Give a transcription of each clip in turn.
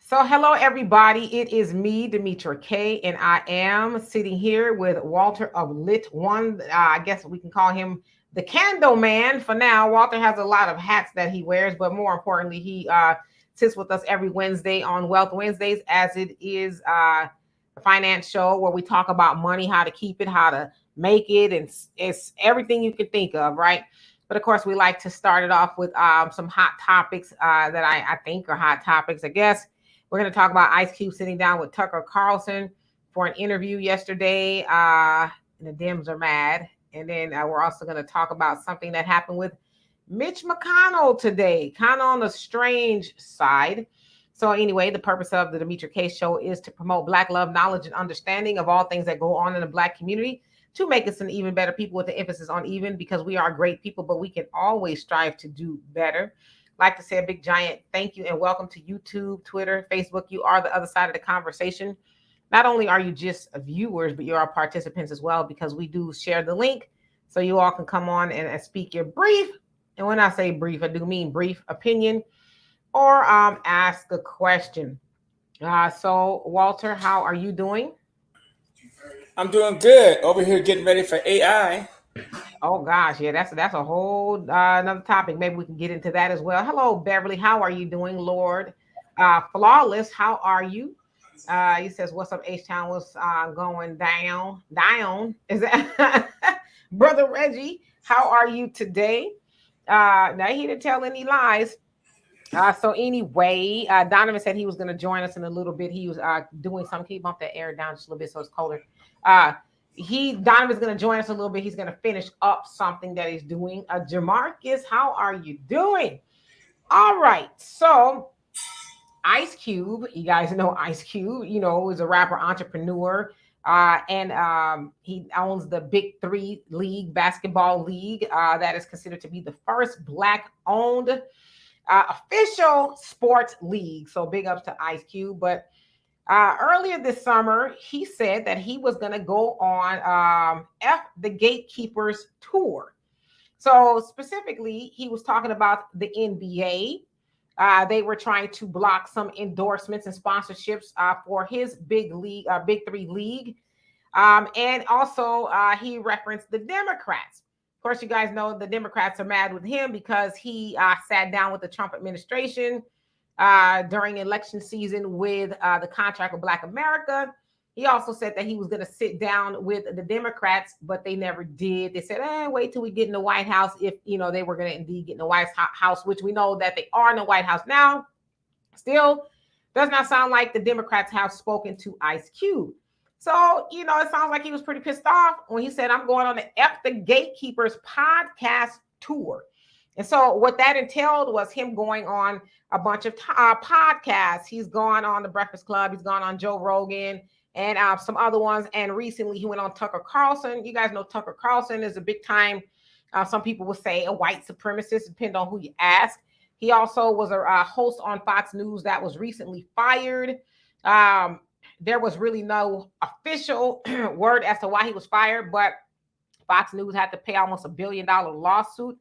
So, hello everybody. It is me, Demetra K, and I am sitting here with Walter of Lit One. I guess we can call him the Candle Man for now. Walter has a lot of hats that he wears, but more importantly, he sits with us every Wednesday on Wealth Wednesdays, as it is a finance show where we talk about money, how to keep it, how to make it, and it's everything you can think of, right? But of course, we like to start it off with some hot topics that I think are hot topics, I guess. We're going to talk about Ice Cube sitting down with Tucker Carlson for an interview yesterday. The Dems are mad. And then we're also going to talk about something that happened with Mitch McConnell today, kind of on the strange side. So anyway, the purpose of the Demetra K Show is to promote Black love, knowledge, and understanding of all things that go on in the Black community to make us an even better people, with the emphasis on even, because we are great people, but we can always strive to do better. Like to say a big giant thank you and welcome to YouTube, Twitter, Facebook. You are the other side of the conversation. Not only are you just viewers, but you are participants as well, because we do share the link so you all can come on and speak your brief. And when I say brief, I do mean brief opinion or ask a question. So Walter, how are you doing? I'm doing good. Over here getting ready for AI. Oh gosh, yeah, that's a whole another topic. Maybe we can get into that as well. Hello, Beverly. How are you doing, Lord? Flawless. How are you? He says, "What's up, H Town? What's going down? Down is that, brother Reggie? How are you today? Now he didn't tell any lies. So anyway, Donovan said he was going to join us in a little bit. He was doing something. Can you bump that air down just a little bit so it's colder? Uh, Donovan's going to join us a little bit. He's going to finish up something that he's doing. Jamarcus, how are you doing? All right. So Ice Cube, you guys know Ice Cube, is a rapper entrepreneur. And he owns the Big Three League, basketball league, that is considered to be the first Black-owned official sports league. So big ups to Ice Cube. But earlier this summer, he said that he was going to go on F the Gatekeepers tour. So specifically, he was talking about the NBA. They were trying to block some endorsements and sponsorships for his big league, Big Three league. And also, he referenced the Democrats. Of course, you guys know the Democrats are mad with him because he sat down with the Trump administration during election season with the contract with Black America. He also said that he was going to sit down with the Democrats, but they never did. They said, wait till we get in the White House if, they were going to indeed get in the White House, which we know that they are in the White House now. Still, does not sound like the Democrats have spoken to Ice Cube. So, it sounds like he was pretty pissed off when he said, I'm going on the F the Gatekeepers podcast tour. And so what that entailed was him going on a bunch of podcasts. He's gone on the Breakfast Club. He's gone on Joe Rogan and some other ones. And recently he went on Tucker Carlson. You guys know Tucker Carlson is a big time, some people would say, a white supremacist, depending on who you ask. He also was a host on Fox News that was recently fired. There was really no official word as to why he was fired, but Fox News had to pay almost $1 billion lawsuit.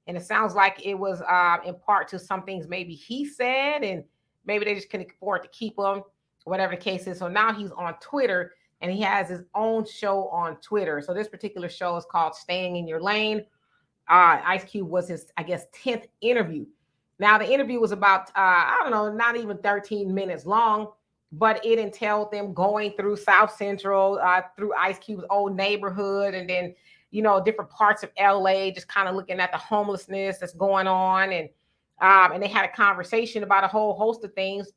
And it sounds like it was in part to some things maybe he said, and maybe they just couldn't afford to keep him, whatever the case is. So now he's on Twitter, and he has his own show on Twitter. So this particular show is called Staying in Your Lane. Ice Cube was his, I guess, 10th interview. Now, the interview was about, not even 13 minutes long, but it entailed them going through South Central, through Ice Cube's old neighborhood, and then, different parts of LA, just kind of looking at the homelessness that's going on. And they had a conversation about a whole host of things.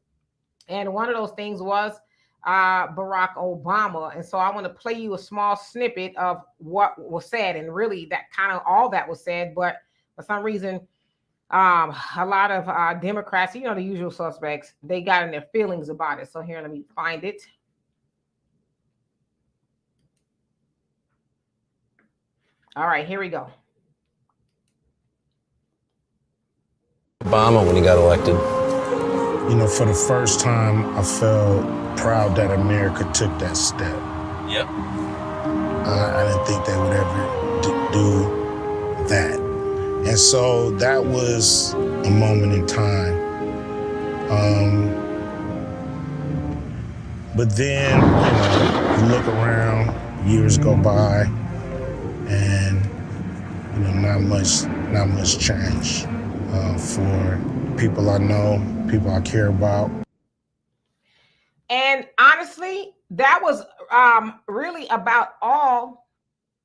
And one of those things was Barack Obama. And so I want to play you a small snippet of what was said. And really that kind of all that was said, but for some reason, a lot of Democrats, the usual suspects, they got in their feelings about it. So here, let me find it. All right, here we go. Obama when he got elected. For the first time, I felt proud that America took that step. Yep. I didn't think they would ever do that. And so that was a moment in time. But then, you look around, years go by, and not much change for people I know, people I care about. And honestly, that was really about all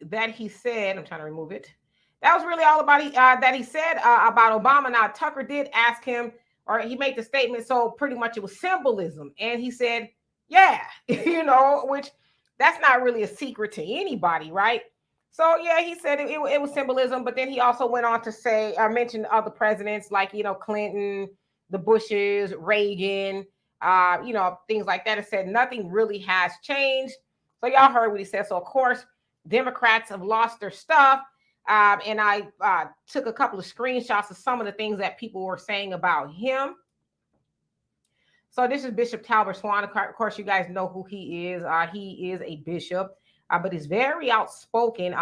that he said. I'm trying to remove it. That was really all about that he said about Obama. Now, Tucker did ask him, or he made the statement, so pretty much it was symbolism. And he said, yeah, which that's not really a secret to anybody, right? So, yeah, he said it was symbolism. But then he also went on to say, mention other presidents like, Clinton, the Bushes, Reagan, things like that. It said nothing really has changed. So y'all heard what he said. So, of course, Democrats have lost their stuff. And I took a couple of screenshots of some of the things that people were saying about him. So this is Bishop Talbot Swan. Of course, you guys know who he is. He is a bishop, but he's very outspoken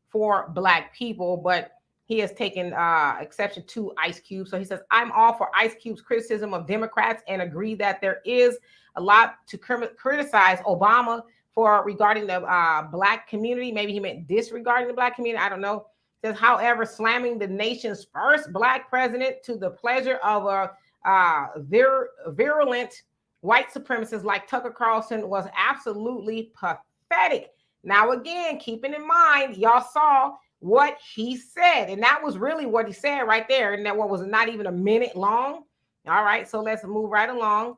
for Black people. But he has taken exception to Ice Cube. So he says, I'm all for Ice Cube's criticism of Democrats and agree that there is a lot to criticize Obama for regarding the Black community. Maybe he meant disregarding the Black community. I don't know. Says, however, slamming the nation's first Black president to the pleasure of a virulent white supremacist like Tucker Carlson was absolutely pathetic. Now, again, keeping in mind, y'all saw what he said, and that was really what he said right there. And that one was not even a minute long. All right, so let's move right along.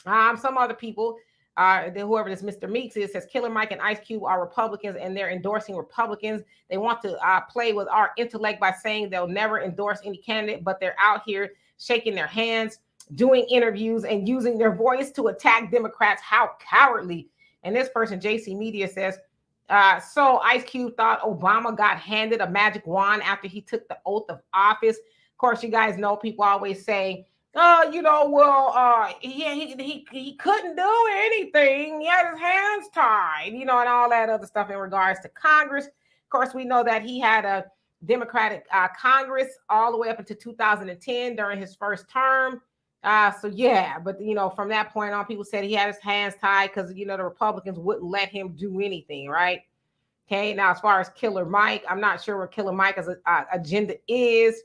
Some other people, whoever this Mr. Meeks is, says Killer Mike and Ice Cube are Republicans and they're endorsing Republicans. They want to play with our intellect by saying they'll never endorse any candidate, but they're out here shaking their hands, doing interviews, and using their voice to attack Democrats. How cowardly. And this person, JC Media, says, so Ice Cube thought Obama got handed a magic wand after he took the oath of office. Of course, you guys know people always say, he couldn't do anything. He had his hands tied, and all that other stuff in regards to Congress. Of course, we know that he had a Democratic Congress all the way up into 2010 during his first term. So yeah, but from that point on, people said he had his hands tied because the Republicans wouldn't let him do anything, right? Okay. Now, as far as Killer Mike, I'm not sure what Killer Mike's agenda is,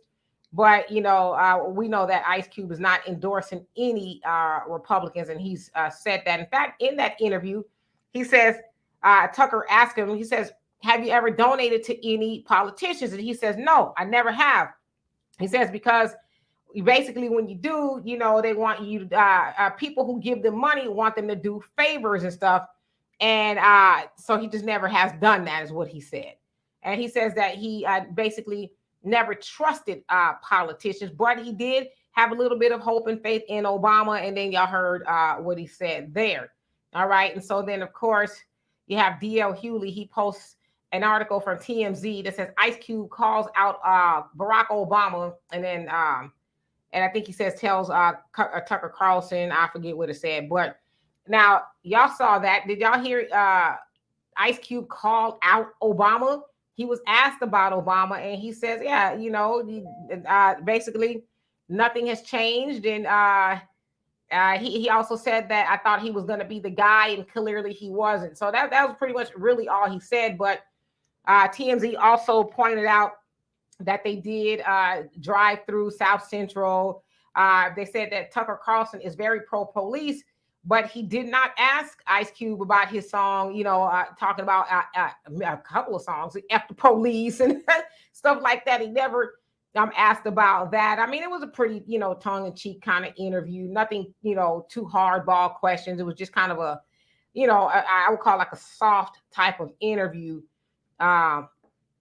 but we know that Ice Cube is not endorsing any Republicans, and he's said that. In fact, in that interview, he says Tucker asked him. He says, have you ever donated to any politicians? And he says, no, I never have. He says, because basically when you do, they want you to, people who give them money want them to do favors and stuff. And so he just never has done that, is what he said. And he says that he basically never trusted politicians, but he did have a little bit of hope and faith in Obama. And then y'all heard what he said there. All right. And so then, of course, you have D.L. Hewley. He posts an article from TMZ that says Ice Cube calls out Barack Obama, and then and I think he says tells Tucker Carlson, I forget what it said, but now y'all saw that. Did y'all hear Ice Cube called out Obama? He was asked about Obama, and he says, yeah, basically nothing has changed, and he also said that I thought he was going to be the guy, and clearly he wasn't. So that was pretty much really all he said. But TMZ also pointed out that they did drive through South Central. They said that Tucker Carlson is very pro-police, but he did not ask Ice Cube about his song, talking about a couple of songs, F the Police and stuff like that. He never asked about that. I mean, it was a pretty, tongue-in-cheek kind of interview. Nothing, too hardball questions. It was just kind of a, I would call like a soft type of interview.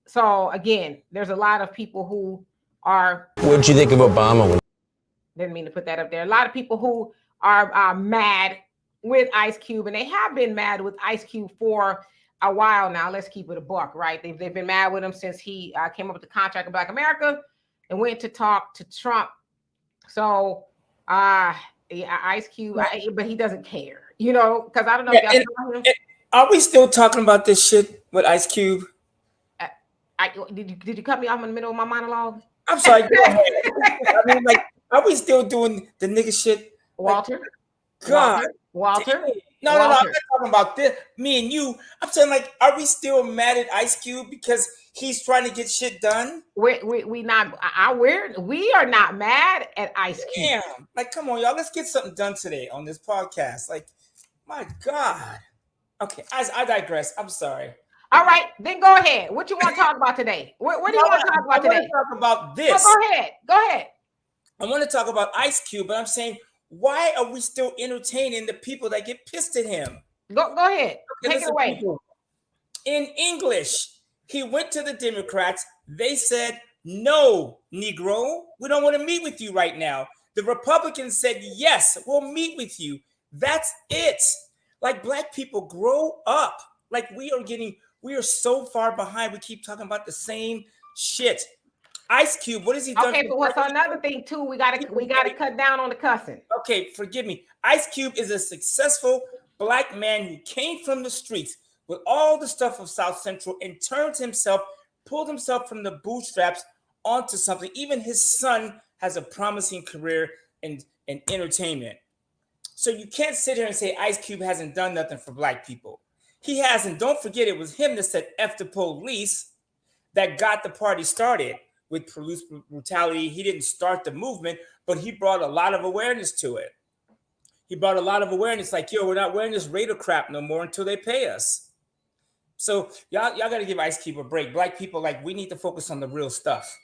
So again, there's a lot of people who are. What did you think of Obama? Didn't mean to put that up there. A lot of people who are mad with Ice Cube, and they have been mad with Ice Cube for a while now. Let's keep it a buck, right? They've been mad with him since he came up with the contract of Black America and went to talk to Trump. So Ice Cube, but he doesn't care, because I don't know. Yeah, if are we still talking about this shit with Ice Cube? Did you cut me off in the middle of my monologue? I'm sorry. Go ahead. I mean, are we still doing the nigga shit? Walter? God. Walter? No, I'm not talking about this. Me and you. I'm saying, like, are we still mad at Ice Cube because he's trying to get shit done? We are not mad at Ice Cube. Damn. Like, come on, y'all. Let's get something done today on this podcast. Like, my God. Okay, I digress. I'm sorry. All right, then go ahead. What you want to talk about today? What do you want to talk about today? I want to talk about this. Oh, go ahead. I want to talk about Ice Cube, but I'm saying, why are we still entertaining the people that get pissed at him? Go ahead. Okay, take it away. People. In English, he went to the Democrats. They said, no, Negro, we don't want to meet with you right now. The Republicans said, yes, we'll meet with you. That's it. Like, black people, grow up. Like, we are so far behind. We keep talking about the same shit. Ice Cube, what has he done? Okay, but what's another thing too? We gotta cut down on the cussing. Okay, forgive me. Ice Cube is a successful black man who came from the streets with all the stuff of South Central and pulled himself from the bootstraps onto something. Even his son has a promising career in entertainment. So you can't sit here and say Ice Cube hasn't done nothing for black people. He hasn't. Don't forget, it was him that said F the police that got the party started with police brutality. He didn't start the movement, but he brought a lot of awareness to it. He brought a lot of awareness, like, yo, we're not wearing this Raider crap no more until they pay us. So y'all got to give Ice Cube a break. Black people, like, we need to focus on the real stuff.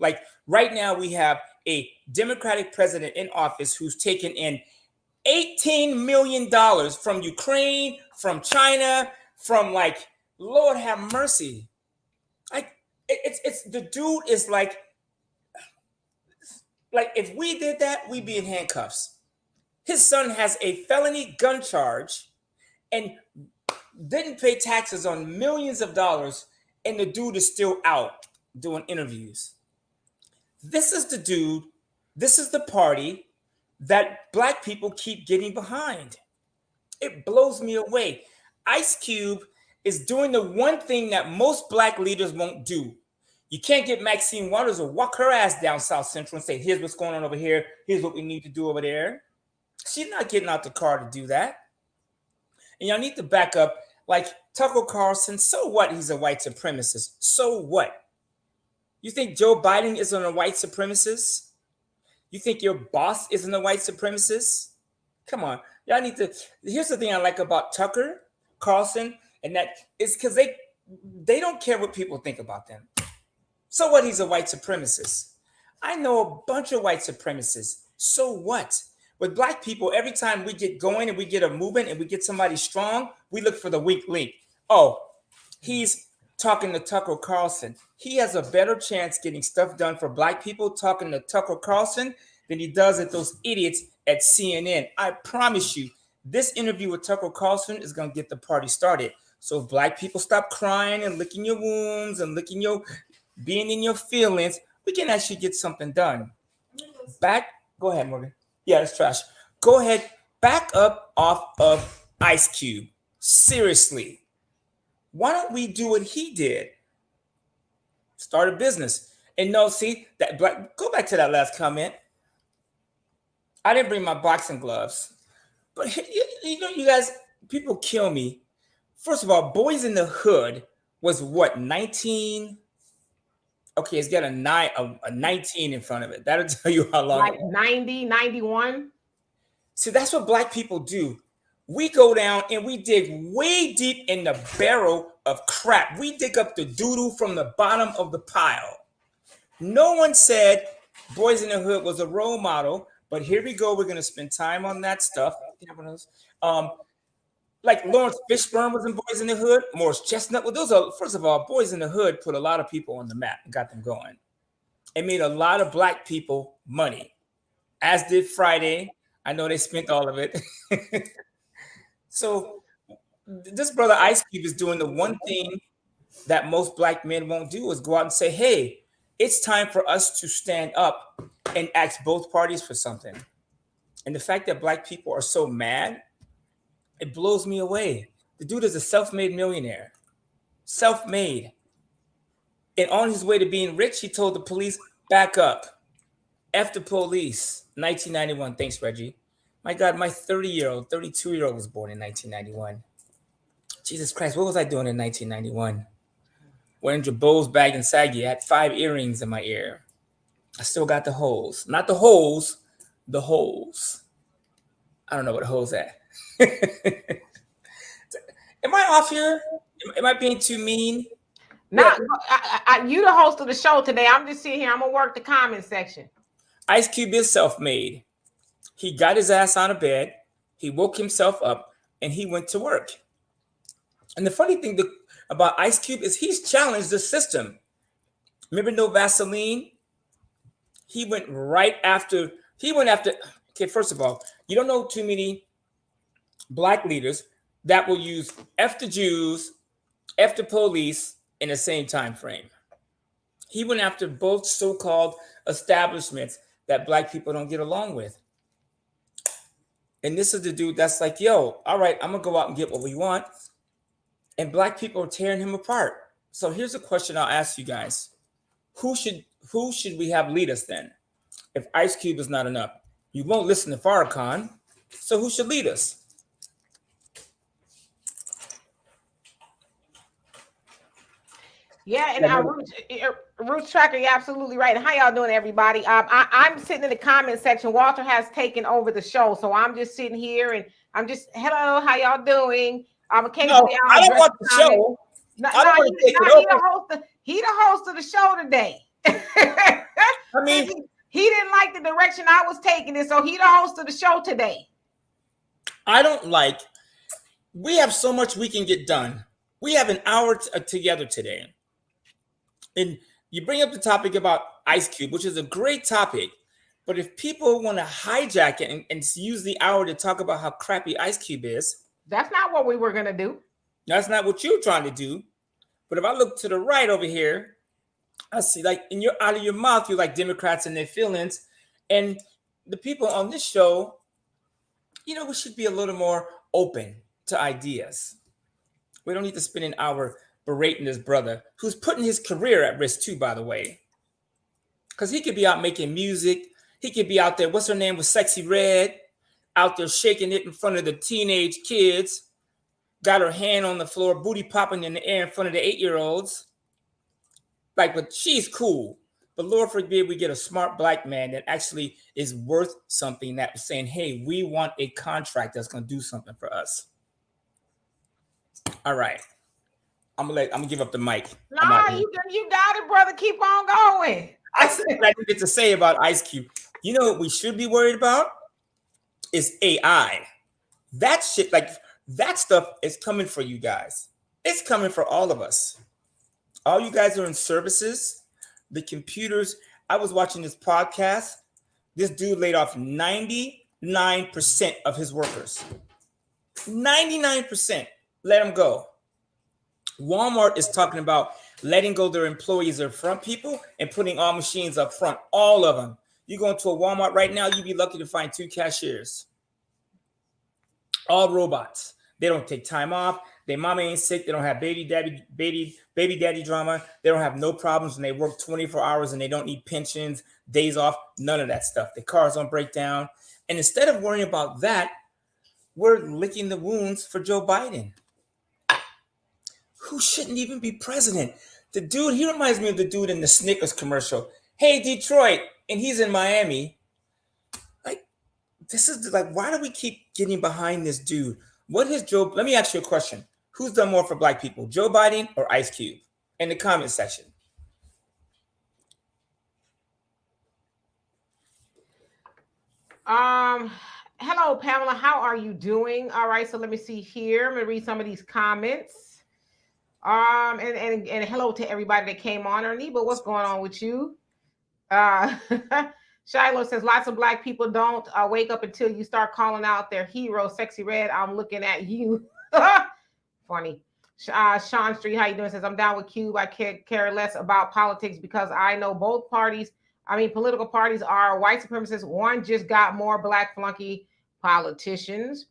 Like, right now we have a Democratic president in office who's taken in $18 million from Ukraine, from China, from, like, Lord have mercy. Like, it's the dude is like if we did that, we'd be in handcuffs. His son has a felony gun charge and didn't pay taxes on millions of dollars, and the dude is still out doing interviews. This is the dude, this is the party that black people keep getting behind. It blows me away. Ice Cube is doing the one thing that most black leaders won't do. You can't get Maxine Waters to walk her ass down South Central and say, here's what's going on over here. Here's what we need to do over there. She's not getting out the car to do that. And y'all need to back up. Like Tucker Carlson, so what? He's a white supremacist. So what? You think Joe Biden isn't a white supremacist? You think your boss isn't a white supremacist? Come on. Y'all need to. Here's the thing I like about Tucker Carlson, and that is because they don't care what people think about them. So what? He's a white supremacist. I know a bunch of white supremacists. So what? With black people, every time we get going and we get a movement and we get somebody strong, we look for the weak link. Oh, he's talking to Tucker Carlson. He has a better chance getting stuff done for black people talking to Tucker Carlson than he does at those idiots at CNN. I promise you, this interview with Tucker Carlson is going to get the party started. So if black people stop crying and licking your wounds and being in your feelings, we can actually get something done. Go ahead, Morgan. Yeah, it's trash. Go ahead, back up off of Ice Cube. Seriously. Why don't we do what he did? Start a business. And no, see, go back to that last comment. I didn't bring my boxing gloves. But you know, you guys, people kill me. First of all, Boys in the Hood was what, 19? Okay, it's got a 19 in front of it. That'll tell you how long. Like 90, 91. See, that's what black people do. We go down and we dig way deep in the barrel of crap. We dig up the doo-doo from the bottom of the pile. No one said Boys in the Hood was a role model, but here we go. We're going to spend time on that stuff. Like Lawrence Fishburne was in Boys in the Hood. Morris Chestnut. Well, those are, first of all, Boys in the Hood put a lot of people on the map and got them going. It made a lot of black people money, as did Friday. I know they spent all of it. So this brother Ice Cube is doing the one thing that most black men won't do, is go out and say, hey, it's time for us to stand up and ask both parties for something. And the fact that black people are so mad, it blows me away. The dude is a self-made millionaire. Self-made. And on his way to being rich, he told the police, back up. F the police. 1991. Thanks, Reggie. My God, my 30-year-old, 32-year-old was born in 1991. Jesus Christ, what was I doing in 1991? Wearing Jabot's bag and saggy. I had 5 earrings in my ear. I still got the holes. Not the holes, the holes. I don't know what a hole's at. Am I off here? Am I being too mean? Not you, the host of the show today. I'm just sitting here. I'm gonna work the comment section. Ice Cube is self-made. He got his ass out of bed. He woke himself up and he went to work. And the funny thing about Ice Cube is he's challenged the system. Remember No Vaseline? He went after. Okay, first of all, you don't know too many black leaders that will use F the Jews, F the police in the same time frame. He went after both so-called establishments that black people don't get along with. And this is the dude that's like, yo, all right, I'm gonna go out and get what we want. And black people are tearing him apart. So here's a question I'll ask you guys. Who should we have lead us then? If Ice Cube is not enough, you won't listen to Farrakhan. So who should lead us? Yeah, and Roots Tracker, you're absolutely right. How y'all doing, everybody? I'm sitting in the comment section. Walter has taken over the show, so I'm just sitting here and I'm just, hello, how y'all doing? Occasionally I don't want the show. He the host of the show today. I mean, he didn't like the direction I was taking it, so he the host of the show today. We have so much we can get done. We have an hour together today. And you bring up the topic about Ice Cube, which is a great topic. But if people want to hijack it and use the hour to talk about how crappy Ice Cube is, that's not what we were going to do. That's not what you're trying to do. But if I look to the right over here, I see out of your mouth, you're like Democrats and their feelings. And the people on this show, we should be a little more open to ideas. We don't need to spend an hour berating this brother who's putting his career at risk too, by the way. Because he could be out making music. He could be out there, what's her name, with Sexy Red, out there shaking it in front of the teenage kids. Got her hand on the floor, booty popping in the air in front of the 8-year-olds. But she's cool. But Lord forbid we get a smart black man that actually is worth something, that was saying, hey, we want a contract that's going to do something for us. All right. I'm gonna give up the mic. No, you got it, brother. Keep on going. I said what I needed to say about Ice Cube. You know what we should be worried about is AI. That shit, that stuff is coming for you guys. It's coming for all of us. All you guys are in services, the computers. I was watching this podcast. This dude laid off 99% of his workers. 99%. Let them go. Walmart is talking about letting go their employees or front people and putting all machines up front, all of them. You go into a Walmart right now, you'd be lucky to find 2 cashiers. All robots. They don't take time off. Their mama ain't sick. They don't have baby daddy drama. They don't have no problems when they work 24 hours and they don't need pensions, days off, none of that stuff. Their cars don't break down. And instead of worrying about that, we're licking the wounds for Joe Biden, who shouldn't even be president. The dude, he reminds me of the dude in the Snickers commercial. Hey, Detroit, and he's in Miami. This is why do we keep getting behind this dude? Let me ask you a question. Who's done more for black people, Joe Biden or Ice Cube? In the comment section. Hello, Pamela. How are you doing? All right, so let me see here. I'm gonna read some of these comments. And hello to everybody that came on. Ernie, what's going on with you? Shiloh says lots of black people don't wake up until you start calling out their hero, Sexy Red. I'm looking at you. Funny. Sean Street, how you doing? Says I'm down with Cube. I care less about politics because I know both parties. Political parties are white supremacists. One just got more black flunky politicians.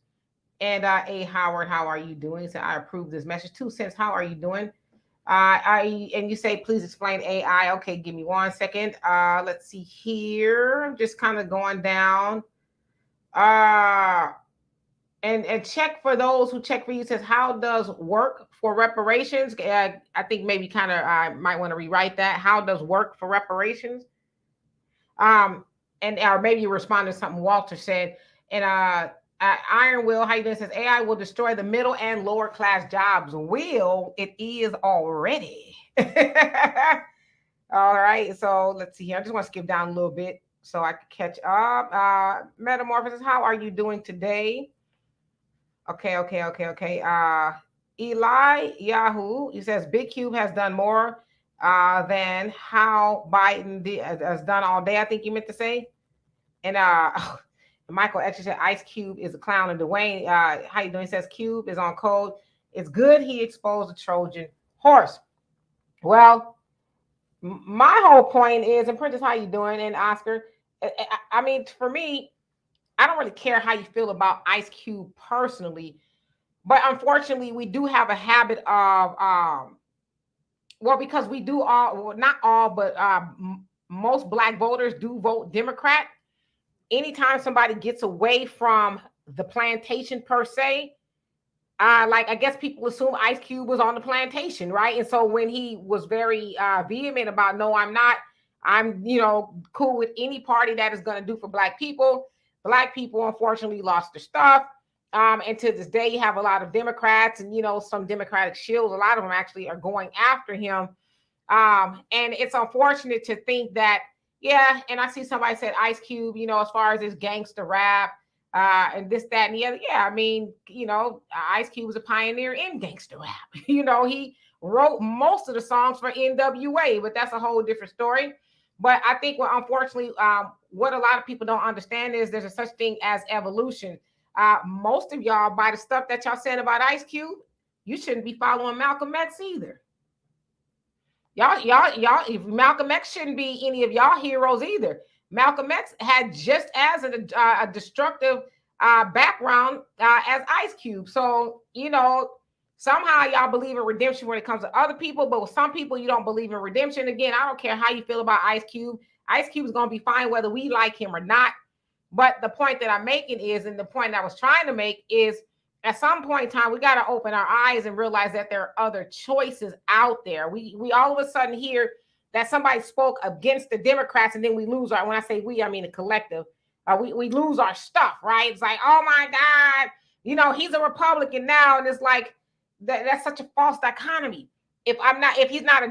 And A. Howard, how are you doing? So I approve this message. 2 cents. How are you doing? And you say, please explain AI. Okay, give me 1 second. Let's see here. I'm just kind of going down. And check for those who check for you. It says, how does work for reparations? I think maybe kind of I might want to rewrite that. How does work for reparations? And or maybe you respond to something Walter said. And Iron Will, how you doing? Says AI will destroy the middle and lower class jobs. Will it is already. All right. So let's see here. I just want to skip down a little bit so I can catch up. Metamorphosis, how are you doing today? Okay. Eli Yahoo, he says Big Cube has done more than how Biden has done all day. I think you meant to say. And Michael actually said Ice Cube is a clown. And Dwayne, how you doing? He says Cube is on code. It's good he exposed the Trojan horse. Well, my whole point is, and Princess, how you doing? And Oscar, I mean, for me, I don't really care how you feel about Ice Cube personally, but unfortunately, we do have a habit of, well, because we do all, well, not all, but most Black voters do vote Democrat. Anytime somebody gets away from the plantation per se, like I guess people assume Ice Cube was on the plantation, right? And so when he was very vehement about, no, I'm not, I'm, cool with any party that is going to do for Black people. Black people, unfortunately, lost their stuff. And to this day, you have a lot of Democrats and, some Democratic shills. A lot of them actually are going after him. And it's unfortunate to think that, yeah, and I see somebody said Ice Cube, as far as this gangster rap and this, that, and the other. Yeah, I mean, Ice Cube was a pioneer in gangster rap. He wrote most of the songs for NWA, but that's a whole different story. But I think unfortunately, what a lot of people don't understand is there's a such thing as evolution. Most of y'all, by the stuff that y'all said about Ice Cube, you shouldn't be following Malcolm X either. Y'all, if Malcolm X shouldn't be any of y'all heroes either. Malcolm X had just as a destructive background as Ice Cube. So, somehow y'all believe in redemption when it comes to other people, but with some people you don't believe in redemption. Again, I don't care how you feel about Ice Cube. Ice Cube is going to be fine whether we like him or not. But the point that I'm making is, and the point I was trying to make is, at some point in time, we got to open our eyes and realize that there are other choices out there. We all of a sudden hear that somebody spoke against the Democrats, and then we lose our, when I say we, I mean the collective. We lose our stuff, right? It's like, oh my God, he's a Republican now. And it's like, that's such a false dichotomy. If he's not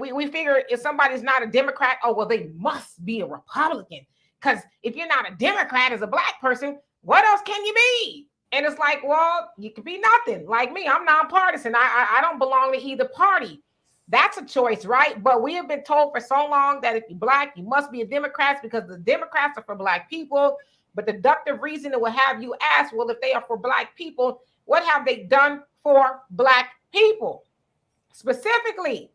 we figure if somebody's not a Democrat, oh, well, they must be a Republican. Because if you're not a Democrat as a Black person, what else can you be? And it's like, well, you could be nothing. Like me, I'm nonpartisan. I don't belong to either party. That's a choice, right? But we have been told for so long that if you're Black, you must be a Democrat because the Democrats are for Black people. But the deductive reasoning will have you ask, well, if they are for Black people, what have they done for Black people? Specifically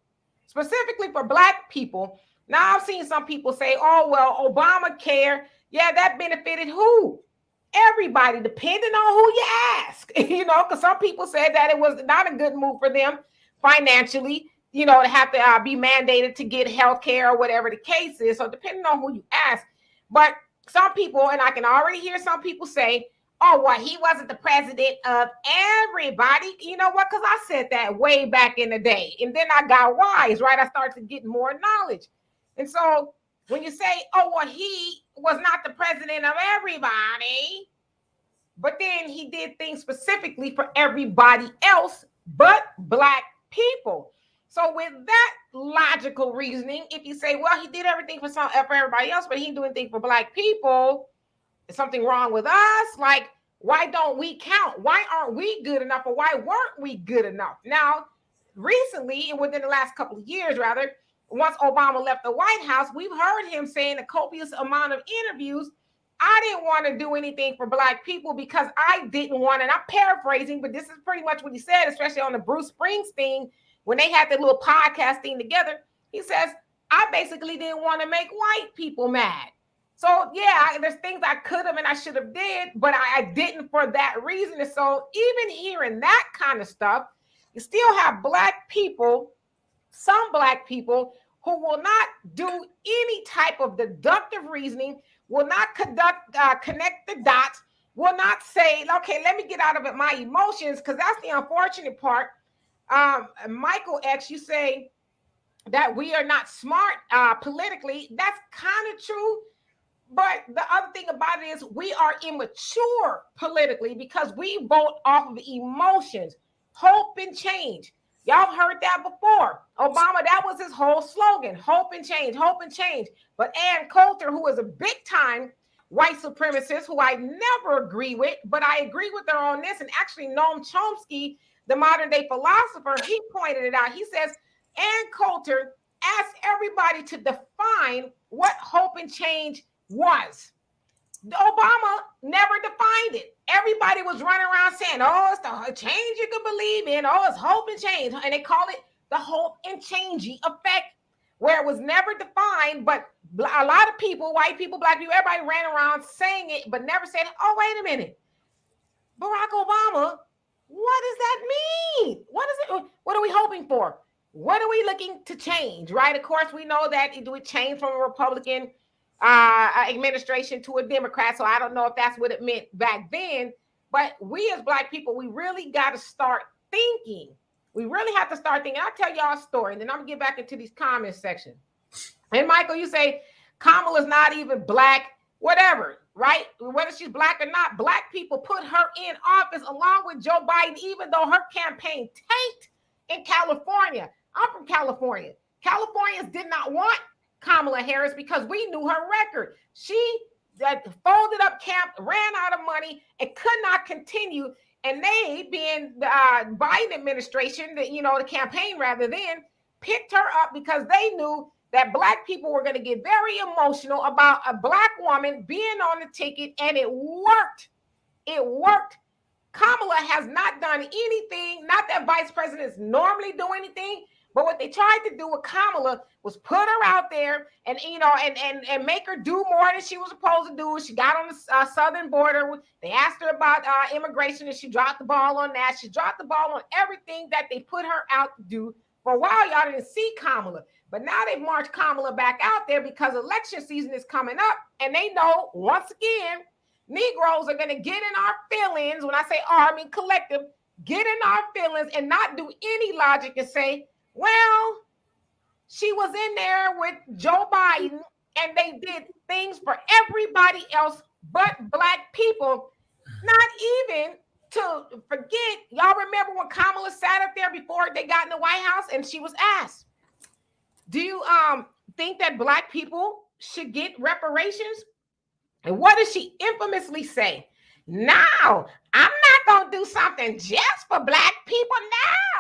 for Black people. Now, I've seen some people say, oh, well, Obamacare, yeah, that benefited who? Everybody, depending on who you ask, because some people said that it was not a good move for them financially, to have to be mandated to get health care or whatever the case is. So depending on who you ask. But some people, and I can already hear some people say, oh, well, he wasn't the president of everybody. You know what? Because I said that way back in the day. And then I got wise, right? I started getting more knowledge. And so when you say, oh, well, he was not the president of everybody, but then he did things specifically for everybody else but Black people. So with that logical reasoning, if you say, well, he did everything for everybody else, but he didn't do anything for Black people, is something wrong with us? Like, why don't we count? Why aren't we good enough? Or why weren't we good enough? Now, recently, and within the last couple of years, rather, once Obama left the White House, we've heard him saying a copious amount of interviews, I didn't want to do anything for Black people because I didn't want, and I'm paraphrasing, but this is pretty much what he said, especially on the Bruce Springsteen, when they had that little podcast thing together. He says, I basically didn't want to make white people mad. So yeah, there's things I could have and I should have did, but I didn't for that reason. And so even hearing that kind of stuff, you still have Black people, some Black people who will not do any type of deductive reasoning, will not connect the dots, will not say, okay, let me get out of it my emotions, because that's the unfortunate part. Michael X, you say that we are not smart politically. That's kind of true. But the other thing about it is we are immature politically because we vote off of emotions, hope and change. Y'all heard that before. Obama, that was his whole slogan, hope and change, hope and change. But Ann Coulter, who is a big time white supremacist, who I never agree with, but I agree with her on this. And actually Noam Chomsky, the modern day philosopher, he pointed it out. He says, Ann Coulter asked everybody to define what hope and change was. Obama never defined it. Everybody was running around saying, oh, it's the change you can believe in. Oh, it's hope and change. And they call it the hope and changey effect, where it was never defined. But a lot of people, white people, black people, everybody ran around saying it, but never said, oh, wait a minute. Barack Obama, what does that mean? What is it? What are we hoping for? What are we looking to change, right? Of course, we know that it would change from a Republican administration to a Democrat. So I don't know if that's what it meant back then. But we as black people, we really got to start thinking. We really have to start thinking. I'll tell y'all a story, and then I'm going to get back into these comments section. And Michael, you say Kamala's not even black, whatever, right? Whether she's black or not, black people put her in office along with Joe Biden, even though her campaign tanked in California. I'm from California. Californians did not want Kamala Harris because we knew her record. She folded up camp, ran out of money, and could not continue. And they, being the Biden administration, the campaign rather than, picked her up because they knew that black people were going to get very emotional about a black woman being on the ticket, and it worked. It worked. Kamala has not done anything, not that vice presidents normally do anything, but what they tried to do with Kamala was put her out there and make her do more than she was supposed to do. She got on the southern border. They asked her about immigration, and she dropped the ball on that. She dropped the ball on everything that they put her out to do. For a while, y'all didn't see Kamala, but now they've marched Kamala back out there because election season is coming up, and they know once again Negroes are going to get in our feelings. When I say our, I mean collective, get in our feelings and not do any logic and say, well, she was in there with Joe Biden and they did things for everybody else but black people. Not even to forget, y'all remember when Kamala sat up there before they got in the White House and she was asked, do you think that black people should get reparations? And what does she infamously say? No, I'm not going to do something just for black people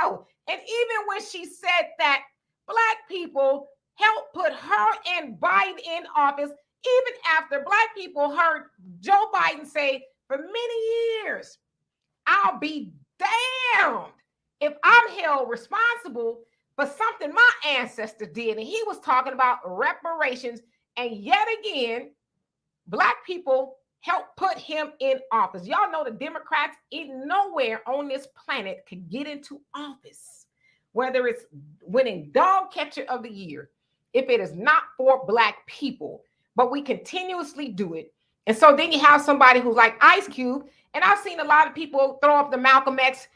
now. And even when she said that, black people helped put her and Biden in office, even after black people heard Joe Biden say for many years, I'll be damned if I'm held responsible for something my ancestor did. And he was talking about reparations. And yet again, black people helped put him in office. Y'all know the Democrats in nowhere on this planet could get into office, whether it's winning dog catcher of the year, if it is not for black people. But we continuously do it. And so then you have somebody who's like Ice Cube. And I've seen a lot of people throw up the Malcolm X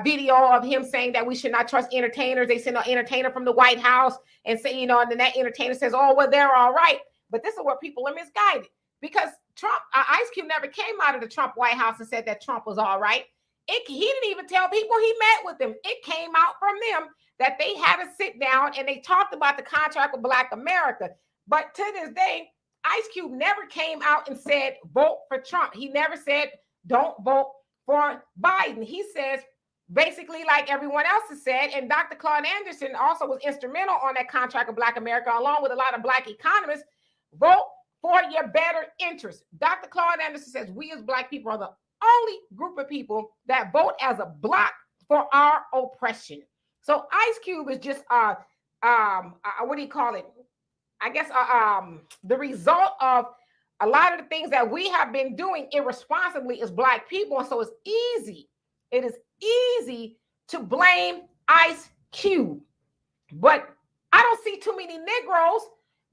video of him saying that we should not trust entertainers. They send an entertainer from the White House and say, and then that entertainer says, oh, well, they're all right. But this is where people are misguided, because Trump, Ice Cube never came out of the Trump White House and said that Trump was all right. He didn't even tell people he met with them. It came out from them that they had to sit down and they talked about the contract with Black America. But to this day, Ice Cube never came out and said, vote for Trump. He never said, don't vote for Biden. He says, basically like everyone else has said, and Dr. Claude Anderson also was instrumental on that contract with Black America, along with a lot of black economists, vote for your better interest. Dr. Claude Anderson says we as black people are the only group of people that vote as a block for our oppression. So Ice Cube is just what do you call it? I guess the result of a lot of the things that we have been doing irresponsibly as black people. And so it's easy. It is easy to blame Ice Cube. But I don't see too many Negroes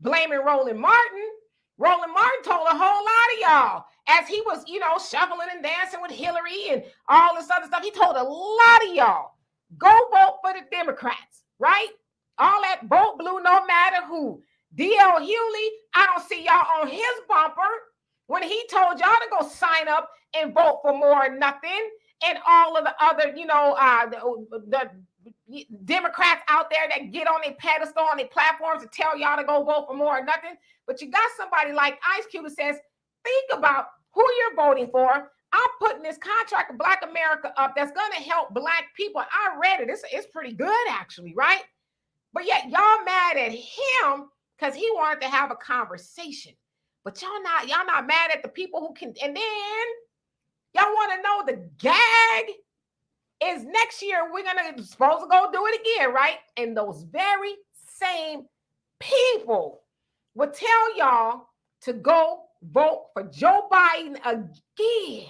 blaming Roland Martin. Roland Martin told a whole lot of y'all as he was, shuffling and dancing with Hillary and all this other stuff. He told a lot of y'all, go vote for the Democrats, right? All that vote blue, no matter who. D.L. Hewley, I don't see y'all on his bumper when he told y'all to go sign up and vote for more or nothing. And all of the other, the Democrats out there that get on their pedestal, on their platforms to tell y'all to go vote for more or nothing. But you got somebody like Ice Cube that says, think about who you're voting for. I'm putting this contract of Black America up that's going to help Black people. I read it. It's pretty good, actually, right? But yet y'all mad at him because he wanted to have a conversation. But y'all not mad at the people who can. And then y'all want to know the gag is next year we're supposed to go do it again, right? And those very same people would tell y'all to go vote for Joe Biden again.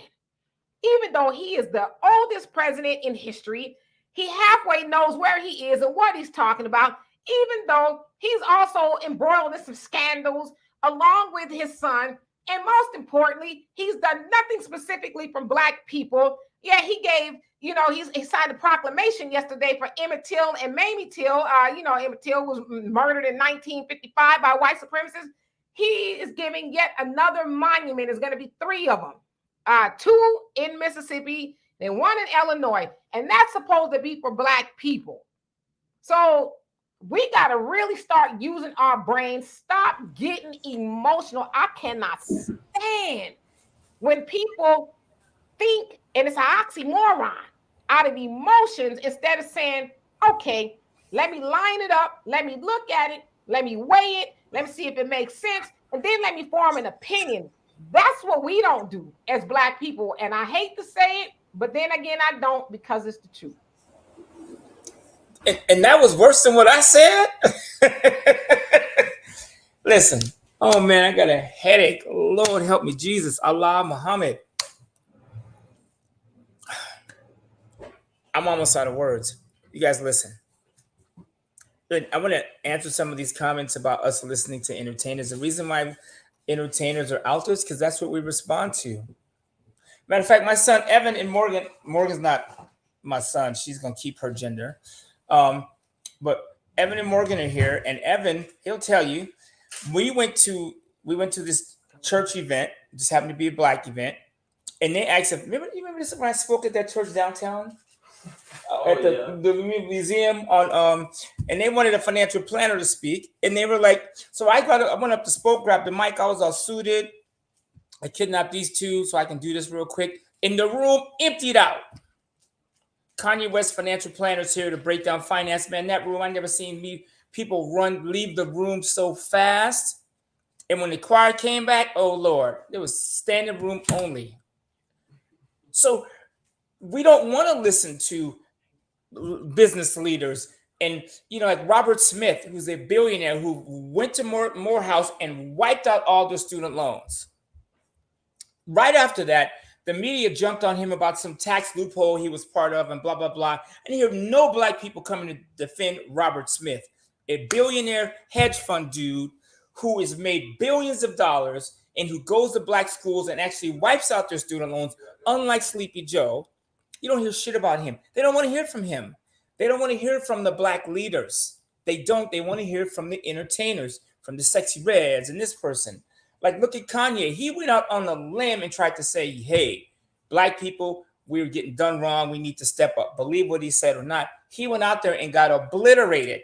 Even though he is the oldest president in history, he halfway knows where he is and what he's talking about, even though he's also embroiled in some scandals along with his son. And most importantly, he's done nothing specifically from Black people. Yeah, he gave, he signed a proclamation yesterday for Emmett Till and Mamie Till. Emmett Till was murdered in 1955 by white supremacists. He is giving yet another monument. There's going to be 3 of them. 2 in Mississippi and 1 in Illinois. And that's supposed to be for Black people. So we got to really start using our brains. Stop getting emotional. I cannot stand when people think, and it's an oxymoron, out of emotions instead of saying, okay, let me line it up. Let me look at it. Let me weigh it. Let me see if it makes sense. And then let me form an opinion. That's what we don't do as Black people. And I hate to say it, but then again, I don't, because it's the truth. And that was worse than what I said. Listen, oh man, I got a headache. Lord help me, Jesus, Allah, Muhammad. I'm almost out of words. You guys listen. I want to answer some of these comments about us listening to entertainers. The reason why entertainers are out there is because that's what we respond to. Matter of fact, my son Evan and Morgan's not my son. She's gonna keep her gender. But Evan and Morgan are here, and Evan, he'll tell you, we went to this church event. It just happened to be a Black event, and they asked if you remember this when I spoke at that church downtown at the museum on and they wanted a financial planner to speak, and they were like, so I went up to spoke, grabbed the mic, I was all suited. I kidnapped these 2 so I can do this real quick. And the room emptied out. Kanye West financial planners here to break down finance. Man, that room, I never seen people leave the room so fast. And when the choir came back, oh Lord, there was standing room only. So we don't want to listen to business leaders and, like Robert Smith, who's a billionaire who went to Morehouse and wiped out all their student loans. Right after that, the media jumped on him about some tax loophole he was part of and blah, blah, blah. And you hear no Black people coming to defend Robert Smith, a billionaire hedge fund dude who has made billions of dollars and who goes to Black schools and actually wipes out their student loans, unlike Sleepy Joe. You don't hear shit about him. They don't want to hear from him. They don't want to hear from the Black leaders. They don't. They want to hear from the entertainers, from the Sexy Reds and this person. Like, look at Kanye. He went out on a limb and tried to say, hey, Black people, we're getting done wrong. We need to step up. Believe what he said or not. He went out there and got obliterated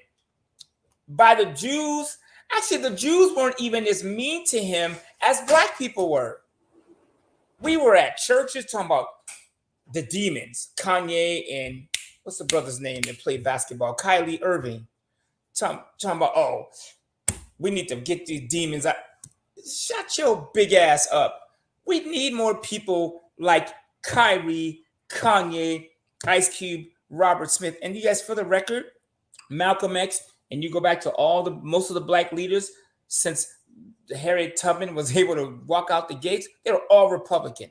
by the Jews. Actually, the Jews weren't even as mean to him as Black people were. We were at churches talking about the demons, Kanye and what's the brother's name that played basketball? Kyrie Irving. Talking about, we need to get these demons out. Shut your big ass up. We need more people like Kyrie, Kanye, Ice Cube, Robert Smith. And you guys, for the record, Malcolm X, and you go back to most of the Black leaders since Harriet Tubman was able to walk out the gates, they were all Republican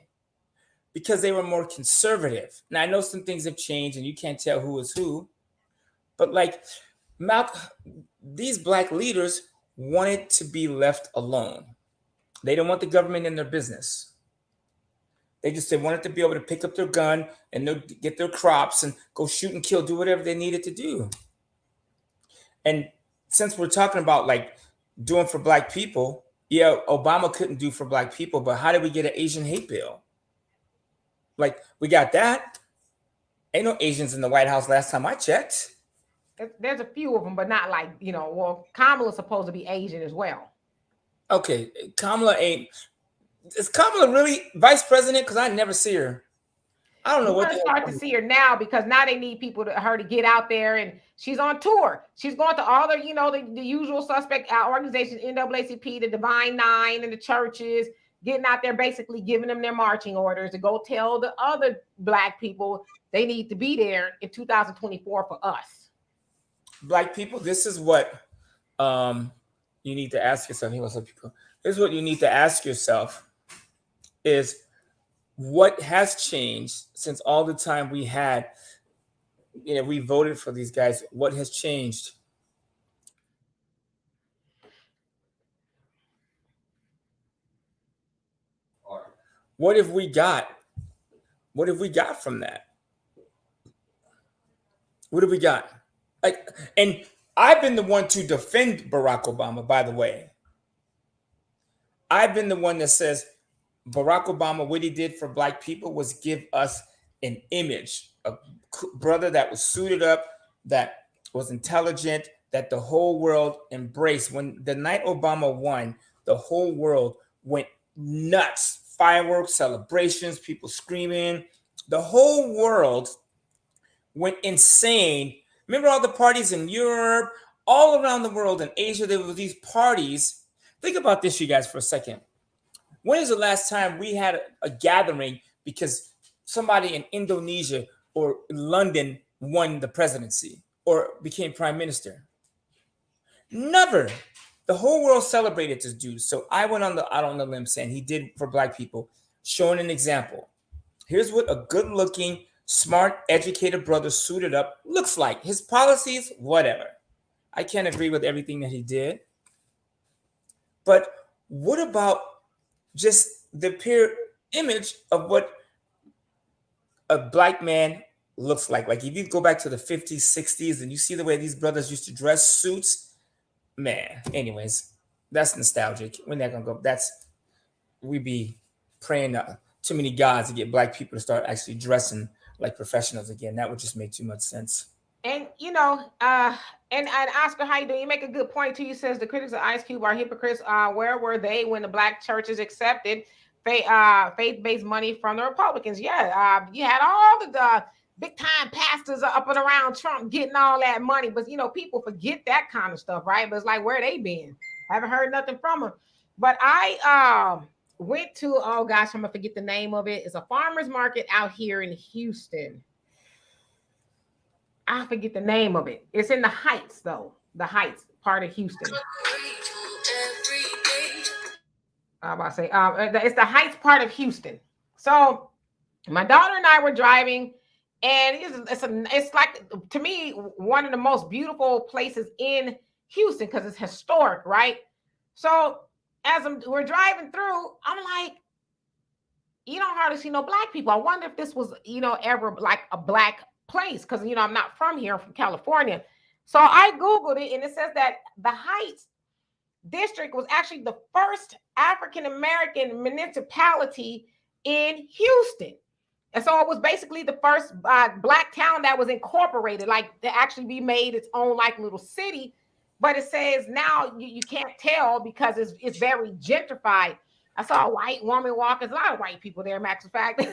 because they were more conservative. Now, I know some things have changed and you can't tell who is who, but like these Black leaders wanted to be left alone. They don't want the government in their business. They wanted to be able to pick up their gun and get their crops and go shoot and kill, do whatever they needed to do. And since we're talking about like doing for black people, yeah, Obama couldn't do for black people, but how did we get an Asian hate bill? Like, we got that. Ain't no Asians in the White House last time I checked. There's a few of them, but not like, well, Kamala's supposed to be Asian as well. Okay, Kamala ain't. Is Kamala really vice president? Because I never see her. I don't know what. We're gonna start to see her now because now they need her to get out there, and she's on tour. She's going to all the usual suspect organizations, NAACP, the Divine Nine, and the churches, getting out there, basically giving them their marching orders to go tell the other black people they need to be there in 2024 for us. Black people, this is what you need to ask yourself. This is what you need to ask yourself: is what has changed since all the time we had, we voted for these guys? What has changed? What have we got? What have we got from that? What have we got? And I've been the one to defend Barack Obama, by the way. I've been the one that says Barack Obama, what he did for black people was give us an image, a brother that was suited up, that was intelligent, that the whole world embraced. When the night Obama won, the whole world went nuts. Fireworks, celebrations, people screaming. The whole world went insane. Remember all the parties in Europe, all around the world, in Asia, there were these parties. Think about this, you guys, for a second. When is the last time we had a gathering because somebody in Indonesia or London won the presidency or became prime minister? Never. The whole world celebrated this dude. So I went out on the limb saying he did for black people, showing an example. Here's what a good-looking, smart, educated brother suited up looks like. His policies, whatever. I can't agree with everything that he did. But what about just the pure image of what a black man looks like? Like if you go back to the 50s, 60s, and you see the way these brothers used to dress suits, man, anyways, that's nostalgic. We're not gonna go. We be praying too many gods to get black people to start actually dressing like professionals again. That would just make too much sense. And and Oscar, how you doing? You make a good point too. You says the critics of Ice Cube are hypocrites. Where were they when the black churches accepted faith-based money from the Republicans? Yeah, you had all the big time pastors up and around Trump getting all that money, but people forget that kind of stuff, right? But it's like, where they been? Haven't heard nothing from them. But I went to, oh gosh, I'm gonna forget the name of it. It's a farmer's market out here in Houston. I forget the name of it. It's in the Heights, though. The Heights part of Houston. I'm about to say, it's the Heights part of Houston. So my daughter and I were driving, and it's like, to me, one of the most beautiful places in Houston because it's historic, right? So as we're driving through, I'm like, you don't hardly see no black people. I wonder if this was, ever like a black place, because I'm not from here, I'm from California. So I Googled it, and it says that the Heights district was actually the first African-American municipality in Houston. And so it was basically the first black town that was incorporated, like to actually be made its own like little city. But it says now you can't tell because it's very gentrified. I saw a white woman walking, there's a lot of white people there, matter of fact,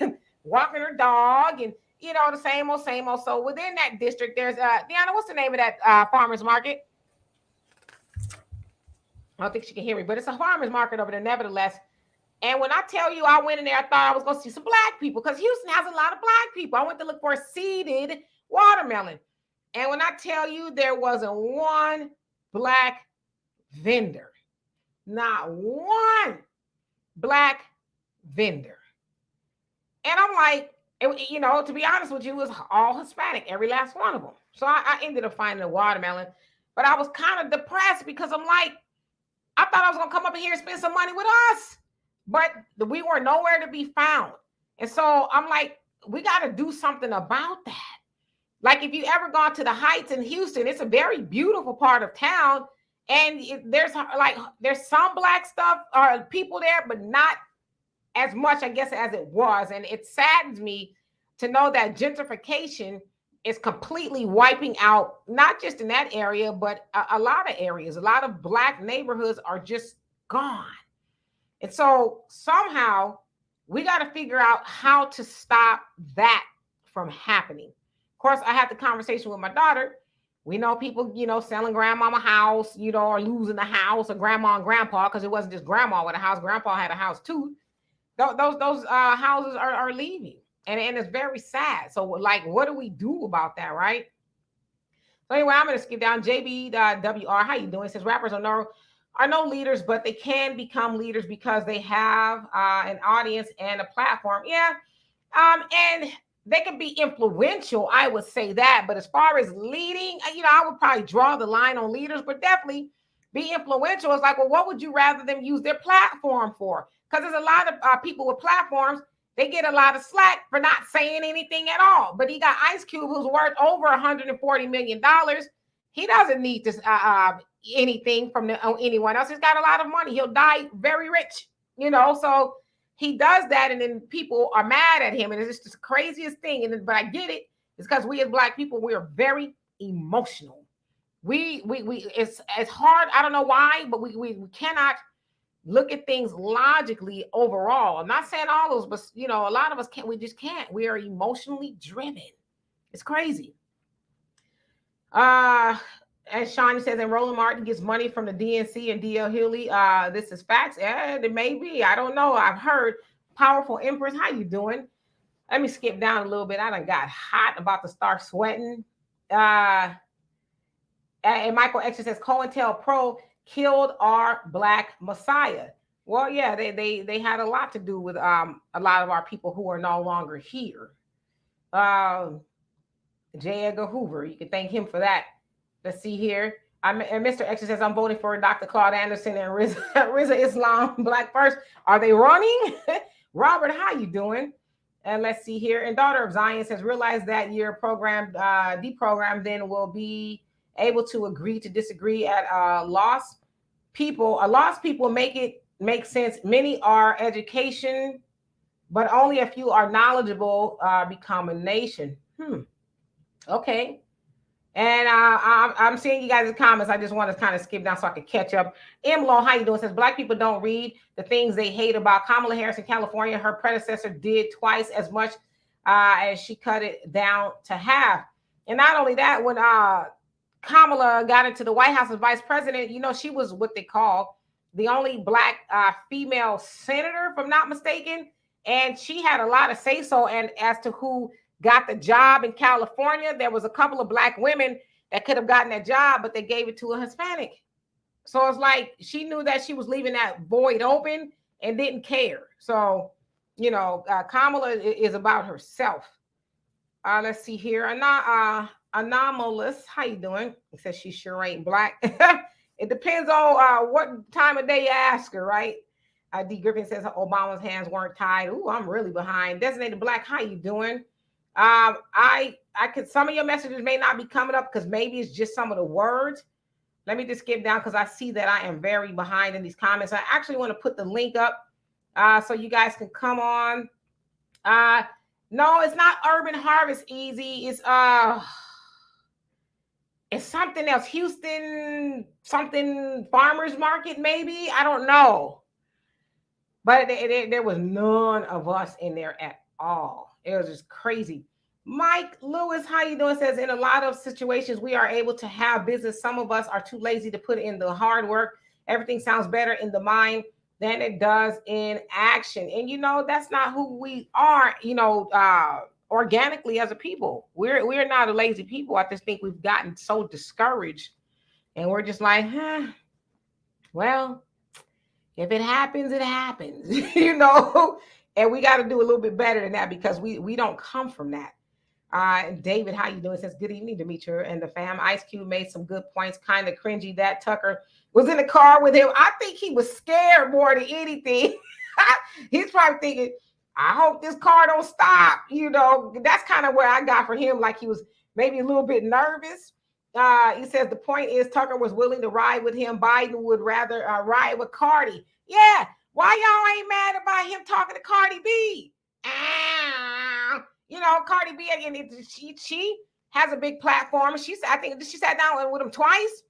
walking her dog, and the same old. So within that district, there's Deanna, what's the name of that farmer's market? I don't think she can hear me, but it's a farmer's market over there, nevertheless. And when I tell you, I went in there, I thought I was going to see some black people because Houston has a lot of black people. I went to look for a seeded watermelon. And when I tell you, there wasn't one black vendor, not one black vendor. And I'm like, to be honest with you, it was all Hispanic, every last one of them. So I ended up finding a watermelon, but I was kind of depressed because I'm like, I thought I was going to come up in here and spend some money with us. but we were nowhere to be found. And so I'm like, we got to do something about that. Like if you ever gone to the Heights in Houston, it's a very beautiful part of town. And there's some black stuff or people there, but not as much, I guess, as it was. And it saddens me to know that gentrification is completely wiping out, not just in that area, but a lot of areas. A lot of black neighborhoods are just gone. And so somehow we got to figure out how to stop that from happening. Of course, I had the conversation with my daughter. We know people, selling grandmama house, or losing the house, or grandma and grandpa, because it wasn't just grandma with a house. Grandpa had a house too. Those houses are leaving. And it's very sad. So like, what do we do about that, right? So anyway, I'm going to skip down. JBWR, how you doing? It says rappers are no leaders, but they can become leaders because they have an audience and a platform. Yeah. And they can be influential, I would say that. But as far as leading, I would probably draw the line on leaders, but definitely be influential. It's like, well, what would you rather them use their platform for? Because there's a lot of people with platforms, they get a lot of slack for not saying anything at all. But he got Ice Cube, who's worth over $140 million. He doesn't need this anything from anyone else. He's got a lot of money. He'll die very rich, so he does that, and then people are mad at him, and it's just the craziest thing. But I get it. It's because we as black people, we are very emotional. It's hard. I don't know why, but we cannot look at things logically overall. I'm not saying all those, but a lot of us can't. We just can't. We are emotionally driven. It's crazy. As Shawnee says, and Roland Martin gets money from the DNC and DL Hughley. This is facts. It may be. I don't know. I've heard. Powerful Empress, how you doing? Let me skip down a little bit. I done got hot, about to start sweating. And Michael X says, COINTELPRO killed our black messiah. Well, yeah, they had a lot to do with a lot of our people who are no longer here. J. Edgar Hoover, you can thank him for that. Let's see here. And Mr. X says, I'm voting for Dr. Claude Anderson and Riza Islam Black First. Are they running? Robert, how you doing? And let's see here. And Daughter of Zion says, realize that your program, deprogrammed, then will be able to agree to disagree at lost people. A lost people make sense. Many are education, but only a few are knowledgeable, become a nation. Okay. And I'm seeing you guys' comments. I just want to kind of skip down so I can catch up. Law, how you doing? Says black people don't read the things they hate about Kamala Harris in California. Her predecessor did twice as much as she cut it down to half. And not only that, when Kamala got into the White House as vice president, she was what they call the only black female senator, if I'm not mistaken. And she had a lot of say-so and as to who got the job in California. There was a couple of black women that could have gotten that job, but they gave it to a Hispanic. So it's like she knew that she was leaving that void open and didn't care. So, Kamala is about herself. Let's see here. Anomalous, how you doing? It says she sure ain't black. It depends on what time of day you ask her, right? D. Griffin says Obama's hands weren't tied. Ooh, I'm really behind. Designated Black, how you doing? I could, some of your messages may not be coming up because maybe it's just some of the words. Let me just skip down because I see that I am very behind in these comments. I actually want to put the link up so you guys can come on. No, it's not Urban Harvest Easy. It's something else. Houston something farmers market, maybe. I don't know. But there was none of us in there at all. It was just crazy. Mike Lewis, how you doing? Says in a lot of situations we are able to have business. Some of us are too lazy to put in the hard work. Everything sounds better in the mind than it does in action. And that's not who we are, organically as a people. We're not a lazy people. I just think we've gotten so discouraged and we're just like, well, if it happens, it happens, and we got to do a little bit better than that because we don't come from that. David, how you doing? Says, good evening, Demetria and the fam. Ice Cube made some good points. Kind of cringy that Tucker was in the car with him. I think he was scared more than anything. He's probably thinking, I hope this car don't stop. That's kind of where I got from him. Like he was maybe a little bit nervous. He says the point is Tucker was willing to ride with him. Biden would rather ride with Cardi. Yeah. Why y'all ain't mad about him talking to Cardi B? Cardi B, and she has a big platform. I think she sat down with him twice,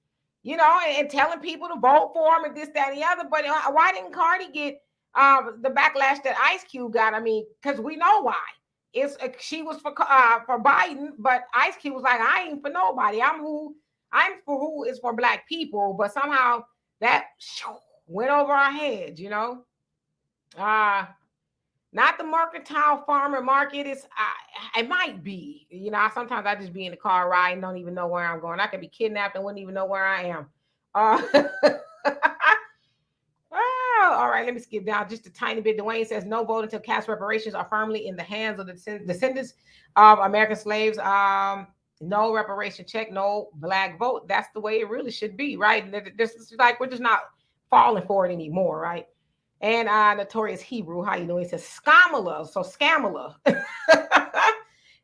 and telling people to vote for him and this, that, and the other. But why didn't Cardi get the backlash that Ice Cube got? I mean, because we know why. She was for Biden, but Ice Cube was like, I ain't for nobody. I'm for who is for black people. But somehow that went over our heads, Not the mercantile farmer market. It might be, sometimes I just be in the car riding, don't even know where I'm going. I could be kidnapped and wouldn't even know where I am. All right, let me skip down just a tiny bit. Dwayne says no vote until cash reparations are firmly in the hands of the descendants of American slaves. No reparation check, no black vote. That's the way it really should be, right? This is like we're just not falling for it anymore, right? And Notorious Hebrew, how you doing? He says Scamala, so Scamala.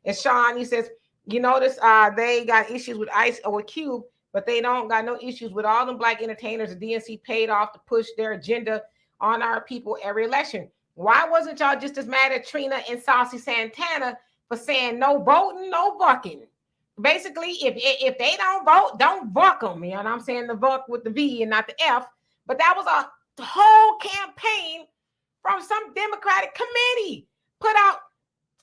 And Sean, he says, you notice they got issues with ICE or with Cube, but they don't got no issues with all them black entertainers the DNC paid off to push their agenda on our people every election. Why wasn't y'all just as mad at Trina and Saucy Santana for saying no voting, no bucking? Basically, if they don't vote, don't buck them. You know what I'm saying? The buck with the V and not the F. But that was a whole campaign from some Democratic committee put out.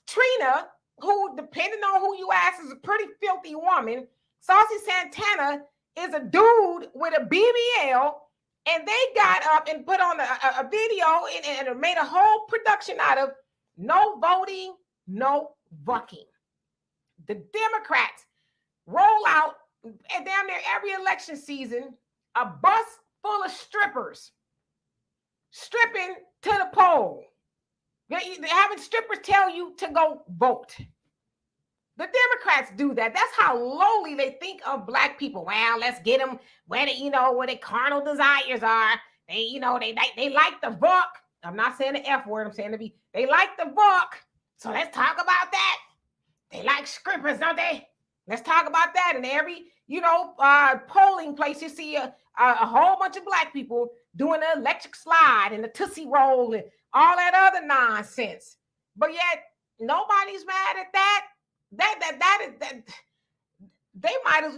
Trina, who, depending on who you ask, is a pretty filthy woman. Saucy Santana is a dude with a BBL, and they got up and put on a video and made a whole production out of no voting, no bucking. The Democrats roll out, and down there every election season, a bus full of strippers stripping to the poll. They're having strippers tell you to go vote. The Democrats do that. That's how lowly they think of black people. Well, let's get them where their carnal desires are. They like the buck. I'm not saying the F word. I'm saying they like the buck. So let's talk about that. They like strippers, don't they? Let's talk about that. And every polling place, you see a whole bunch of black people doing the electric slide and the Tootsie Roll and all that other nonsense. But yet nobody's mad at that. That they might as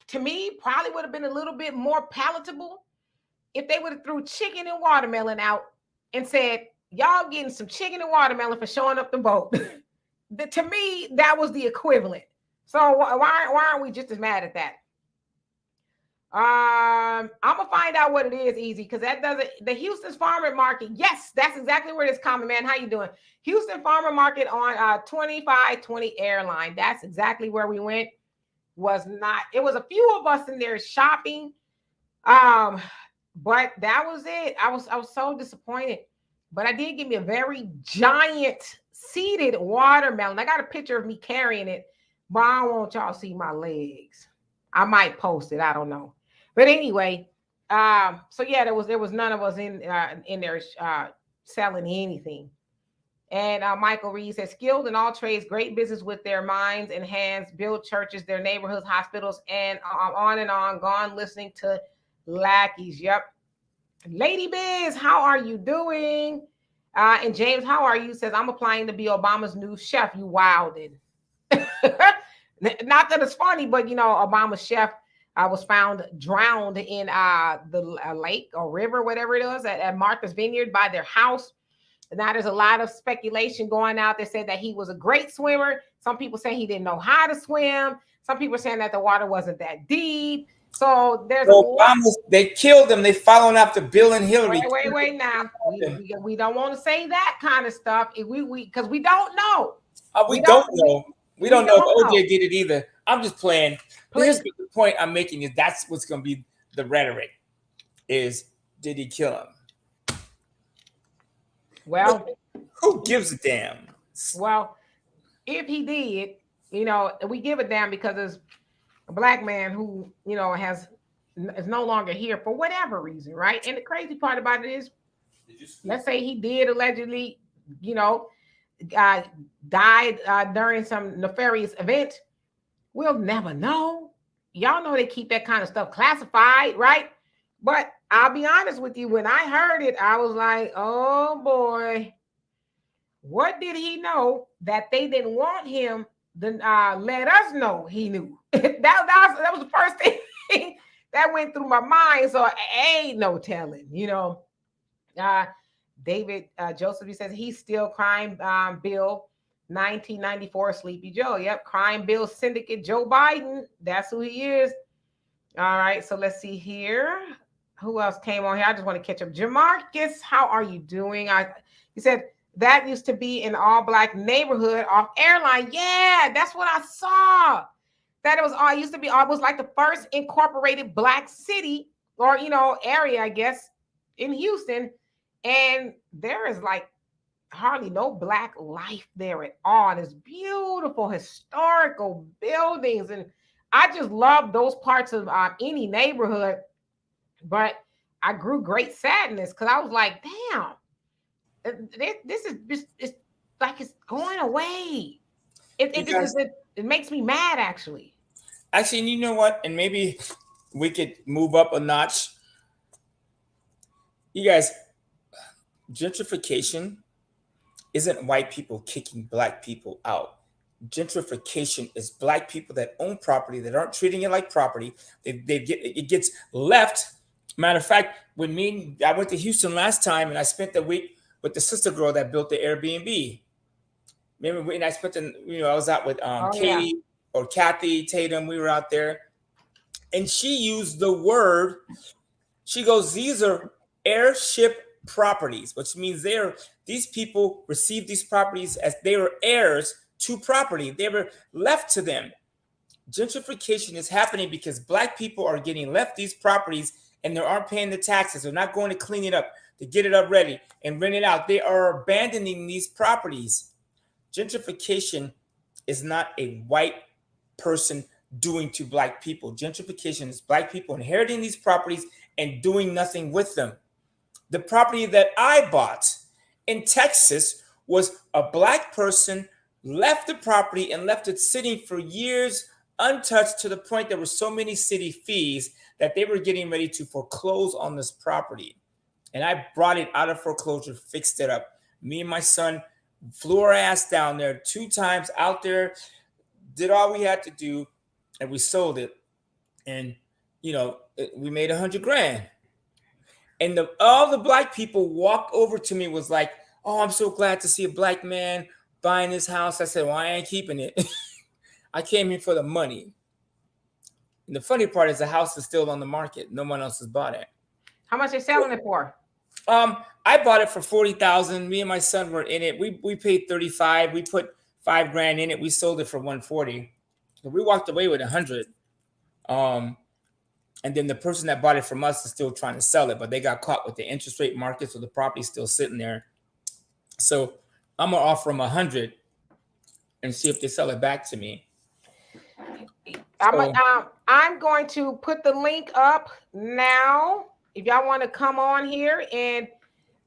to me probably would have been a little bit more palatable if they would have threw chicken and watermelon out and said, y'all getting some chicken and watermelon for showing up to vote. To me, that was the equivalent. So why aren't we just as mad at that? I'm gonna find out what it is, easy, because that doesn't. The Houston's Farmer Market. Yes, that's exactly where it is. Common man, how you doing? Houston Farmer Market on 2520 Airline. That's exactly where we went. It was a few of us in there shopping, but that was it. I was so disappointed. But I did give me a very giant seeded watermelon. I got a picture of me carrying it, but I don't want y'all to see my legs. I might post it. I don't know. But anyway, so yeah, there was none of us in there selling anything. And Michael Reed says, skilled in all trades, great business with their minds and hands, build churches, their neighborhoods, hospitals, and on and on. Gone listening to lackeys. Yep. Lady Biz, how are you doing? And James, how are you? Says, I'm applying to be Obama's new chef. You wilded. Not that it's funny, but Obama's chef was found drowned in the lake or river, whatever it was, at Martha's Vineyard by their house. Now there's a lot of speculation going out. They said that he was a great swimmer. Some people say he didn't know how to swim. Some people are saying that the water wasn't that deep. So there's they killed him. They following after Bill and Hillary. Wait now. We don't want to say that kind of stuff. Because we don't know. We don't know. We don't know if OJ did it either. I'm just playing. Here's the point I'm making is that's what's going to be the rhetoric is, did he kill him? Well, who gives a damn? Well, if he did, we give a damn because there's a black man who, is no longer here for whatever reason, right? And the crazy part about it is let's say he did allegedly, you know, died during some nefarious event, we'll never know. Y'all know they keep that kind of stuff classified, right? But I'll be honest with you, when I heard it, I was like, oh boy, what did he know that they didn't want him to let us know he knew? that was the first thing that went through my mind. So ain't no telling, you know. David Joseph, he says he's still crime bill 1994 Sleepy Joe. Yep, crime bill syndicate Joe Biden. That's who he is. All right, so let's see here. Who else came on here? I just want to catch up. Jamarcus, how are you doing? He said that used to be an all-black neighborhood off Airline. Yeah, that's what I saw. That it was all used to be almost like the first incorporated black city or area, I guess, in Houston. And there is like hardly no black life there at all. And it's beautiful historical buildings. And I just love those parts of any neighborhood. But I grew great sadness because I was like, damn, this is just, it's like it's going away. It makes me mad, actually. Actually, and you know what? And maybe we could move up a notch. You guys, gentrification isn't white people kicking black people out. Gentrification is black people that own property that aren't treating it like property. It gets left. Matter of fact, I went to Houston last time and I spent the week with the sister girl that built the Airbnb. Remember, and I spent I was out with Katie or Kathy Tatum. We were out there, and she used the word. She goes, "These are heirship properties," which means these people received these properties as they were heirs to property. They were left to them. Gentrification is happening because black people are getting left these properties and they aren't paying the taxes. They're not going to clean it up, to get it up ready and rent it out. They are abandoning these properties. Gentrification is not a white person doing to black people. Gentrification is black people inheriting these properties and doing nothing with them. The property that I bought in Texas was a black person left the property and left it sitting for years untouched, to the point there were so many city fees that they were getting ready to foreclose on this property. And I brought it out of foreclosure, fixed it up. Me and my son flew our ass down there 2 times out there, did all we had to do, and we sold it. And, we made $100,000. And all the black people walked over to me, was like, "Oh, I'm so glad to see a black man buying this house." I said, "Well, I ain't keeping it." I came here for the money. And the funny part is the house is still on the market. No one else has bought it. How much are they selling it for? I bought it for $40,000. Me and my son were in it. We paid $35,000. We put $5,000 in it. We sold it for $140,000. So we walked away with $100,000. And then the person that bought it from us is still trying to sell it, but they got caught with the interest rate market, so the property's still sitting there. So I'm gonna offer them $100,000 and see if they sell it back to me. I'm going to put the link up now. If y'all want to come on here and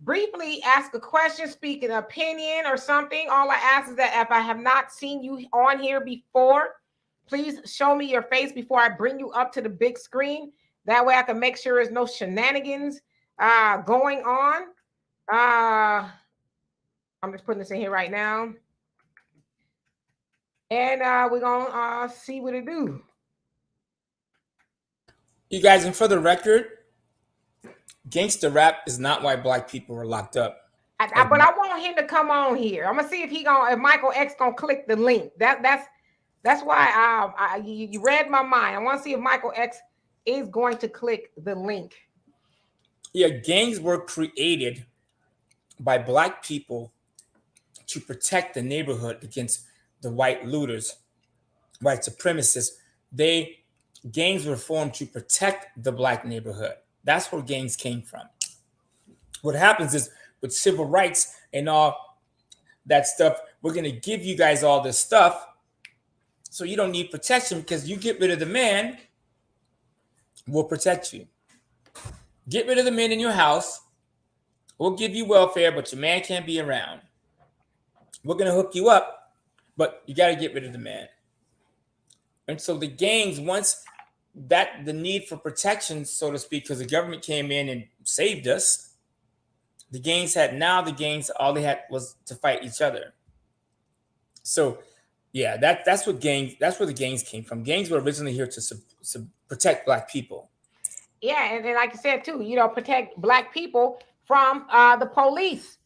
briefly ask a question, speak an opinion or something, all I ask is that if I have not seen you on here before, please show me your face before I bring you up to the big screen. That way I can make sure there's no shenanigans going on. I'm just putting this in here right now. And we're going to see what it do. You guys, and for the record, gangster rap is not why black people are locked up. But I want him to come on here. I'm gonna see if Michael X gonna click the link. That's why you read my mind. I want to see if Michael X is going to click the link. Yeah, gangs were created by black people to protect the neighborhood against the white looters, white supremacists. Gangs were formed to protect the black neighborhood. That's where gangs came from. What happens is, with civil rights and all that stuff, we're going to give you guys all this stuff so you don't need protection, because you get rid of the man, we'll protect you. Get rid of the men in your house, We'll give you welfare, but your man can't be around. We're going to hook you up, but you got to get rid of the man. And so the gangs, once that the need for protection, so to speak, because the government came in and saved us, the gangs all they had was to fight each other. So yeah, that's where the gangs came from. Gangs were originally here to protect Black people. Yeah, and like I said too, protect Black people from the police.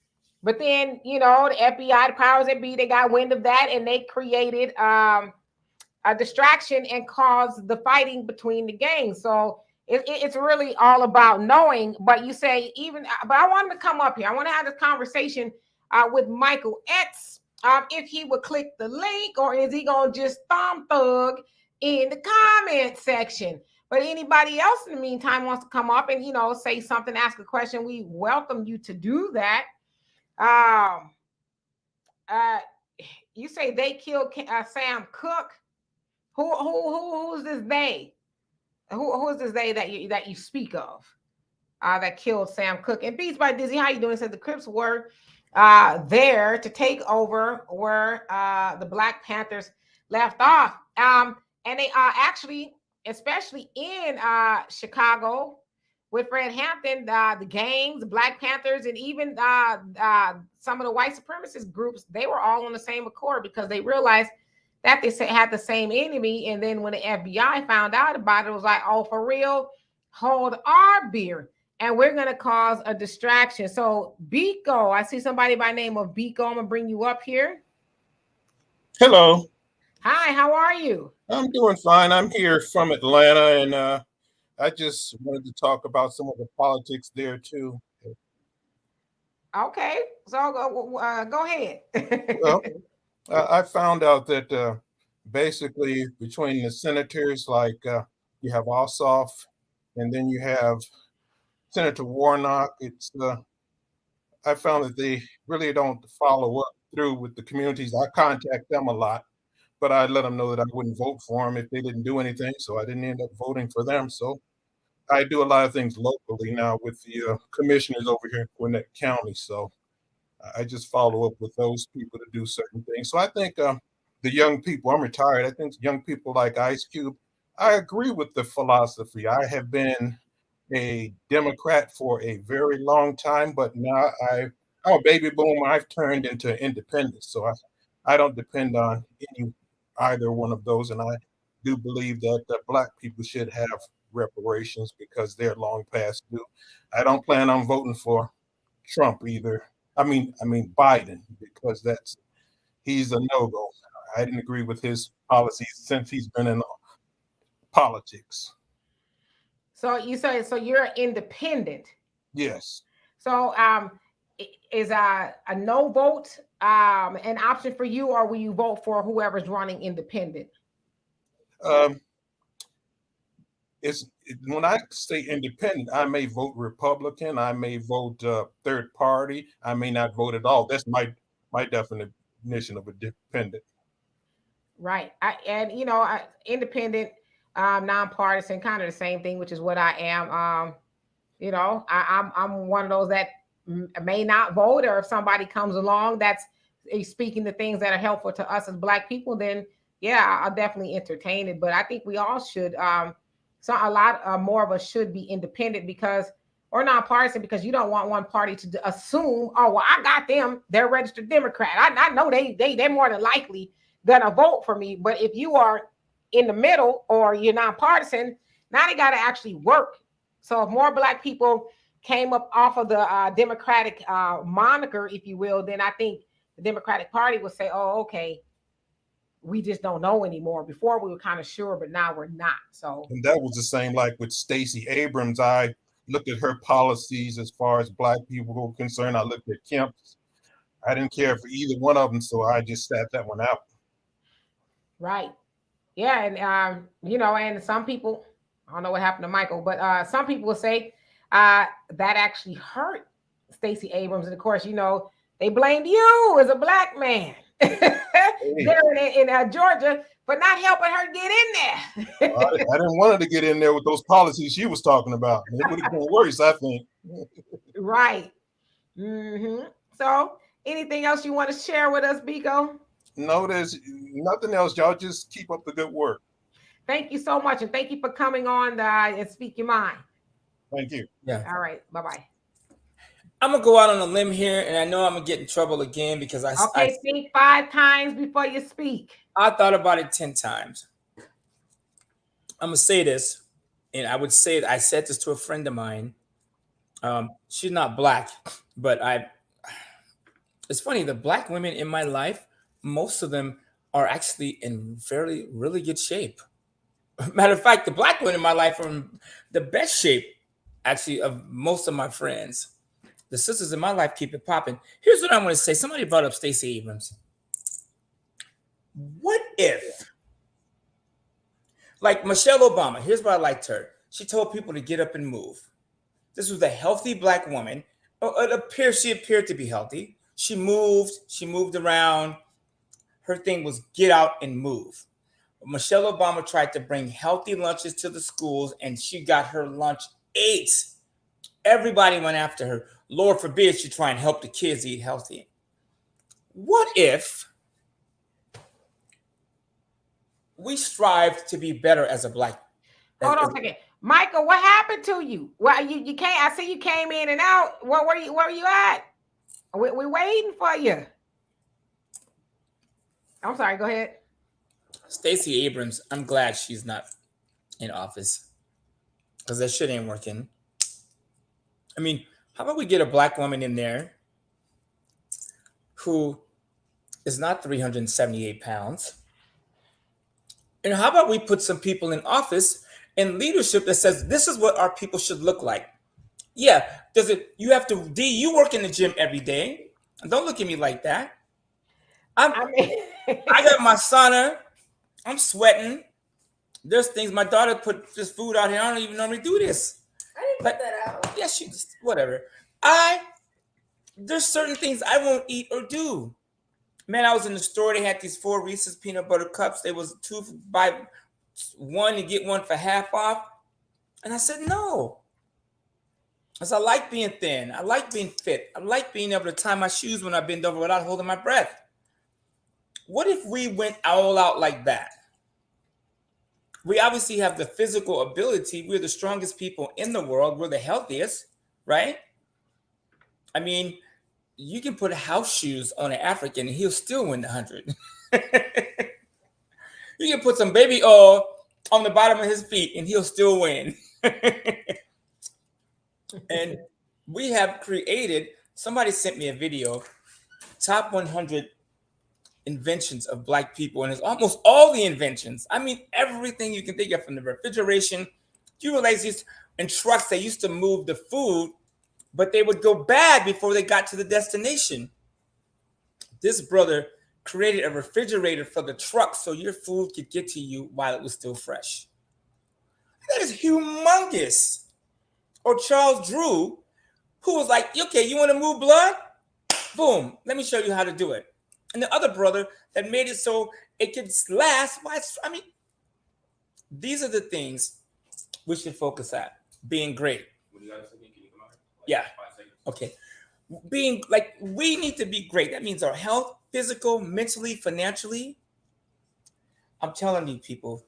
But then, the FBI, the powers that be, they got wind of that, and they created a distraction and caused the fighting between the gangs. So it's really all about knowing. But you say but I want him to come up here. I want to have this conversation with Michael X. If he would click the link, or is he gonna just thug in the comment section? But anybody else in the meantime wants to come up and say something, ask a question, we welcome you to do that. You say they killed Sam Cooke. Who's this they? Who is this they that you speak of? That killed Sam Cooke. And Beats by Dizzy, how you doing? Said the Crips were there to take over where the Black Panthers left off. And they actually, especially in Chicago with Fred Hampton, the gangs, the Black Panthers, and even some of the white supremacist groups, they were all on the same accord because they realized that they had the same enemy. And then when the FBI found out about it, it was like, oh, for real, hold our beer. And we're going to cause a distraction. So, Biko, I see somebody by name of Biko. I'm going to bring you up here. Hello. Hi, how are you? I'm doing fine. I'm here from Atlanta, and I just wanted to talk about some of the politics there, too. Okay, so go ahead. Well, I found out that basically between the senators, like you have Ossoff, and then you have Senator Warnock, I found that they really don't follow up through with the communities. I contact them a lot, but I let them know that I wouldn't vote for them if they didn't do anything, so I didn't end up voting for them. So I do a lot of things locally now with the commissioners over here in Gwinnett County, so I just follow up with those people to do certain things. So I think the young people, I'm retired, I think young people like Ice Cube, I agree with the philosophy. I have been a Democrat for a very long time, but now I'm a baby boomer. I've turned into independent, so I don't depend on either one of those. And I do believe that Black people should have reparations because they're long past due. I don't plan on voting for Trump either. I mean Biden, because he's a no-go. I didn't agree with his policies since he's been in politics. So you say, so you're independent? Yes. So is a no vote an option for you, or will you vote for whoever's running independent? When I say independent, I may vote Republican, I may vote third party, I may not vote at all. That's my definition of a dependent. Right. Independent, nonpartisan, kind of the same thing, which is what I am. I'm one of those that may not vote, or if somebody comes along that's speaking the things that are helpful to us as Black people, then yeah, I'll definitely entertain it. But I think we all should. So a lot more of us should be independent or nonpartisan, because you don't want one party to assume, oh, well, I got them, they're registered Democrat. I know they're more than likely gonna vote for me. But if you are in the middle or you're nonpartisan, now they got to actually work. So if more Black people came up off of the Democratic moniker, if you will, then I think the Democratic Party would say, oh, okay, we just don't know anymore. Before we were kind of sure, but now we're not. So, and that was the same like with Stacey Abrams. I looked at her policies as far as Black people were concerned. I looked at Kemp's. I didn't care for either one of them, so I just sat that one out. Right. Yeah, and and some people, I don't know what happened to Michael, but some people will say that actually hurt Stacey Abrams, and of course, they blamed you as a Black man there in Georgia for not helping her get in there. I didn't want her to get in there with those policies she was talking about. It would have been worse, I think. Right. So, anything else you want to share with us, Biko? No, there's nothing else. Y'all just keep up the good work. Thank you so much, and thank you for coming on and speak your mind. Thank you. Yeah. All right, bye bye. I'm gonna go out on a limb here, and I know I'm gonna get in trouble again because Okay, think 5 times before you speak. I thought about it 10 times. I'm gonna say this, and I would say I said this to a friend of mine. She's not black, but it's funny, the black women in my life, most of them are actually in really good shape. Matter of fact, the black women in my life are in the best shape, actually, of most of my friends. The sisters in my life keep it popping. Here's what I want to say. Somebody brought up Stacey Abrams. What if, like Michelle Obama, here's what I liked her. She told people to get up and move. This was a healthy black woman. She appeared to be healthy. She moved around. Her thing was get out and move. Michelle Obama tried to bring healthy lunches to the schools, and she got her lunch ate. Everybody went after her. Lord forbid she try and help the kids eat healthy. What if we strive to be better as a black? Hold on a second. Michael, what happened to you? Well, you can't. I see you came in and out. Where were you at? We're waiting for you. I'm sorry. Go ahead. Stacey Abrams, I'm glad she's not in office because that shit ain't working. I mean, how about we get a black woman in there who is not 378 pounds? And how about we put some people in office and leadership that says this is what our people should look like? Yeah, you have to, you work in the gym every day. Don't look at me like that. I got my sauna. I'm sweating. There's things, my daughter put this food out here. I don't even normally do this. I didn't put that out. Yeah, whatever. There's certain things I won't eat or do. Man, I was in the store. They had these 4 Reese's peanut butter cups. They was 2 buy 1 and get 1 for half off. And I said, no. Because I like being thin. I like being fit. I like being able to tie my shoes when I bend over without holding my breath. What if we went all out like that? We obviously have the physical ability. We're the strongest people in the world. We're the healthiest, right? I mean, you can put house shoes on an African and he'll still win the 100. You can put some baby oil on the bottom of his feet and he'll still win. And we have created, somebody sent me a video, top 100 inventions of black people, and it's almost all the inventions. I mean, everything you can think of, from the refrigeration. You realize these and trucks, they used to move the food, but they would go bad before they got to the destination. This brother created a refrigerator for the truck so your food could get to you while it was still fresh. That is humongous. Or Charles Drew, who was like, okay, you want to move blood? Boom, let me show you how to do it. And the other brother that made it so it could last. I mean, these are the things we should focus at. Being great. Yeah. Okay. Being like, we need to be great. That means our health, physical, mentally, financially. I'm telling you, people,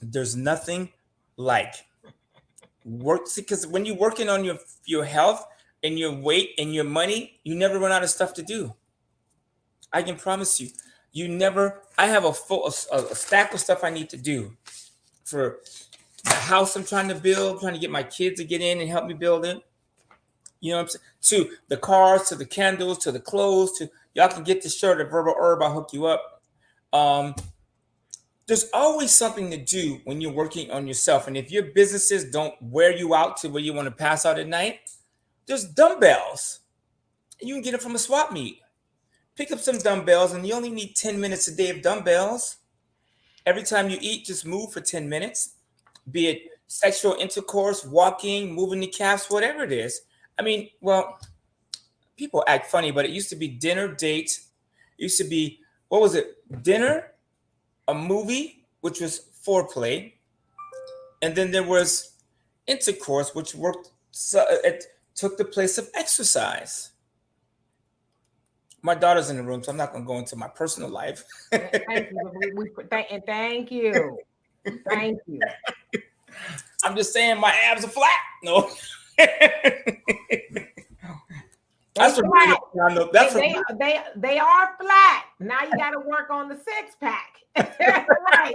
there's nothing like work. Because when you're working on your health and your weight and your money, you never run out of stuff to do. I can promise you, I have a stack of stuff I need to do for the house I'm trying to build, trying to get my kids to get in and help me build it. You know what I'm saying? To the cars, to the candles, to the clothes, to y'all can get this shirt at Verbal Herb, I'll hook you up. There's always something to do when you're working on yourself. And if your businesses don't wear you out to where you want to pass out at night, there's dumbbells. And you can get it from a swap meet. Pick up some dumbbells, and you only need 10 minutes a day of dumbbells. Every time you eat, just move for 10 minutes, be it sexual intercourse, walking, moving the calves, whatever it is. I mean, well, people act funny, but it used to be dinner, date. It used to be, what was it? Dinner, a movie, which was foreplay. And then there was intercourse, which it took the place of exercise. My daughter's in the room, so I'm not going to go into my personal life. Thank you. Thank you. Thank you. I'm just saying my abs are flat. No. That's flat. They are flat. Now you got to work on the 6-pack. Right.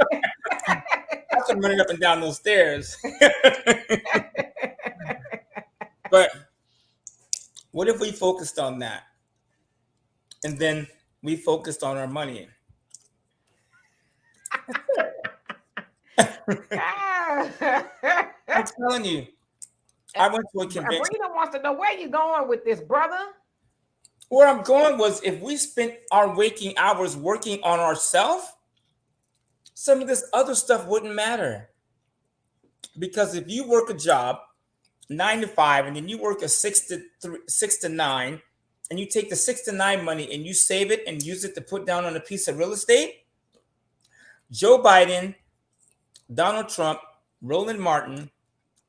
That's I'm running up and down those stairs. But what if we focused on that? And then we focused on our money. I'm telling you. I went to a convention. Brina wants to know where you going with this, brother. Where I'm going was if we spent our waking hours working on ourselves, some of this other stuff wouldn't matter. Because if you work a job 9 to 5 and then you work a 6 to 9 and you take the 6 to 9 money and you save it and use it to put down on a piece of real estate, Joe Biden, Donald Trump, Roland Martin,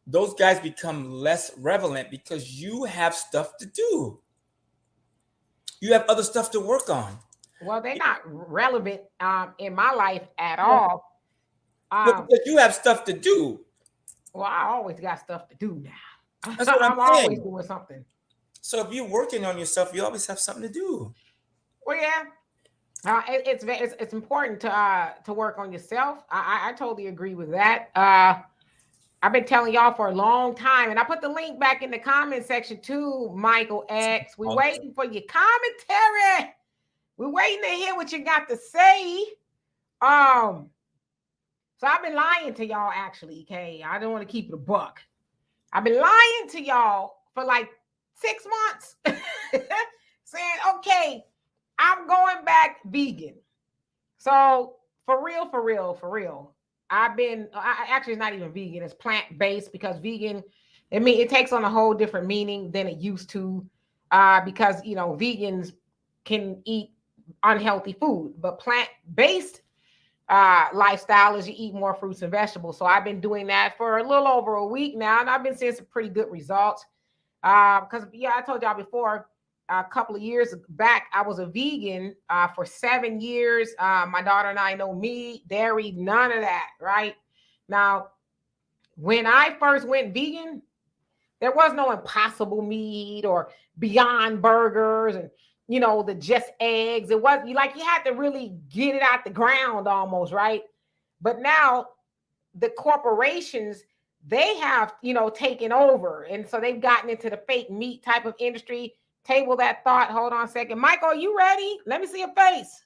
those guys become less relevant because you have stuff to do. You have other stuff to work on. Well, they're not relevant in my life at all. Because you have stuff to do. Well, I always got stuff to do now. That's what I'm always doing something. So if you're working on yourself, you always have something to do. Well, yeah. It's important to work on yourself. I totally agree with that. I've been telling y'all for a long time, and I put the link back in the comment section too, Michael X. We're waiting for your commentary. We're waiting to hear what you got to say. So I've been lying to y'all, actually, okay? I don't want to keep it a buck. I've been lying to y'all for like 6 months, saying, okay, I'm going back vegan. So for real, actually, it's not even vegan. It's plant-based because vegan, it takes on a whole different meaning than it used to because, vegans can eat unhealthy food, but plant-based lifestyle is you eat more fruits and vegetables. So I've been doing that for a little over a week now, and I've been seeing some pretty good results. Because I told y'all before, a couple of years back, I was a vegan for 7 years. My daughter and I know meat, dairy, none of that, right? Now, when I first went vegan, there was no Impossible meat or Beyond Burgers and the just eggs. It was you had to really get it out the ground almost, right? But now the corporations, they have, taken over. And so they've gotten into the fake meat type of industry. Table that thought. Hold on a second. Michael, are you ready? Let me see your face.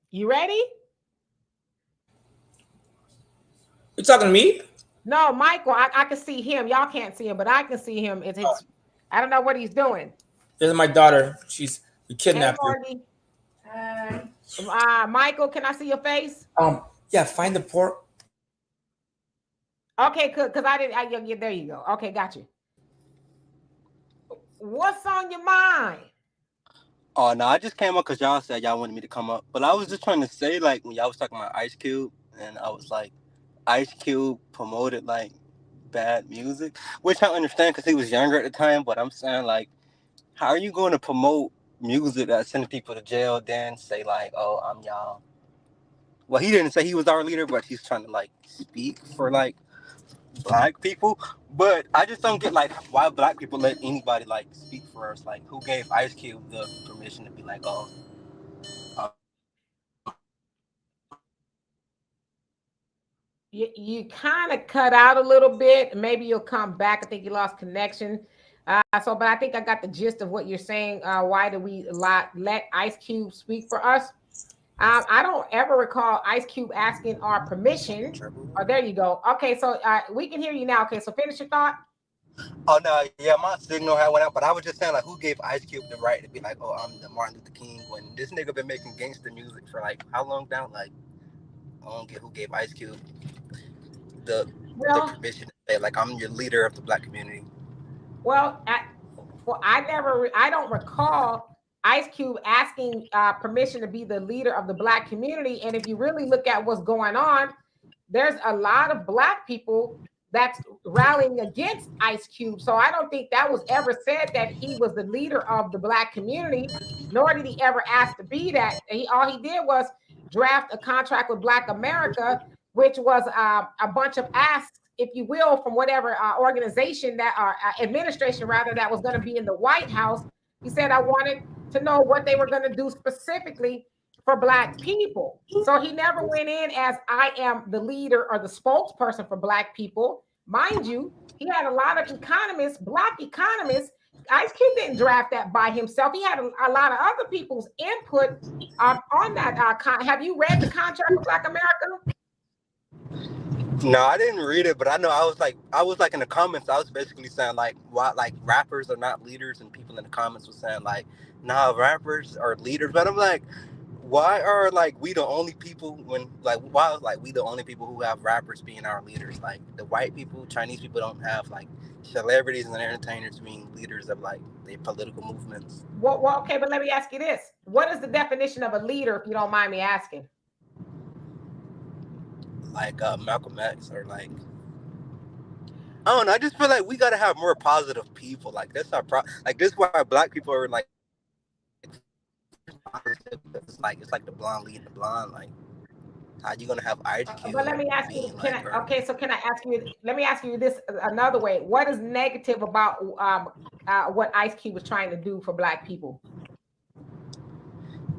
You ready? You talking to me? No, Michael, I can see him. Y'all can't see him, but I can see him. I don't know what he's doing. This is my daughter. We kidnapped her. Michael, can I see your face? Yeah, find the port. Okay, because I didn't. There you go. Okay, got you. What's on your mind? Oh no, I just came up because y'all said y'all wanted me to come up, but I was just trying to say, like, when y'all was talking about Ice Cube, and I was like, Ice Cube promoted like bad music, which I understand because he was younger at the time. But I'm saying, like, how are you going to promote music that sends people to jail, then say like, "Oh, I'm y'all"? Well, he didn't say he was our leader, but he's trying to like speak for like Black people. But I just don't get like why Black people let anybody like speak for us. Like, who gave Ice Cube the permission to be like, "Oh"? You kind of cut out a little bit. Maybe you'll come back. I think you lost connection. But I think I got the gist of what you're saying. Why do we let Ice Cube speak for us? I don't ever recall Ice Cube asking our permission. Oh, there you go. Okay, so we can hear you now. Okay, so finish your thought. Oh no, yeah, my signal had went out, but I was just saying, like, who gave Ice Cube the right to be like, "Oh, I'm the Martin Luther King," when this nigga been making gangster music for like how long now? Like, I don't get who gave Ice Cube the permission to say, like, I'm your leader of the Black community. Well, I don't recall Ice Cube asking permission to be the leader of the Black community. And if you really look at what's going on, there's a lot of Black people that's rallying against Ice Cube. So I don't think that was ever said that he was the leader of the Black community, nor did he ever ask to be that. All he did was draft a contract with Black America, which was a bunch of asks, if you will, from whatever organization that administration rather that was going to be in the White House. He said, I wanted to know what they were going to do specifically for Black people. So he never went in as I am the leader or the spokesperson for Black people. Mind you, he had a lot of economists, Black economists. Ice Cube didn't draft that by himself. He had a lot of other people's input on that. Have you read the contract for Black America? No, I didn't read it, but I know I was like in the comments, I was basically saying like, why like rappers are not leaders, and people in the comments were saying like, nah, rappers are leaders. But I'm like, why are like we the only people we the only people who have rappers being our leaders? Like the white people, Chinese people don't have like celebrities and entertainers being leaders of like their political movements. Well, okay, but let me ask you this: what is the definition of a leader, if you don't mind me asking? Like Malcolm X, or like, I don't know. I just feel like we gotta have more positive people. Like that's our like this is why Black people are like, it's like the blonde leading the blonde. Like, how you gonna have Ice Cube? But let me ask you. Can I ask you? Let me ask you this another way. What is negative about what Ice Cube was trying to do for Black people?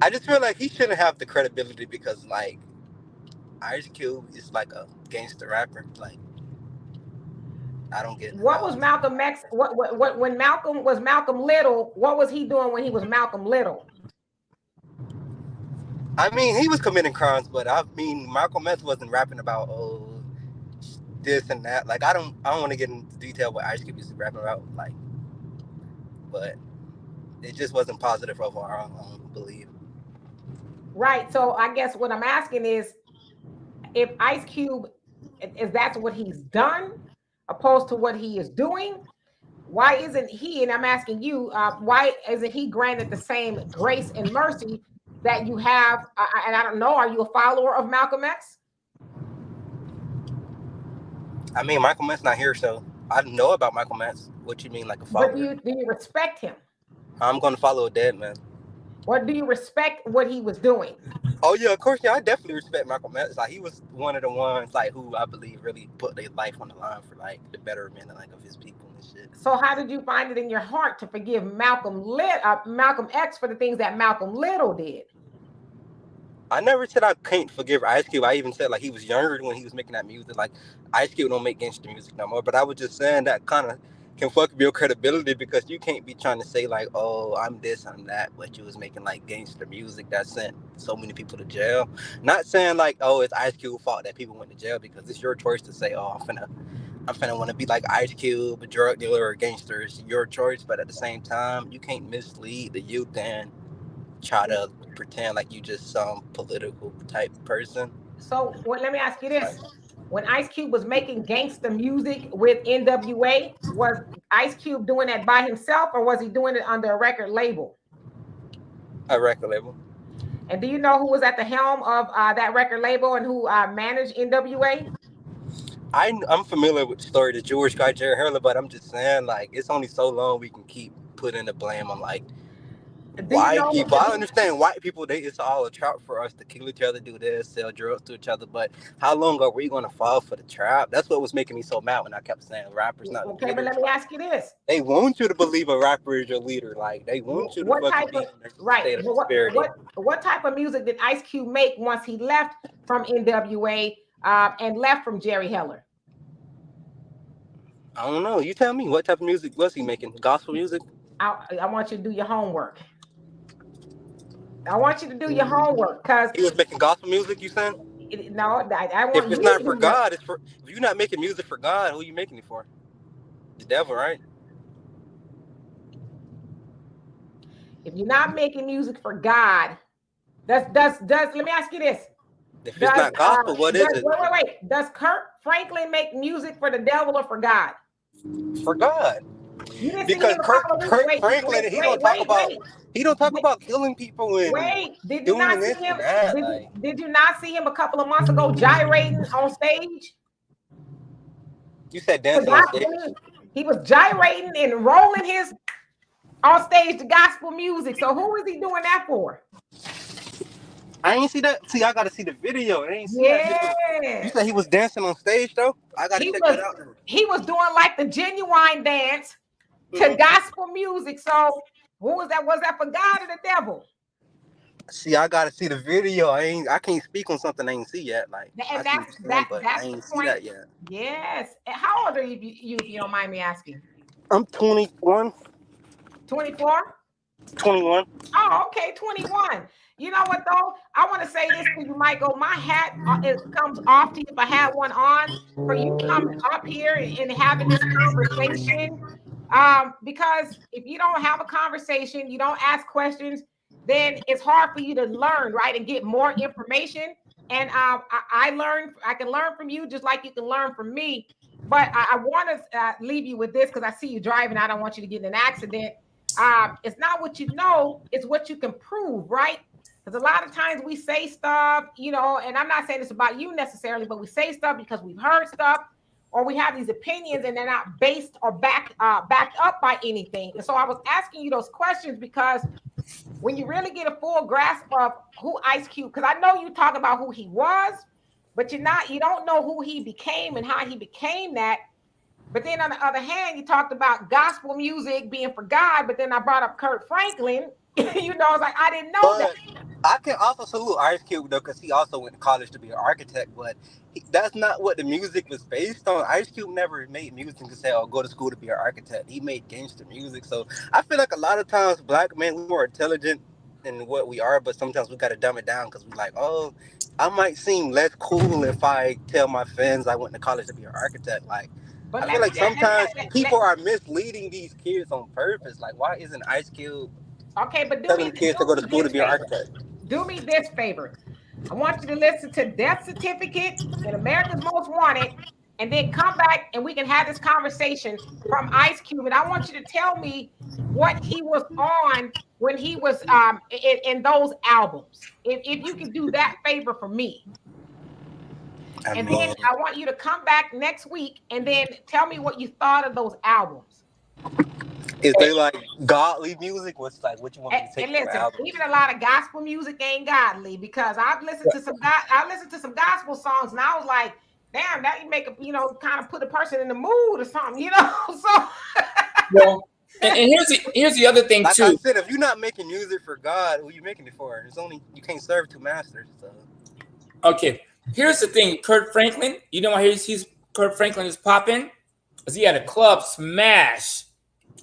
I just feel like he shouldn't have the credibility because like Ice Cube is like a gangster rapper. Like, I don't get what was Malcolm X. What when Malcolm was Malcolm Little? What was he doing when he was Malcolm Little? I mean, he was committing crimes, but I mean, Malcolm X wasn't rapping about this and that. Like, I don't want to get into detail what Ice Cube used to rapping about. Like, but it just wasn't positive overall, I believe. Right. So I guess what I'm asking is, if Ice Cube, if that's what he's done, opposed to what he is doing, why isn't he? And I'm asking you, why isn't he granted the same grace and mercy that you have? And I don't know, are you a follower of Malcolm X? I mean, Malcolm X not here, so I know about Malcolm X. What you mean, like a follower? But do you respect him? I'm going to follow a dead man. Or do you respect what he was doing? Oh yeah, of course. Yeah, I definitely respect Malcolm X. Like, he was one of the ones like who I believe really put their life on the line for like the betterment of his people and shit. So how did you find it in your heart to forgive Malcolm X for the things that Malcolm Little did? I never said I can't forgive Ice Cube. I even said like he was younger when he was making that music. Like, Ice Cube don't make gangster music no more. But I was just saying that kind of can fuck up your credibility, because you can't be trying to say like, oh, I'm this, I'm that, but you was making like gangster music that sent so many people to jail. Not saying like, oh, it's Ice Cube's fault that people went to jail, because it's your choice to say, oh, I'm finna want to be like Ice Cube, a drug dealer or a gangster. It's your choice, but at the same time, you can't mislead the youth and try to pretend like you just some political type person. So let me ask you this. When Ice Cube was making gangster music with NWA, was Ice Cube doing that by himself, or was he doing it under a record label? A record label. And do you know who was at the helm of that record label and who managed NWA? I'm familiar with the story of the Jewish guy, Jerry Hurley, but I'm just saying, like, it's only so long we can keep putting the blame on, like, white people. I understand white people, it's all a trap for us to kill each other, do this, sell drugs to each other, but how long are we going to fall for the trap? That's what was making me so mad when I kept saying rappers not okay, leaders. But let me ask you this. They want you to believe a rapper is your leader. Like, they want you to fucking be in a state of disparity. What type of music did Ice Cube make once he left from NWA and left from Jerry Heller? I don't know. You tell me. What type of music was he making? Gospel music? I want you to do your homework. I want you to do your homework, because he was making gospel music. You saying? No, I want. If it's not for God, it's for. If you're not making music for God, who are you making it for? The devil, right? If you're not making music for God, does let me ask you this. If it's not gospel, what is it? Wait. Does Kirk Franklin make music for the devil or for God? For God. Because Kirk Franklin, he don't talk about killing people and did you not see him? Did you not see him a couple of months ago gyrating on stage? You said dancing on stage. He was gyrating and rolling his on stage the gospel music. So who is he doing that for? I ain't see that. See, I gotta see the video. I ain't see that. You Yes. said he was dancing on stage though. I gotta check that out. He was doing like the genuine dance to gospel music. So who was that? Was that for God or the devil? See, I gotta see the video. I can't speak on something I ain't see yet. Like, And I see what you're saying, but that's I the ain't see point. that yet. Yes. And how old are you if you don't mind me asking? I'm 21. 24? 21. Oh, okay, 21. You know what though? I want to say this to you, Michael. My hat it comes off to you if I had one on for you coming up here and having this conversation. Because if you don't have a conversation, you don't ask questions, then it's hard for you to learn, right, and get more information. And I can learn from you just like you can learn from me. But I want to leave you with this because I see you driving. I don't want you to get in an accident. It's not what you know, it's what you can prove, right? Because a lot of times we say stuff, and I'm not saying this about you necessarily, but we say stuff because we've heard stuff or we have these opinions and they're not based or backed up by anything. And so I was asking you those questions because when you really get a full grasp of who Ice Cube, because I know you talk about who he was, but you don't know who he became and how he became that. But then on the other hand, you talked about gospel music being for God, but then I brought up Kurt Franklin. I was like, I didn't know that. I can also salute Ice Cube though, because he also went to college to be an architect, but that's not what the music was based on. Ice Cube never made music to say, "Oh, go to school to be an architect." He made gangster music. So I feel like a lot of times black men, we're more intelligent than what we are, but sometimes we got to dumb it down because we're like, oh, I might seem less cool if I tell my fans I went to college to be an architect. Like, But I feel like sometimes people are misleading these kids on purpose. Like, why isn't Ice Cube telling kids to go to school to be an architect? Do me this favor. I want you to listen to Death Certificate and America's Most Wanted, and then come back and we can have this conversation from Ice Cube. And I want you to tell me what he was on when he was in those albums. If you can do that favor for me. And then I want you to come back next week and then tell me what you thought of those albums. Is they like godly music? What's like what you want me to take and listen, albums? even a lot of gospel music ain't godly because I've listened to some gospel songs and I was like, damn, that you make a kind of put a person in the mood or something, So well, and here's the other thing like too. I said, if you're not making music for God, who you making it for? You can't serve two masters. So. Okay, here's the thing. Kurt Franklin, you know why he's Kurt Franklin is popping? Because he had a club smash.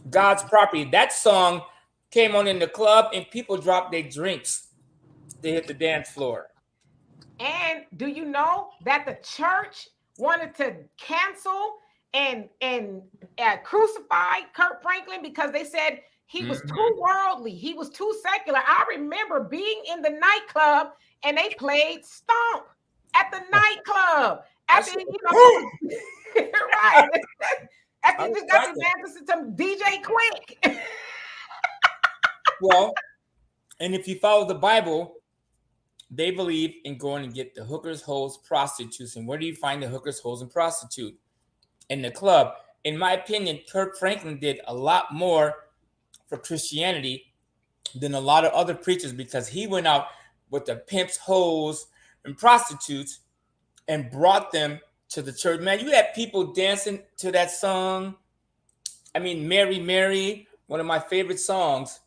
God's Property. That song came on in the club and people dropped their drinks. They hit the dance floor. And do you know that the church wanted to cancel and crucify Kurt Franklin because they said he was too worldly, he was too secular. I remember being in the nightclub and they played Stomp at the nightclub. After right. After you just got to dance to some DJ Quick. Well, and if you follow the Bible, they believe in going and get the hookers, hoes, prostitutes. And where do you find the hookers, hoes, and prostitute? In the club. In my opinion, Kurt Franklin did a lot more for Christianity than a lot of other preachers because he went out with the pimps, hoes, and prostitutes and brought them to the church. Man, you had people dancing to that song. I mean, Mary, Mary, one of my favorite songs.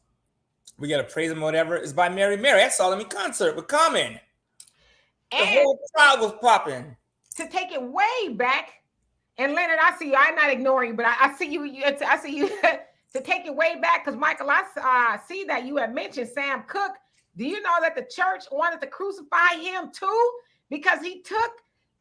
We got to praise him, whatever. It's by Mary, Mary. I saw them in concert with Common. The whole crowd was popping. To take it way back, and Leonard, I see you. I'm not ignoring you, but I see you. I see you to take it way back because Michael, I see that you had mentioned Sam Cooke. Do you know that the church wanted to crucify him too because he took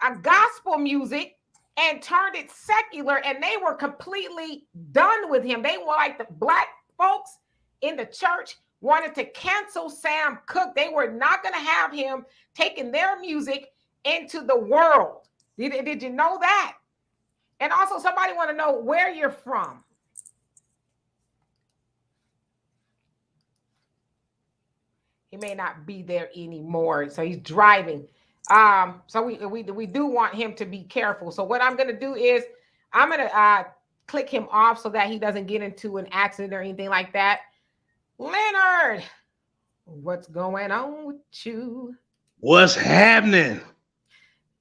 a gospel music and turned it secular, and they were completely done with him. They were like the black folks in the church wanted to cancel Sam Cooke. They were not going to have him taking their music into the world. Did you know that? And also somebody want to know where you're from. He may not be there anymore, so he's driving. So we do want him to be careful. So what I'm going to do is I'm gonna click him off so that he doesn't get into an accident or anything like that. Leonard, what's going on with you? What's happening?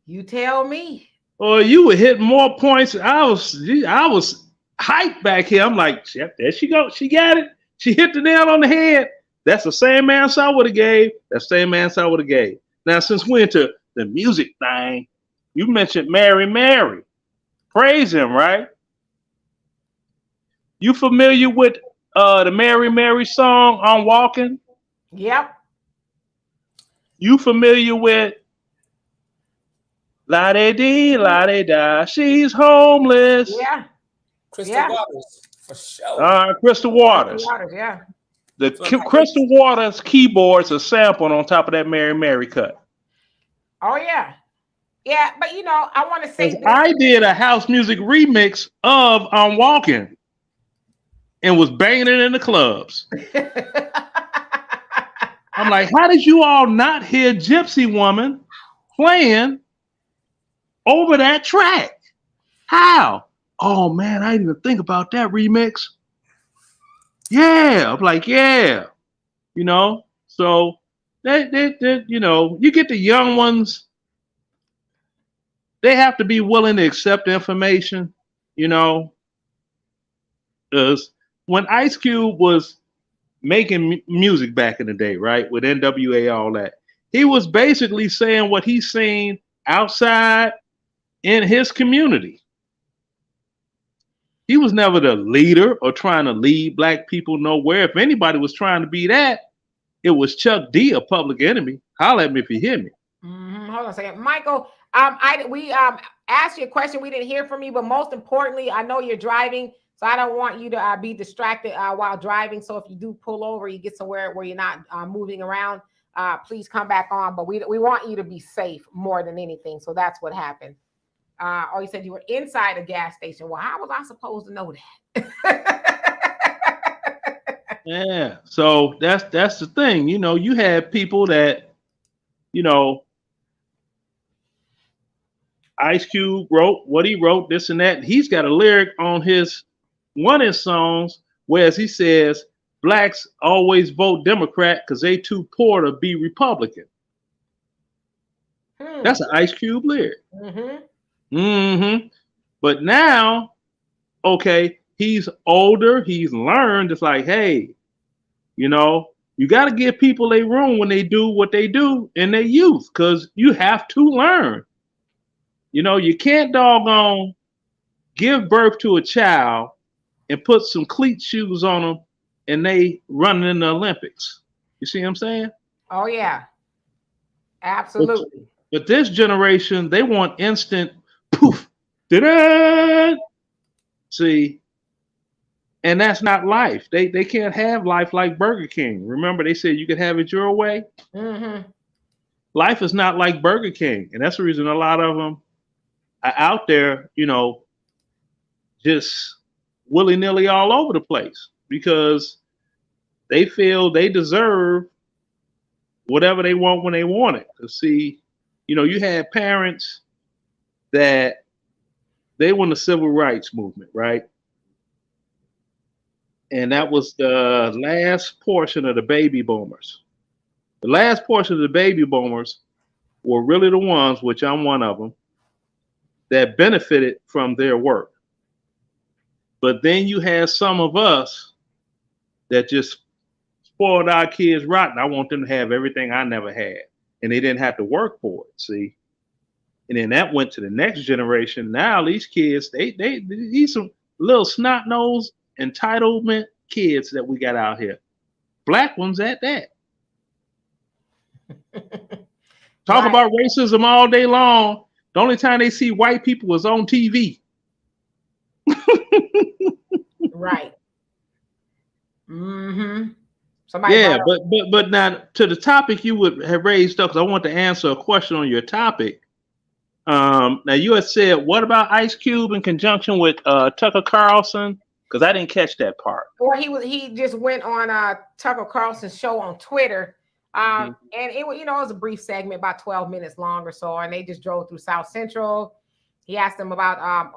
You tell me. Oh, you were hitting more points. I was hyped back here. I'm like, yep, there she go. She got it. She hit the nail on the head. That's the same answer I would have gave. That same answer I would have gave. Now, since we're into the music thing, you mentioned Mary Mary. Praise him, right? You familiar with the Mary Mary song I'm Walking? Yep. You familiar with La de dee, la de da, she's homeless. Yeah. Crystal Waters, for sure. Crystal Waters. Yeah. The Crystal Waters keyboards are sampled on top of that Mary Mary cut. Oh yeah. Yeah, but you know, I want to say this. I did a house music remix of I'm Walking and was banging it in the clubs. I'm like, how did you all not hear Gypsy Woman playing over that track? How? Oh man, I didn't even think about that remix. Yeah, I'm like, yeah, you know. So that you know, you get the young ones. They have to be willing to accept information, you know. Because when Ice Cube was making music back in the day, right, with NWA, all that, he was basically saying what he's seen outside in his community. He was never the leader or trying to lead black people nowhere. If anybody was trying to be that, it was Chuck D, a Public Enemy. Holler at me if you hear me. Hold on a second, Michael. We asked you a question. We didn't hear from you, but most importantly, I know you're driving, so I don't want you to be distracted while driving. So if you do pull over, you get somewhere where you're not moving around. Please come back on. But we want you to be safe more than anything. So that's what happened. Oh, you said you were inside a gas station. Well, how was I supposed to know that? Yeah. So that's the thing. You know, you had people that, you know, Ice Cube wrote what he wrote, this and that. And he's got a lyric on one of his songs, whereas he says blacks always vote Democrat because they too poor to be Republican. That's an Ice Cube lyric. But now, okay, he's older, he's learned. It's like, hey, you know, you got to give people their room when they do what they do in their youth, because you have to learn. You know, you can't doggone give birth to a child and put some cleat shoes on them and they running in the Olympics. You see what I'm saying? Oh, yeah. Absolutely. But this generation, they want instant poof. Da-da! See, and that's not life. They can't have life like Burger King. Remember, they said you could have it your way. Life is not like Burger King, and that's the reason a lot of them are out there, you know, just willy-nilly all over the place, because they feel they deserve whatever they want when they want it. To see, you know, you had parents that they won the civil rights movement, right? And that was the last portion of the baby boomers. The last portion of the baby boomers were really the ones, which I'm one of them, that benefited from their work. But then you had some of us that just spoiled our kids rotten. I want them to have everything I never had, and they didn't have to work for it, see? And then that went to the next generation. Now these kids, these some little snot-nosed entitlement kids that we got out here. Black ones at that. Talk about racism all day long. The only time they see white people is on TV. Right. Yeah, but now to the topic you would have raised up, because I want to answer a question on your topic. Now you had said, what about Ice Cube in conjunction with Tucker Carlson? Because I didn't catch that part. Or he just went on Tucker Carlson's show on Twitter. And it was, you know, it was a brief segment, about 12 minutes long or so, and they just drove through South Central. he asked him about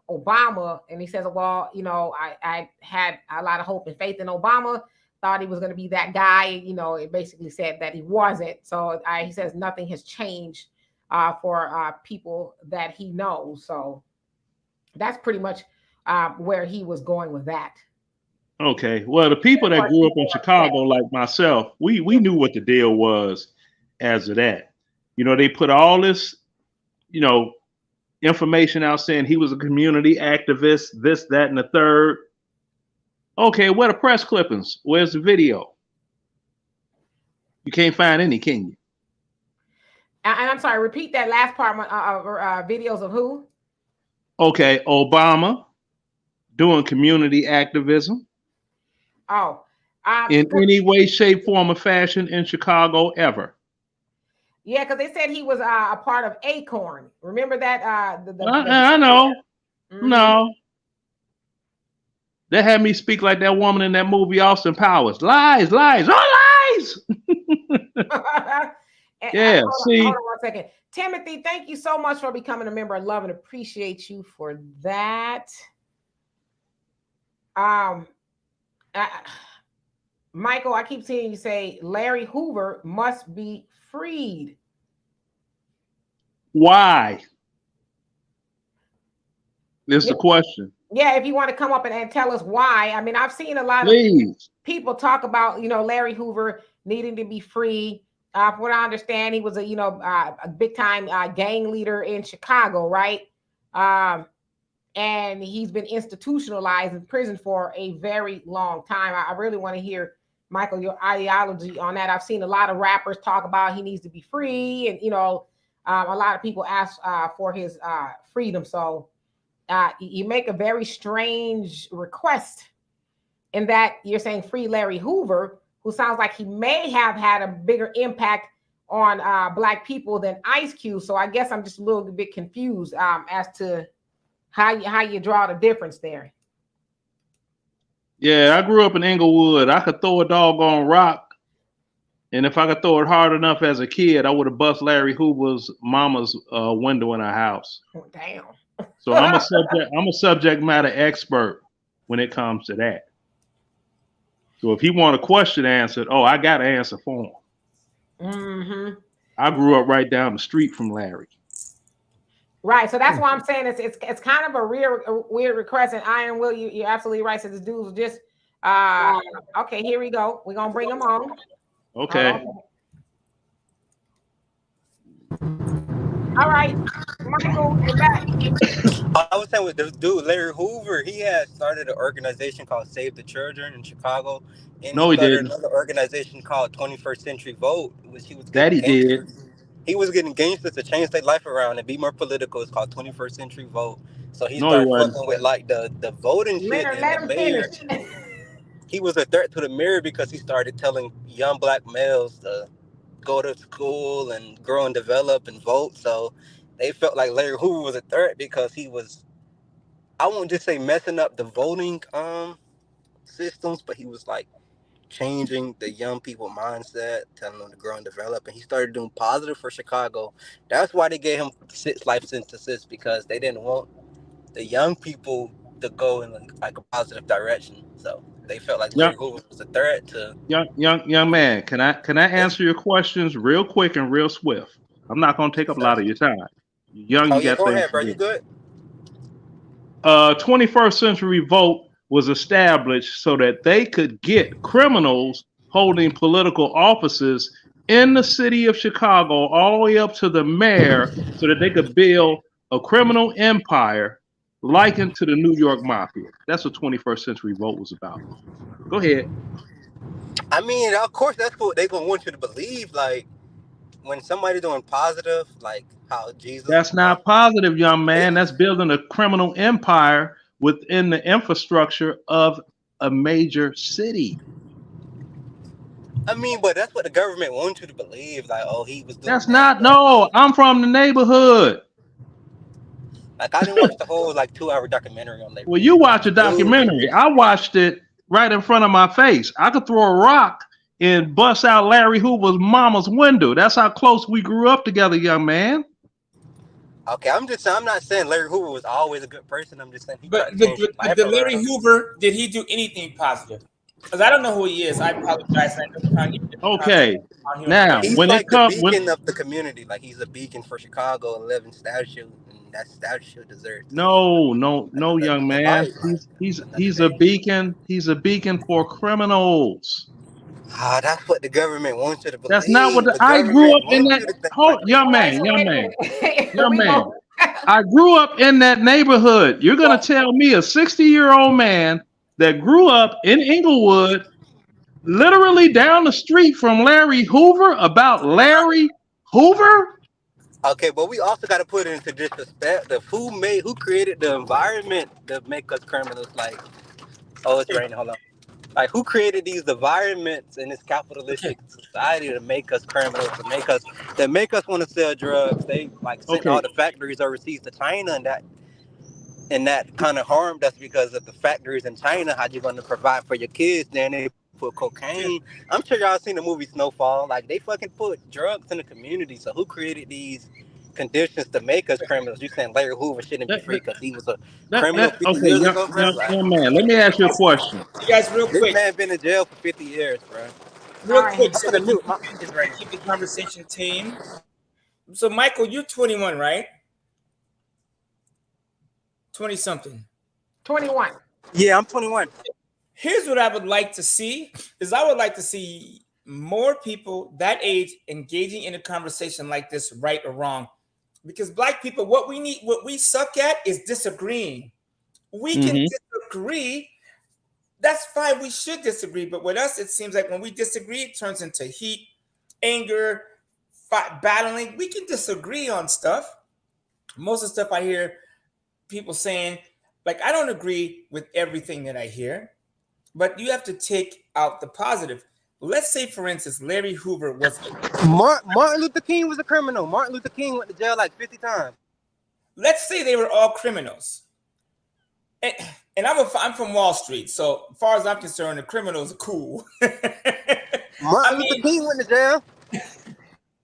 Obama, and he says, well, you know, I had a lot of hope and faith in Obama, thought he was going to be that guy. You know, it basically said that he wasn't. So he says nothing has changed for people that he knows. So that's pretty much where he was going with that. Okay. Well, the people that grew up in Chicago, like myself, we knew what the deal was as of that. You know, they put all this, you know, information out saying he was a community activist, this, that, and the third. Okay, where the press clippings? Where's the video? You can't find any, can you? And I'm sorry, repeat that last part. Videos of who? Okay, Obama doing community activism. Oh. In any way, shape, form, or fashion in Chicago ever. Yeah, because they said he was a part of Acorn. Remember that? I know. Mm-hmm. No. That had me speak like that woman in that movie, Austin Powers. Lies, lies, all lies. Yeah, see. Hold on 1 second. Timothy, thank you so much for becoming a member. I love and appreciate you for that. Michael, I keep seeing you say Larry Hoover must be freed. Why? This is the question. Yeah, if you want to come up and tell us why. I mean, I've seen a lot of people talk about, you know, Larry Hoover needing to be free. From what I understand, he was a big time gang leader in Chicago, right? And he's been institutionalized in prison for a very long time. I really want to hear, Michael, your ideology on that. I've seen a lot of rappers talk about he needs to be free, and, you know, a lot of people ask for his freedom. So you make a very strange request in that you're saying free Larry Hoover, who sounds like he may have had a bigger impact on Black people than Ice Cube. So I guess I'm just a little bit confused as to how you draw the difference there. Yeah, I grew up in Inglewood. I could throw a doggone rock, and if I could throw it hard enough as a kid, I would have bust Larry Hoover's mama's window in her house. Oh, damn. So I'm a subject matter expert when it comes to that. So if he want a question answered, I got an answer for him. Mm-hmm. I grew up right down the street from Larry. Right, so that's why I'm saying it's kind of a weird request. And Iron Will, you're absolutely right. So this dude was just okay. Here we go. We're gonna bring him on. Okay. All right, Michael, you're back. I was saying with this dude, Larry Hoover, he had started an organization called Save the Children in Chicago, and no, he started didn't. Another organization called 21st Century Vote, which he was getting did. He was getting gangsters to change their life around and be more political. It's called 21st Century Vote. So he started fucking with like the voting shit. Let him finish. He was a threat to the mayor because he started telling young Black males to go to school and grow and develop and vote. So they felt like Larry Hoover was a threat because he was, I won't just say messing up the voting systems, but he was like changing the young people mindset, telling them to grow and develop, and he started doing positive for Chicago. That's why they gave him 6 life sentences, because they didn't want the young people to go in like a positive direction. So they felt like Larry Hoover was a threat to young man. Can I answer your questions real quick and real swift? I'm not gonna take up a lot of your time. Young, you got go ahead, bro. You good? 21st Century Vote was established so that they could get criminals holding political offices in the city of Chicago all the way up to the mayor, so that they could build a criminal empire likened to the New York Mafia. That's what 21st Century Vote was about. Go ahead. I mean, of course, that's what they're going to want you to believe. Like, when somebody doing positive, like how Jesus... That's not positive, young man. That's building a criminal empire within the infrastructure of a major city. I mean, but that's what the government wants you to believe. Like, he was doing That's not... No, I'm from the neighborhood. Like, I didn't watch the whole 2-hour documentary on Labor. Well, you watch a documentary. I watched it right in front of my face. I could throw a rock and bust out Larry Hoover's mama's window. That's how close we grew up together, young man. Okay, I'm not saying Larry Hoover was always a good person. I'm just saying he But tried to change his life did Larry around. Hoover, did he do anything positive? Because I don't know who he is. I apologize. I know we're trying to get the conversation Okay. on here on the Now, radio. He's when it like the comes when beacon of the community. Like he's a beacon for Chicago and living statue, and that statue deserves to see no, young the man. light, like another He's a day. beacon. He's a beacon for criminals. Ah, that's what the government wants you to That's not what believe. The I grew government up in wants that. you to think Hold, like that. young All right, man, so young wait a man, minute. young We man. go. I grew up in that neighborhood. You're gonna tell me a 60-year-old man that grew up in Inglewood, literally down the street from Larry Hoover, about Larry Hoover? Okay, but we also got to put it into disrespect of who created the environment to make us criminals. Like, oh, it's Okay. raining. Hold on. Like, who created these environments in this Okay. capitalistic society to make us criminals, to make us want to sell drugs? They like sent all Okay, the factories overseas to China, and that kind of harmed us because of the factories in China. How you going to provide for your kids? Then they put cocaine. Okay. I'm sure y'all seen the movie Snowfall. Like they fucking put drugs in the community. So who created these conditions to make us criminals? You saying Larry Hoover shouldn't be that, free because he was a criminal 50 okay, years ago, bro? Like young man. Let me ask you a question. You guys, real this quick, man been in jail for 50 years, bro. All real right. quick, I'm so gonna we can mute. It's raining. keep the conversation tame. So, Michael, you're 21, right? 20 something. 21. Yeah, I'm 21. Here's what I would like to see is I would like to see more people that age engaging in a conversation like this, right or wrong. Because black people, what we suck at is disagreeing. We can Hmm. disagree. That's fine. We should disagree. But with us, it seems like when we disagree, it turns into heat, anger, fight, battling. We can disagree on stuff. Most of the stuff I hear people saying, like, I don't agree with everything that I hear, but you have to take out the positive. Let's say, for instance, Larry Hoover was, Martin Luther King was a criminal. Martin Luther King went to jail like 50 times. let's say they were all criminals. And I'm from Wall Street, so as far as I'm concerned, the criminals are cool. Martin Luther King went to jail.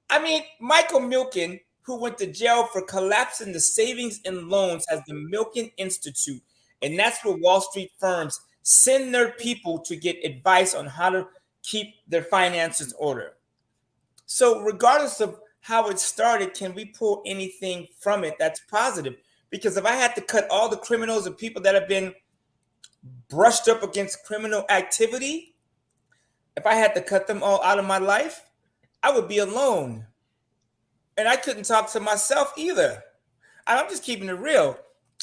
I mean, Michael Milken, who went to jail for collapsing the savings and loans, has the Milken Institute, and that's where Wall Street firms send their people to get advice on how to keep their finances in order. So, regardless of how it started, can we pull anything from it that's positive? Because if I had to cut all the criminals and people that have been brushed up against criminal activity, if I had to cut them all out of my life, I would be alone. And I couldn't talk to myself either. And I'm just keeping it real.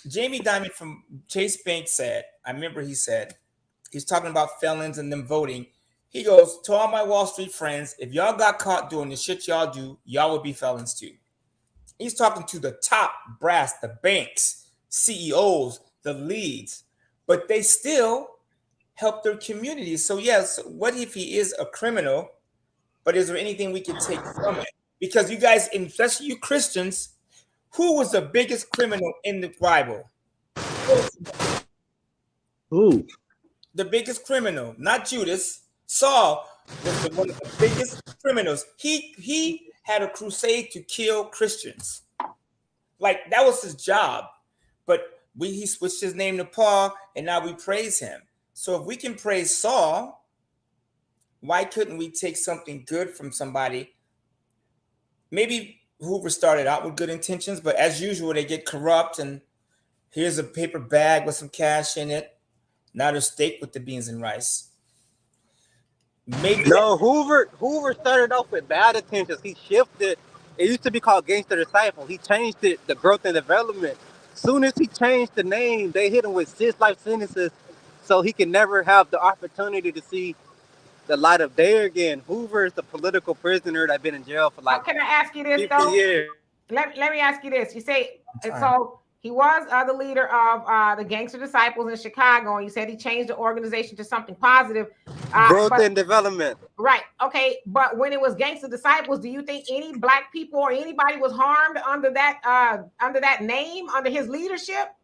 Jamie Dimon from Chase Bank said, I remember he said, he's talking about felons and them voting. He goes, to all my Wall Street friends, if y'all got caught doing the shit y'all do, y'all would be felons too. He's talking to the top brass, the banks, CEOs, the leads, but they still help their communities. So, yes, what if he is a criminal? But is there anything we can take from it? Because you guys, especially you Christians, who was the biggest criminal in the Bible? Who? The biggest criminal, not Judas. Saul was one of the biggest criminals. He had a crusade to kill Christians. Like that was his job. But he switched his name to Paul, and now we praise him. So if we can praise Saul, why couldn't we take something good from somebody? Maybe Hoover started out with good intentions, but as usual, they get corrupt. And here's a paper bag with some cash in it. Now there's steak with the beans and rice. Maybe No, Hoover started off with bad intentions. He shifted. It used to be called Gangster Disciple. He changed it, the growth and development. Soon as he changed the name, they hit him with 6 life sentences, so he can never have the opportunity to see the light of day again. Hoover is a political prisoner that's been in jail for How like can I ask you this 50 though? years. Let me ask you this. You say so he was the leader of the Gangster Disciples in Chicago, and you said he changed the organization to something positive. Growth But and development. right, okay. But when it was Gangster Disciples, do you think any black people or anybody was harmed under that name, under his leadership?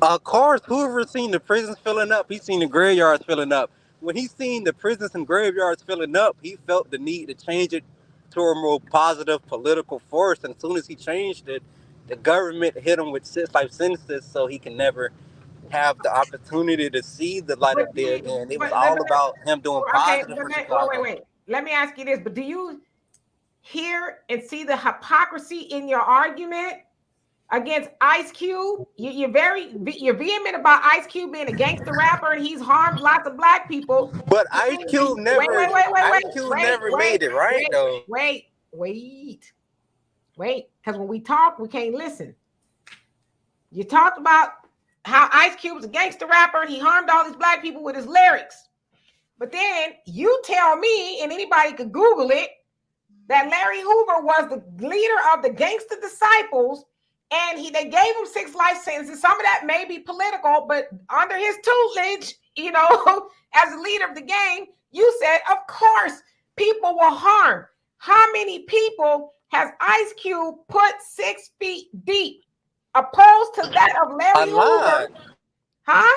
Of course, Hoover seen the prisons filling up. He seen the graveyards filling up. When he seen the prisons and graveyards filling up, he felt the need to change it to a more positive political force. And as soon as he changed it, the government hit him with 6 life sentences so he can never have the opportunity to see the light of day again. It was all about him doing okay, positive for Chicago. wait. Let me ask you this, but do you hear and see the hypocrisy in your argument against Ice Cube? You're vehement about Ice Cube being a gangster rapper and he's harmed lots of black people. But Ice Cube never made it right though. Wait. Because when we talk, we can't listen. You talked about how Ice Cube was a gangster rapper and he harmed all these black people with his lyrics. But then you tell me, and anybody could Google it, that Larry Hoover was the leader of the Gangster Disciples, and they gave him 6 life sentences. Some of that may be political, but under his tutelage, as the leader of the gang, you said, of course, people were harmed. How many people has Ice Cube put 6 feet deep, opposed to that of Larry Hoover? Huh?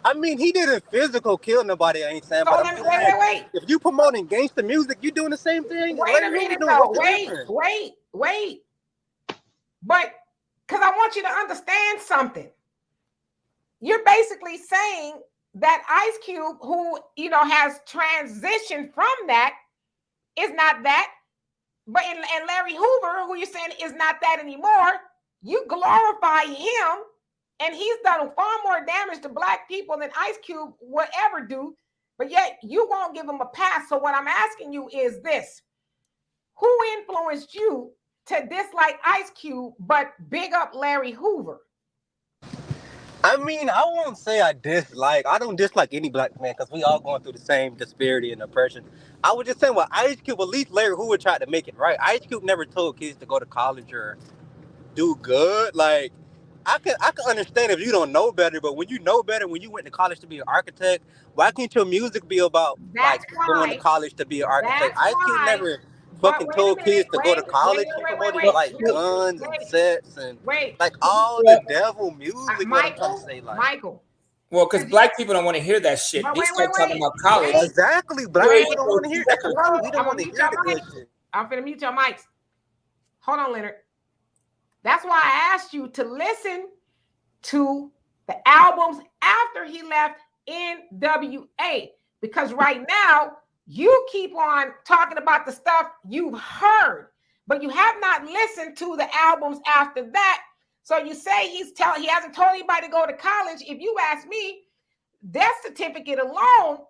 I mean, he didn't physical kill nobody. I ain't saying. So but wait. If you promoting gangster music, you doing the same thing. Wait a minute, though. Wait. But because I want you to understand something. You're basically saying that Ice Cube, who has transitioned from that, is not that. But and Larry Hoover, who you're saying is not that anymore, you glorify him. And he's done far more damage to black people than Ice Cube would ever do, but yet you won't give him a pass. So what I'm asking you is this: who influenced you to dislike Ice Cube but big up Larry Hoover? I mean, I won't say I don't dislike any black man because we all going through the same disparity and oppression. I was just saying, well, Ice Cube, at least Larry Hoover tried to make it right. Ice Cube never told kids to go to college or do good. Like, I can understand if you don't know better, but when you know better, when you went to college to be an architect, why can't your music be about going to college to be an architect? Ice Cube never fucking told kids to go to college. He promoted like guns and sets and like all the devil music. Michael. Well, because black people don't want to hear that shit. They start talking about college. Exactly. Black people don't want to hear that. We don't want to hear the good shit. I'm finna mute your mics. Hold on, Leonard. That's why I asked you to listen to the albums after he left NWA, because right now you keep on talking about the stuff you've heard, but you have not listened to the albums after that. So you say he hasn't told anybody to go to college. If you ask me, that certificate alone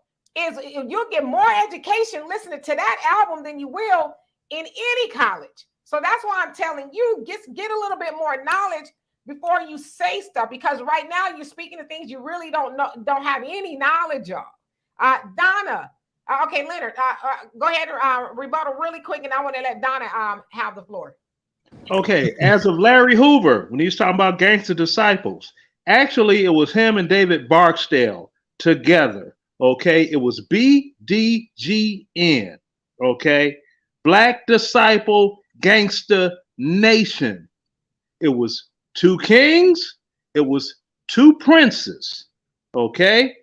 you'll get more education listening to that album than you will in any college. So that's why I'm telling you, get a little bit more knowledge before you say stuff, because right now you're speaking of things you really don't have any knowledge of. Donna, okay, Leonard, go ahead and rebuttal really quick, and I want to let Donna have the floor. Okay, as of Larry Hoover, when he's talking about Gangster Disciples, actually it was him and David Barksdale together. Okay, it was BDGN. Okay, Black Disciple Gangster Nation. It was 2 kings. It was 2 princes. Okay.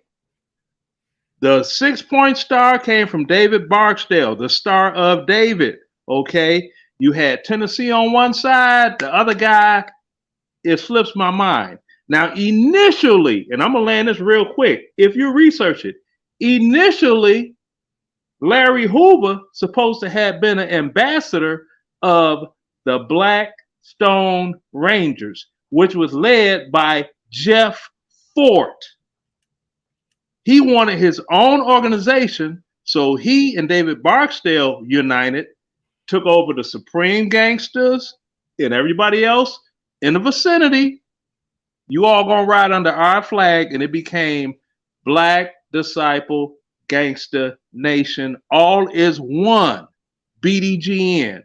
The 6-point star came from David Barksdale, the Star of David. Okay. You had Tennessee on one side. The other guy, it slips my mind. Now, initially, and I'm going to land this real quick. If you research it, initially, Larry Hoover supposed to have been an ambassador of the Black Stone Rangers, which was led by Jeff Fort. He wanted his own organization, so he and David Barksdale united, took over the Supreme Gangsters and everybody else in the vicinity. You all gonna ride under our flag, and it became Black Disciple Gangster Nation. All is one. BDGN.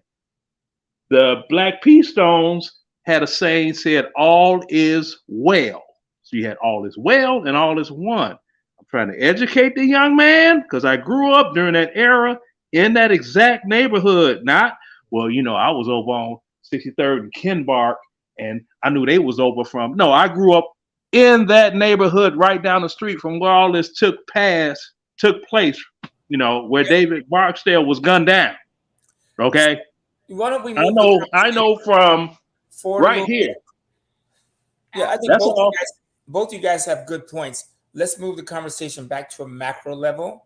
The Black P Stones had a saying, said, all is well. So you had all is well and all is one. I'm trying to educate the young man because I grew up during that era in that exact neighborhood. Not, well, I was over on 63rd and Kenbark, and I knew they was over from. No, I grew up in that neighborhood right down the street from where all this took place, where David Barksdale was gunned down. Okay. Why don't we I know from forward a Right little here. bit. Yeah, I think That's all. both you guys have good points. Let's move the conversation back to a macro level.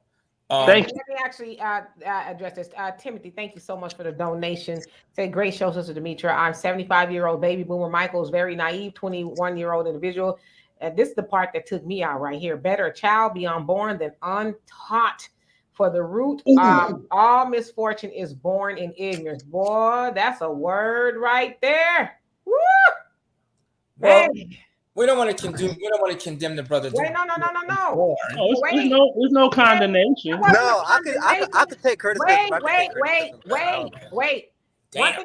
And Thank let me actually address this. Timothy, thank you so much for the donation. Say, great show, Sister Demetra. I'm 75-year-old baby boomer. Michael is very naive, 21-year-old individual. This is the part that took me out right here. Better a child be unborn than untaught. For the root of all misfortune is born in ignorance. Boy, that's a word right there. Woo! Well, Hey. we don't want to condemn the brother. Wait, no. Born. Oh, Wait. there's no condemnation. That No, wasn't a I could take Wait, criticism. I could take criticism. wait. Damn.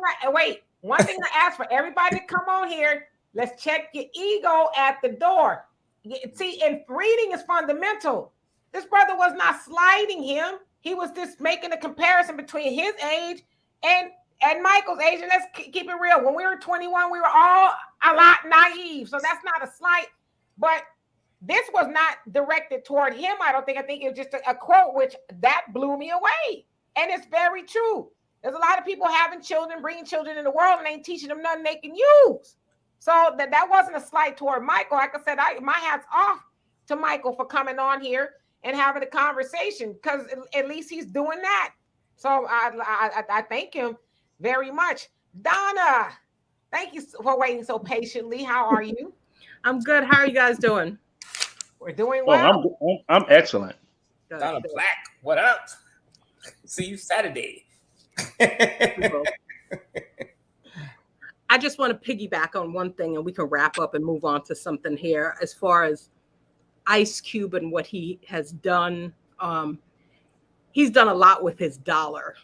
One thing I ask for everybody to come on here. Let's check your ego at the door. See, and reading is fundamental. This brother was not sliding him. He was just making a comparison between his age and Michael's age. And let's keep it real. When we were 21, we were all a lot naive. So that's not a slight, but this was not directed toward him. I don't think. I think it was just a quote, which that blew me away. And it's very true. There's a lot of people having children, bringing children in the world, and ain't teaching them nothing they can use. So that wasn't a slight toward Michael. Like I said, my hat's off to Michael for coming on here and having a conversation, because at least he's doing that. So I thank him very much. Donna, thank you for waiting so patiently. How are you? I'm good. How are you guys doing? We're doing well. Oh, I'm excellent. Good. Donna Black, what up? See you Saturday. I just want to piggyback on one thing, and we can wrap up and move on to something here. As far as Ice Cube and what he has done, he's done a lot with his dollar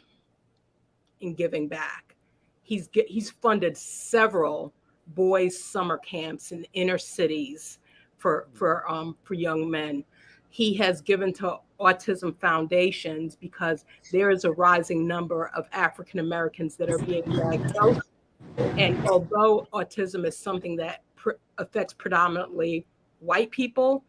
in giving back. He's funded several boys' summer camps in inner cities for young men. He has given to autism foundations because there is a rising number of African Americans that are being diagnosed. And although autism is something that affects predominantly white people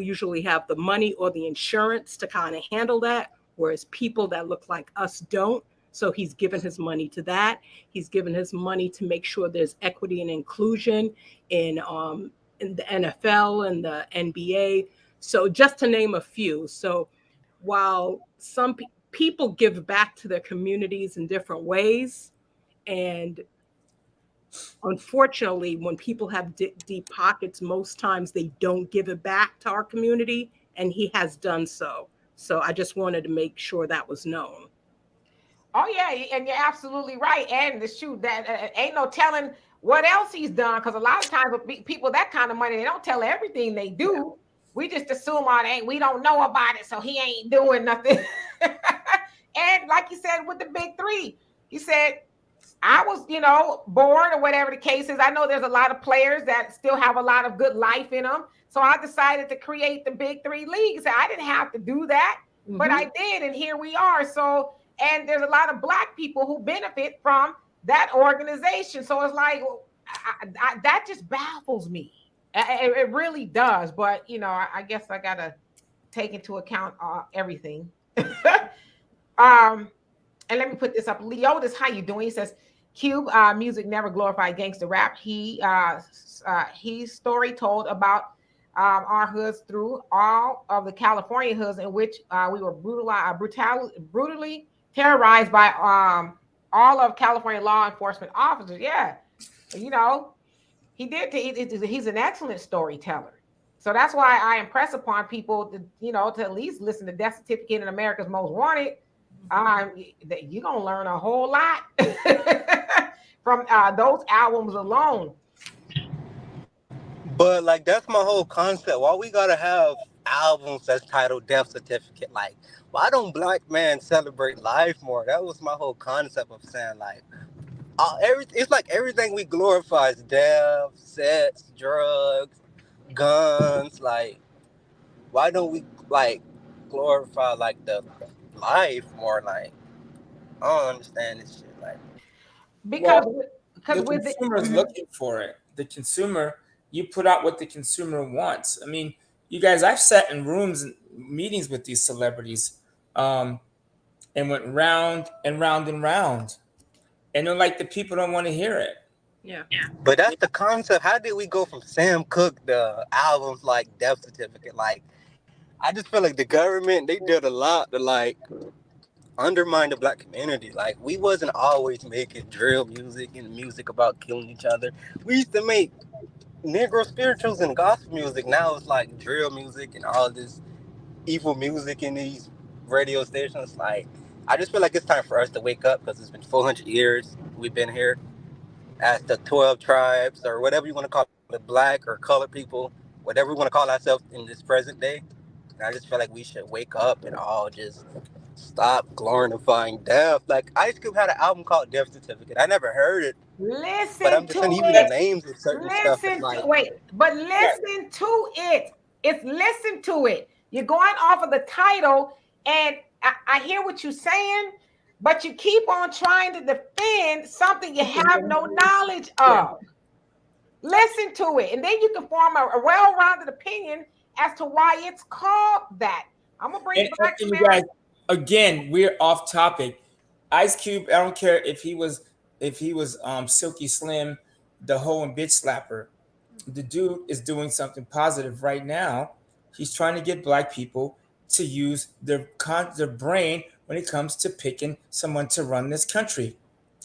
usually have the money or the insurance to kind of handle that, whereas people that look like us don't. So he's given his money to that. He's given his money to make sure there's equity and inclusion in the NFL and the NBA. So just to name a few. So while some people give back to their communities in different ways, and unfortunately, when people have deep pockets, most times they don't give it back to our community, and he has done so. So I just wanted to make sure that was known. Oh yeah, and you're absolutely right. And the shoot, that ain't no telling what else he's done, because a lot of times with people that kind of money, they don't tell everything they do. Yeah. We just assume we don't know about it, so he ain't doing nothing. And like you said with the big three, he said, I was, born, or whatever the case is. I know there's a lot of players that still have a lot of good life in them. So I decided to create the big three leagues. I didn't have to do that, but I did. And here we are. So, and there's a lot of Black people who benefit from that organization. So it's like, that just baffles me. It really does. But, I guess I got to take into account everything. And let me put this up. Leotis, how you doing? He says, Cube music never glorified gangster rap. He's story told about our hoods through all of the California hoods in which we were brutally terrorized by all of California law enforcement officers. Yeah, he did. He's an excellent storyteller. So that's why I impress upon people to at least listen to Death Certificate and America's Most Wanted. You're gonna learn a whole lot from those albums alone. But like, that's my whole concept. Why we gotta have albums that's titled Death Certificate? Like, why don't Black men celebrate life more? That was my whole concept of saying, like, it's like everything we glorify is death, sex, drugs, guns. Like, why don't we like glorify like the life more? Like, I don't understand this shit. Like, because the consumer is looking for it. The consumer, you put out what the consumer wants. I mean, you guys, I've sat in rooms and meetings with these celebrities, and went round and round and round, and they're like, the people don't want to hear it. Yeah. But that's the concept. How did we go from Sam Cooke to albums like Death Certificate? Like, I just feel like the government, they did a lot to like undermine the black community. Like, we wasn't always making drill music and music about killing each other. We used to make Negro spirituals and gospel music. Now it's like drill music and all this evil music in these radio stations. Like, I just feel like it's time for us to wake up because it's been 400 years we've been here as the 12 tribes or whatever you want to call it, black or colored people, whatever we want to call ourselves in this present day. And I just feel like we should wake up and all just stop glorifying death. Like, Ice Cube had an album called Death Certificate. I never heard it, but I'm Listen just to saying even the it. names of certain stuff is Listen to like, wait, but listen to it. It's listen to it. You're going off of the title, and I hear what you're saying, but you keep on trying to defend something you have no knowledge of. Listen to it, and then you can form a well-rounded opinion as to why it's called that. I'm gonna bring Black And you Samara. guys, again, we're off topic. Ice Cube, I don't care if he was Silky Slim, the hoe and bitch slapper. The dude is doing something positive right now. He's trying to get black people to use their brain when it comes to picking someone to run this country.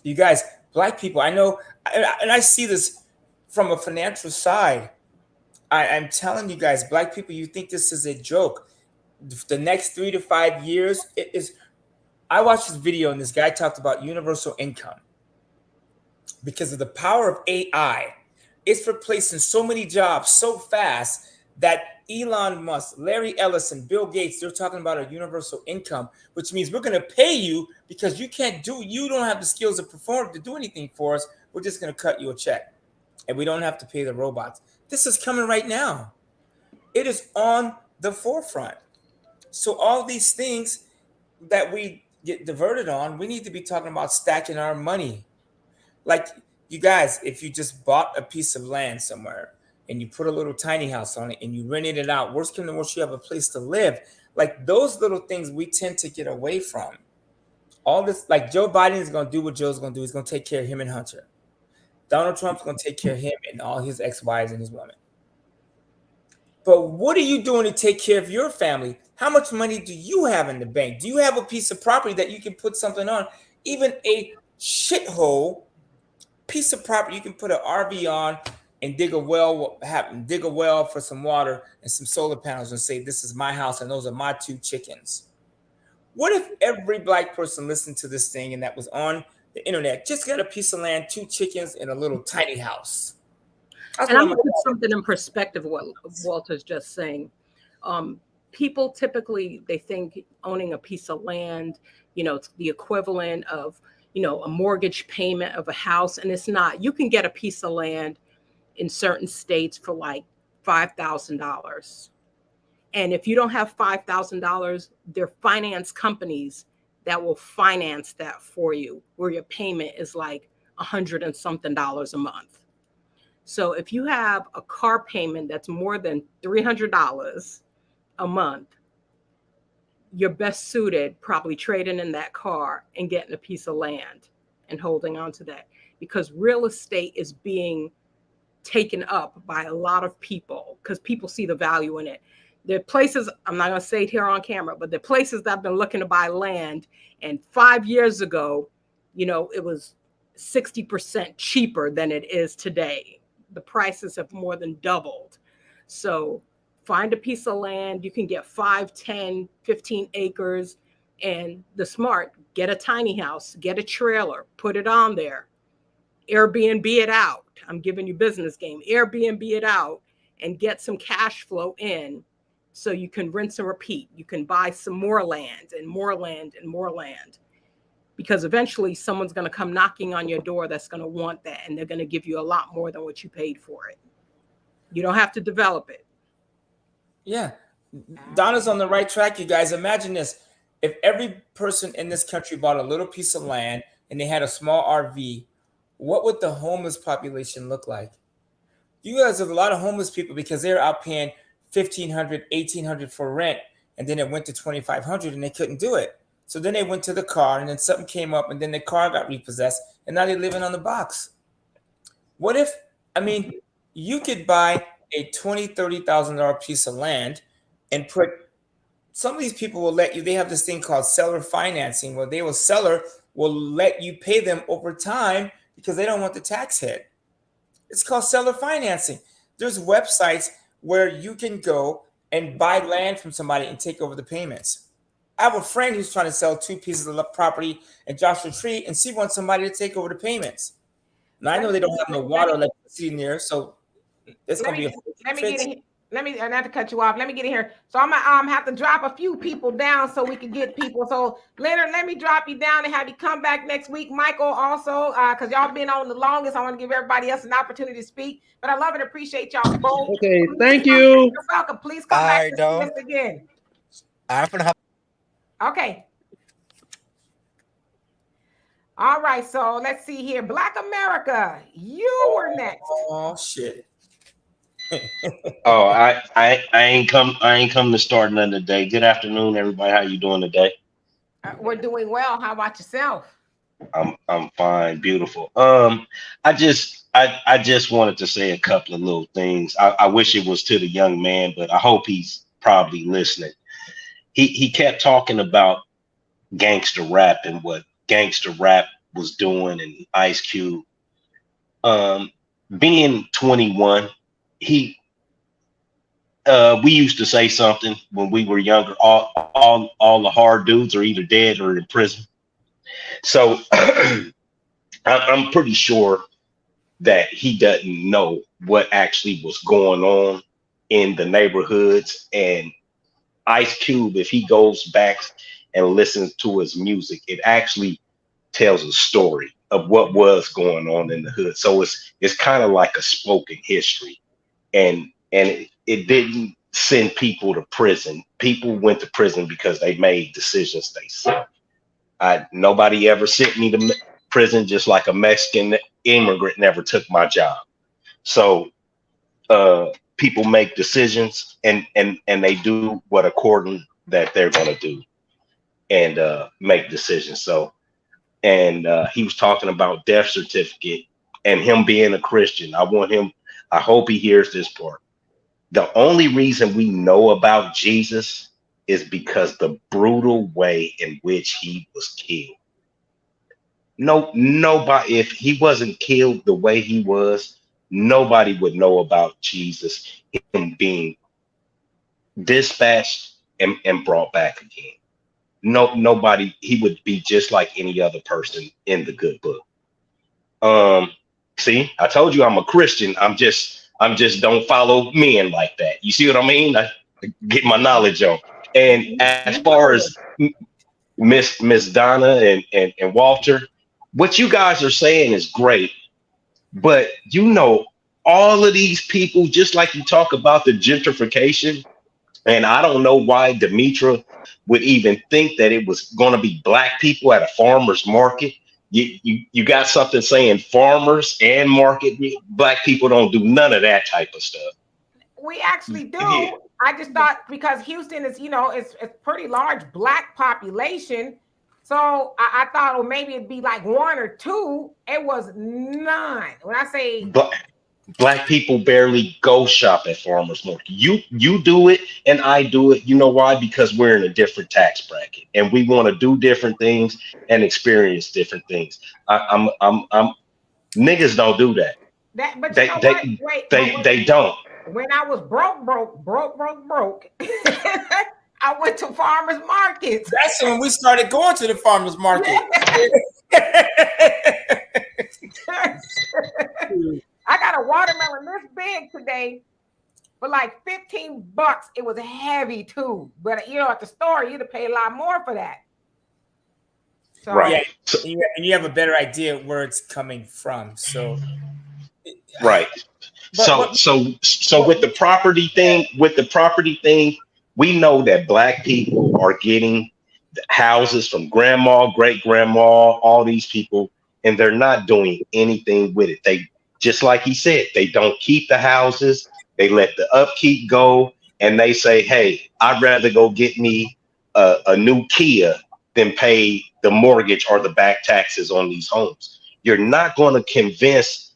You guys, black people, I know, and I see this from a financial side. I'm telling you guys, black people, you think this is a joke. The next 3 to 5 years, it is. I watched this video and this guy talked about universal income because of the power of AI. It's replacing so many jobs so fast that Elon Musk, Larry Ellison, Bill Gates, they're talking about a universal income, which means we're going to pay you because you don't have the skills to do anything for us. We're just going to cut you a check and we don't have to pay the robots. This is coming right now. It is on the forefront. So all these things that we get diverted on, we need to be talking about stacking our money. Like, you guys, if you just bought a piece of land somewhere and you put a little tiny house on it and you rented it out, worst come to worst, you have a place to live. Like, those little things we tend to get away from. All this, like, Joe Biden is going to do what Joe's going to do. He's going to take care of him and Hunter. Donald Trump's going to take care of him and all his ex-wives and his women. But what are you doing to take care of your family? How much money do you have in the bank? Do you have a piece of property that you can put something on? Even a shithole piece of property you can put an RV on and dig a well for some water and some solar panels and say, this is my house and those are my 2 chickens. What if every black person listened to this thing and that was on the internet just got a piece of land, 2 chickens, and a little tiny house? And I'm going to put something in perspective of what Walter's just saying. People typically, they think owning a piece of land, it's the equivalent of, a mortgage payment of a house. And it's not. You can get a piece of land in certain states for like $5,000. And if you don't have $5,000, there are finance companies that will finance that for you, where your payment is like $100 and something a month. So if you have a car payment that's more than $300 a month, you're best suited probably trading in that car and getting a piece of land and holding on to that, because real estate is being taken up by a lot of people because people see the value in it. There are places, I'm not going to say it here on camera, but there are places that have been looking to buy land, and 5 years ago, it was 60% cheaper than it is today. The prices have more than doubled. So find a piece of land. You can get 5, 10, 15 acres. And the smart, get a tiny house, get a trailer, put it on there. Airbnb it out. I'm giving you business game. Airbnb it out and get some cash flow in so you can rinse and repeat. You can buy some more land and more land and more land. Because eventually someone's going to come knocking on your door that's going to want that, and they're going to give you a lot more than what you paid for it. You don't have to develop it. Yeah. Donna's on the right track, you guys. Imagine this. If every person in this country bought a little piece of land and they had a small RV, what would the homeless population look like? You guys have a lot of homeless people because they're out paying $1,500, $1,800 for rent, and then it went to $2,500 and they couldn't do it. So then they went to the car, and then something came up, and then the car got repossessed, and now they're living on the box. What if, I mean, you could buy a $20,000, $30,000 piece of land and put, some of these people will let you, they have this thing called seller financing where seller will let you pay them over time because they don't want the tax hit. It's called seller financing. There's websites where you can go and buy land from somebody and take over the payments. I have a friend who's trying to sell 2 pieces of property in Joshua Tree, and she wants somebody to take over the payments. Now, I know they don't have no water electricity near, so it's going to be let me get in. Let me, not to cut you off. Let me get in here. So I'm gonna have to drop a few people down so we can get people. So Leonard, let me drop you down and have you come back next week. Michael also, because y'all been on the longest. I want to give everybody else an opportunity to speak. But I love and appreciate y'all both. Okay, thank you. You're welcome. Please come back to see us again. Okay. All right. So let's see here. Black America, you were next. Oh shit. Oh, I ain't come to start nothing today. Good afternoon, everybody. How you doing today? We're doing well. How about yourself? I'm fine, beautiful. I just wanted to say a couple of little things. I wish it was to the young man, but I hope he's probably listening. He kept talking about gangster rap and what gangster rap was doing, and Ice Cube. Being 21. We used to say something when we were younger. All the hard dudes are either dead or in prison. So I'm pretty sure that he doesn't know what actually was going on in the neighborhoods. And Ice Cube, if he goes back and listens to his music, it actually tells a story of what was going on in the hood. So it's kind of like a spoken history. And it didn't send people to prison. People went to prison because they made decisions they said. Nobody ever sent me to prison, just like a Mexican immigrant never took my job. So people make decisions and they do what according that they're going to do and make decisions. So, and he was talking about death certificate and him being a Christian. I hope he hears this part. The only reason we know about Jesus is because the brutal way in which he was killed. Nobody, if he wasn't killed the way he was, nobody would know about Jesus, him being dispatched and brought back again. Nobody, he would be just like any other person in the good book. See, I told you I'm a Christian. I'm just don't follow men like that. You see what I mean? I get my knowledge on. And as far as Miss Donna and Walter, what you guys are saying is great, but all of these people, just like you talk about the gentrification, and I don't know why Demetra would even think that it was going to be black people at a farmer's market. You got something saying farmers and market. Black people don't do none of that type of stuff. We actually do. Yeah. I just thought because Houston is, it's pretty large black population. So I thought, well, maybe it'd be like 1 or 2. It was none. When I say black people barely go shop at farmers market. You do it and I do it. You know why? Because we're in a different tax bracket and we want to do different things and experience different things. I'm niggas don't do that. But they don't. When I was broke, I went to farmers markets. That's when we started going to the farmers market. I got a watermelon this big today for like $15. It was heavy too, but at the store you'd have paid a lot more for that. So, right, and you have a better idea where it's coming from. So, right. So with the property thing, we know that black people are getting houses from grandma, great grandma, all these people, and they're not doing anything with it. They, just like he said, they don't keep the houses. They let the upkeep go, and they say, "Hey, I'd rather go get me a new Kia than pay the mortgage or the back taxes on these homes." You're not going to convince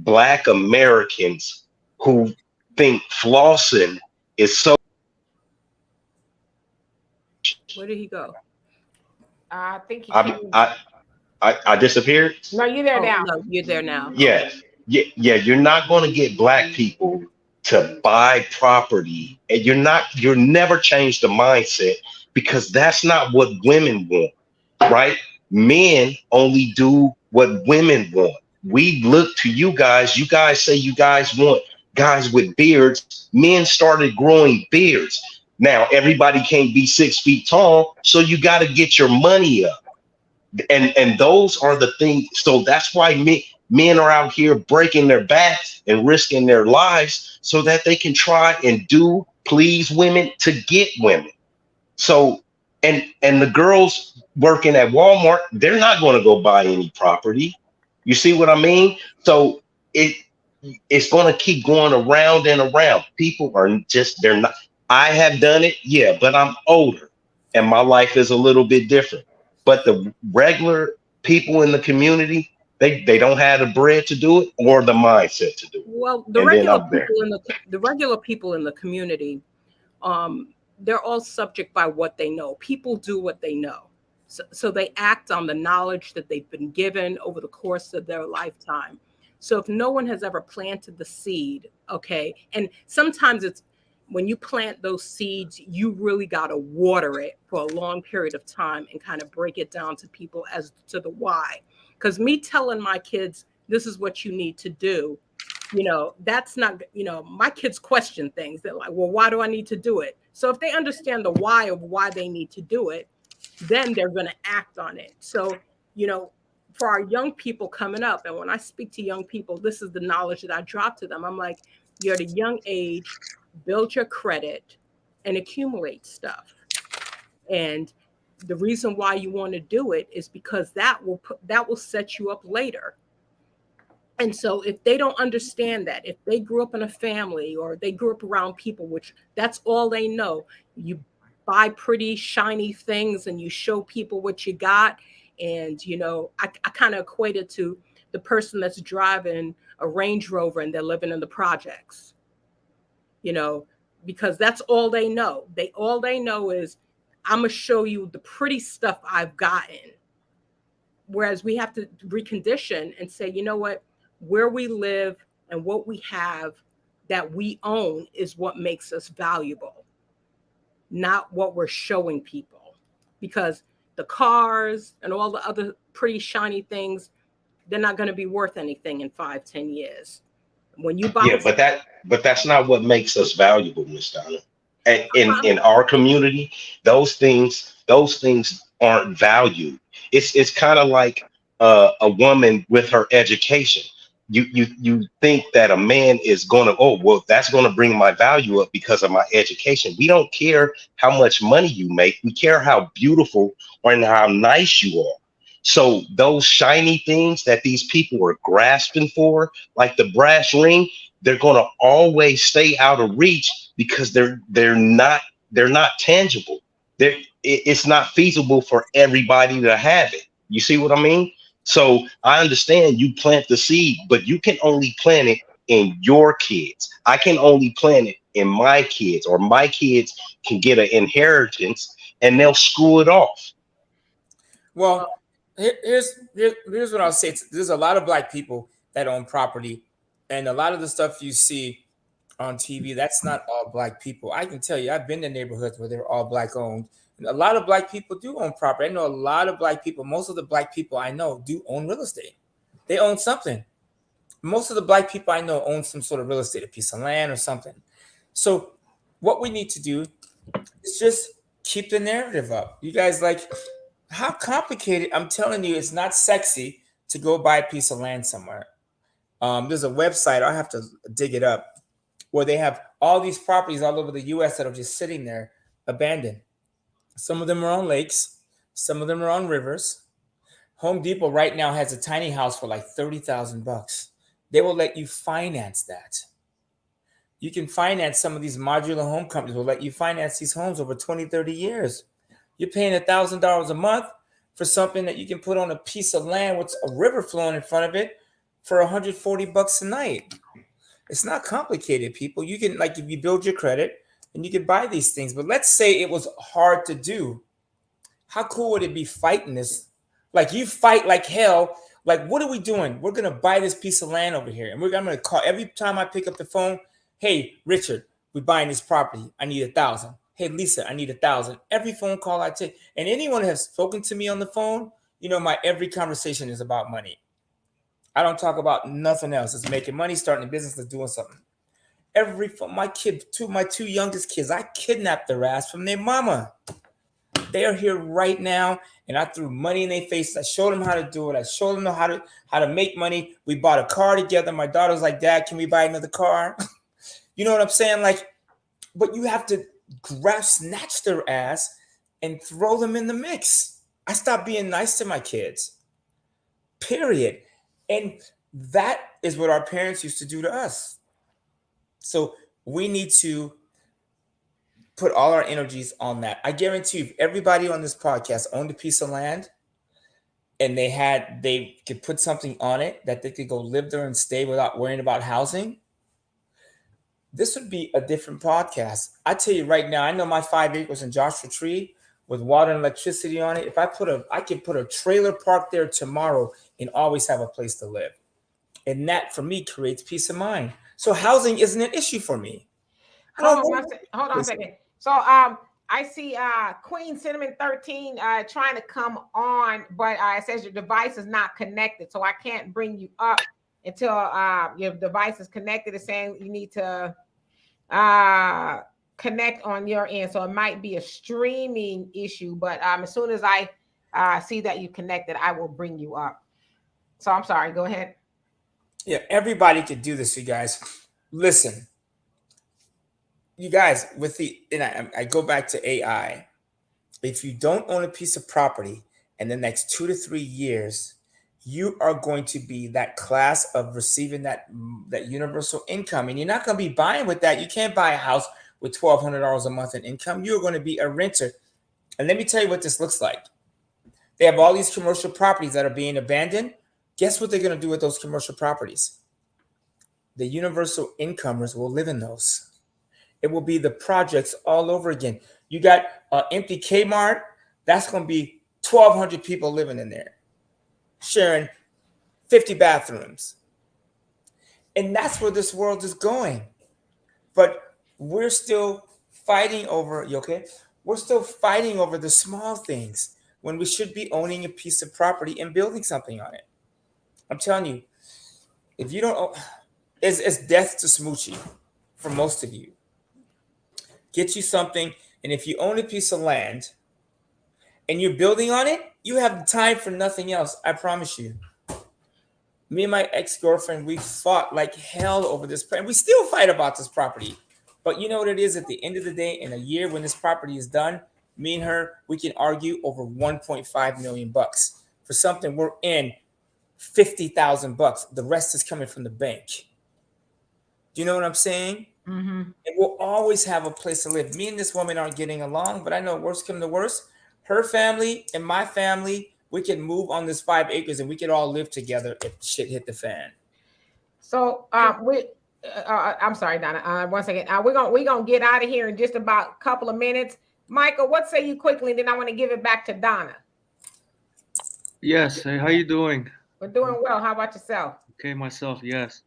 Black Americans who think flossing is so. Where did he go? I think he I came. I I disappeared. No, you there Oh now? no, you're there now. Yeah, Okay. yeah. You're not going to get black people to buy property, and you're never change the mindset because that's not what women want, right? Men only do what women want. We look to you guys. You guys say you guys want guys with beards. Men started growing beards. Now everybody can't be 6 feet tall, so you got to get your money up, and those are the things. So that's why men are out here breaking their backs and risking their lives so that they can try and do please women to get women. So and the girls working at Walmart, they're not going to go buy any property. You see what I mean? So it it's going to keep going around and around. People are just they're not. I have done it, yeah, but I'm older and my life is a little bit different. But the regular people in the community, they don't have the bread to do it or the mindset to do it. Well, the And then regular I'm there. people in the regular people in the community, they're all subject by what they know. People do what they know. So they act on the knowledge that they've been given over the course of their lifetime. So if no one has ever planted the seed, okay, and sometimes it's when you plant those seeds, you really got to water it for a long period of time and kind of break it down to people as to the why. Because me telling my kids, this is what you need to do, that's not, my kids question things. They're like, well, why do I need to do it? So if they understand the why of why they need to do it, then they're going to act on it. So, for our young people coming up, and when I speak to young people, this is the knowledge that I drop to them. I'm like, you're at a young age, build your credit and accumulate stuff. And the reason why you want to do it is because that will set you up later. And so if they don't understand that, if they grew up in a family or they grew up around people, which that's all they know, you buy pretty shiny things and you show people what you got. And, I kind of equate it to the person that's driving a Range Rover and they're living in the projects, because that's all they know. All they know is I'm going to show you the pretty stuff I've gotten. Whereas we have to recondition and say, you know what? Where we live and what we have that we own is what makes us valuable, not what we're showing people. Because the cars and all the other pretty shiny things, they're not going to be worth anything in 5-10 years. When you buy, Yeah, but that's not what makes us valuable, Miss Donna. And in our community, those things aren't valued. It's kind of like a woman with her education. You think that a man is gonna, oh well, that's gonna bring my value up because of my education. We don't care how much money you make. We care how beautiful and how nice you are. So those shiny things that these people are grasping for, like the brass ring, they're gonna always stay out of reach because they're not tangible. It's not feasible for everybody to have it. You see what I mean? So I understand you plant the seed, but you can only plant it in your kids. I can only plant it in my kids, or my kids can get an inheritance and they'll screw it off. Well, here's what I'll say. There's a lot of black people that own property, and a lot of the stuff you see on TV, that's not all black people. I can tell you, I've been in neighborhoods where they're all black owned. And a lot of black people do own property. I know a lot of black people. Most of the black people I know do own real estate. They own something. Most of the black people I know own some sort of real estate, a piece of land or something. So what we need to do is just keep the narrative up. You guys, like, how complicated? I'm telling you, it's not sexy to go buy a piece of land somewhere. There's a website, I'll have to dig it up, where they have all these properties all over the US that are just sitting there abandoned. Some of them are on lakes, some of them are on rivers. Home Depot right now has a tiny house for like $30,000. They will let you finance that. You can finance some of these modular home companies will let you finance these homes over 20, 30 years. You're paying $1,000 a month for something that you can put on a piece of land with a river flowing in front of it. for $140 a night. It's not complicated, people. You can, like, if you build your credit and you can buy these things. But let's say it was hard to do. How cool would it be fighting this? Like, you fight like hell. Like, what are we doing? We're gonna buy this piece of land over here, and I'm gonna call every time I pick up the phone. Hey, Richard, we're buying this property. I need 1,000. Hey, Lisa, I need 1,000. Every phone call I take, and anyone who has spoken to me on the phone, my every conversation is about money. I don't talk about nothing else. It's making money, starting a business, it's doing something. My two youngest kids, I kidnapped their ass from their mama. They are here right now, and I threw money in their faces. I showed them how to do it. I showed them how to make money. We bought a car together. My daughter's like, Dad, can we buy another car? You know what I'm saying? Like, but you have to snatch their ass and throw them in the mix. I stopped being nice to my kids. Period. And that is what our parents used to do to us. So we need to put all our energies on that. I guarantee you, if everybody on this podcast owned a piece of land and they could put something on it that they could go live there and stay without worrying about housing, this would be a different podcast. I tell you right now, I know my 5 acres in Joshua Tree with water and electricity on it. If I can put a trailer park there tomorrow and always have a place to live. And that, for me, creates peace of mind. So housing isn't an issue for me. Hold on a second. So I see Queen Cinnamon 13 trying to come on, but it says your device is not connected. So I can't bring you up until your device is connected. It's saying you need to connect on your end. So it might be a streaming issue, but as soon as I see that you connected, I will bring you up. So I'm sorry, go ahead. Yeah, everybody could do this, you guys. Listen, you guys, I go back to AI. If you don't own a piece of property in the next 2 to 3 years, you are going to be that class of receiving that universal income. And you're not going to be buying with that. You can't buy a house with $1,200 a month in income. You're going to be a renter. And let me tell you what this looks like. They have all these commercial properties that are being abandoned. Guess what they're going to do with those commercial properties? The universal incomers will live in those. It will be the projects all over again. You got an empty Kmart. That's going to be 1,200 people living in there, sharing 50 bathrooms. And that's where this world is going. But we're still fighting over, you okay? We're still fighting over the small things when we should be owning a piece of property and building something on it. I'm telling you, if you don't, it's death to smoochie for most of you. Get you something, and if you own a piece of land and you're building on it, you have time for nothing else. I promise you. Me and my ex-girlfriend, we fought like hell over this, and we still fight about this property. But you know what it is? At the end of the day, in a year when this property is done, me and her, we can argue over $1.5 million for something we're in $50,000. The rest is coming from the bank. Do you know what I'm saying? Mm-hmm. And we'll always have a place to live. Me and this woman aren't getting along, but I know worst come to worst, her family and my family, we can move on this 5 acres and we could all live together if shit hit the fan. So I'm sorry, Donna. 1 second. We're gonna get out of here in just about a couple of minutes. Michael, what say you quickly? And then I want to give it back to Donna. Yes. Hey, how you doing? We're doing well. How about yourself? Okay, myself. Yes.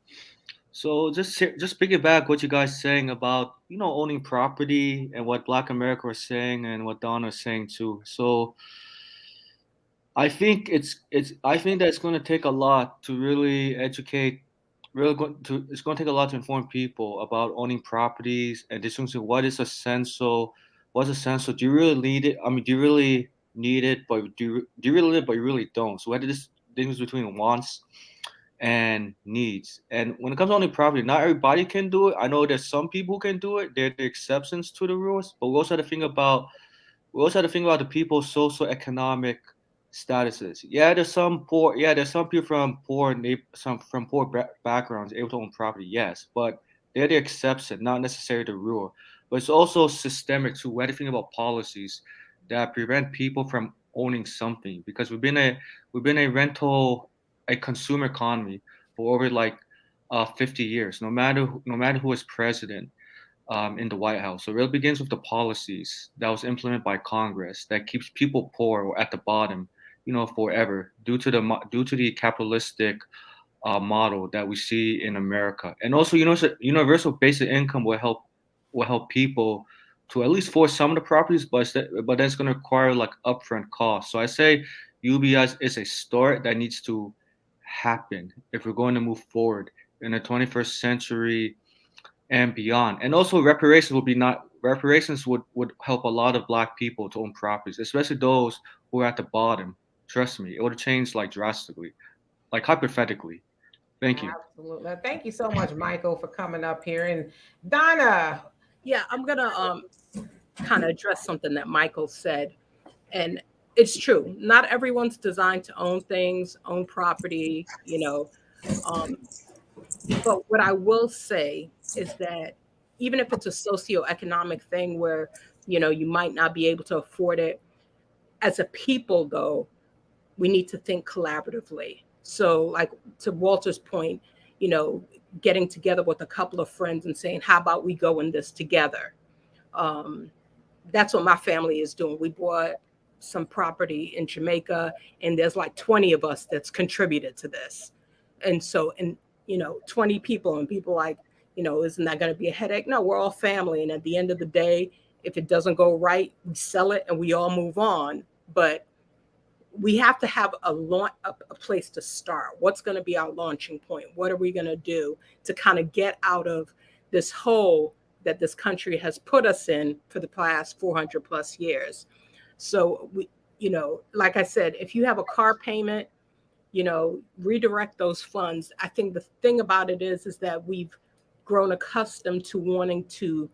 So just piggyback what you guys saying about owning property and what Black America was saying and what Donna is saying too. So I think I think that it's going to take a lot to really educate. It's going to take a lot to inform people about owning properties and distinguishing what is essential. What's essential? Do you really need it? I mean, do you really need it? But do you really need it? But you really don't. So what is this difference between wants and needs? And when it comes to owning property, not everybody can do it. I know there's some people who can do it. They're the exceptions to the rules. But we also have to think about the people's socioeconomic statuses. Yeah, there's some poor. Yeah, there's some people from poor backgrounds able to own property. Yes, but they're the exception, not necessarily the rule. But it's also systemic too. We have to think about policies that prevent people from owning something because we've been a consumer economy for over like 50 years, no matter who is president in the White House. So it really begins with the policies that was implemented by Congress that keeps people poor or at the bottom, forever due to the capitalistic model that we see in America. And also, universal basic income will help people to at least afford some of the properties, but that's going to require like upfront costs. So I say UBI is a start that needs to happen if we're going to move forward in the 21st century and beyond. And also reparations would help a lot of Black people to own properties, especially those who are at the bottom. Trust me, it would change like drastically, like hypothetically. Thank you. Absolutely. Thank you so much, Michael, for coming up here. And Donna. Yeah, I'm gonna kind of address something that Michael said. And it's true. Not everyone's designed to own things, own property, but what I will say is that even if it's a socioeconomic thing where, you might not be able to afford it, as a people, though, we need to think collaboratively. So like to Walter's point, getting together with a couple of friends and saying, how about we go in this together? That's what my family is doing. We bought some property in Jamaica, and there's like 20 of us that's contributed to this. And so, 20 people, and people like, isn't that going to be a headache? No, we're all family. And at the end of the day, if it doesn't go right, we sell it and we all move on. But we have to have a place to start. What's going to be our launching point? What are we going to do to kind of get out of this hole that this country has put us in for the past 400 plus years? So we, like I said, if you have a car payment, redirect those funds. I think the thing about it is that we've grown accustomed to wanting to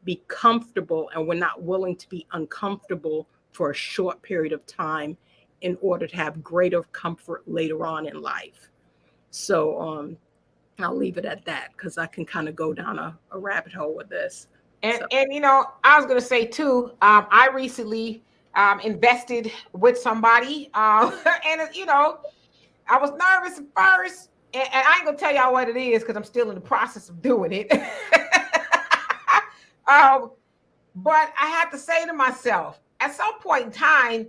be comfortable, and we're not willing to be uncomfortable for a short period of time in order to have greater comfort later on in life. So I'll leave it at that, because I can kind of go down a rabbit hole with this. And I was going to say too, I recently invested with somebody, and I was nervous at first, and I ain't gonna tell y'all what it is because I'm still in the process of doing it. But I had to say to myself, at some point in time,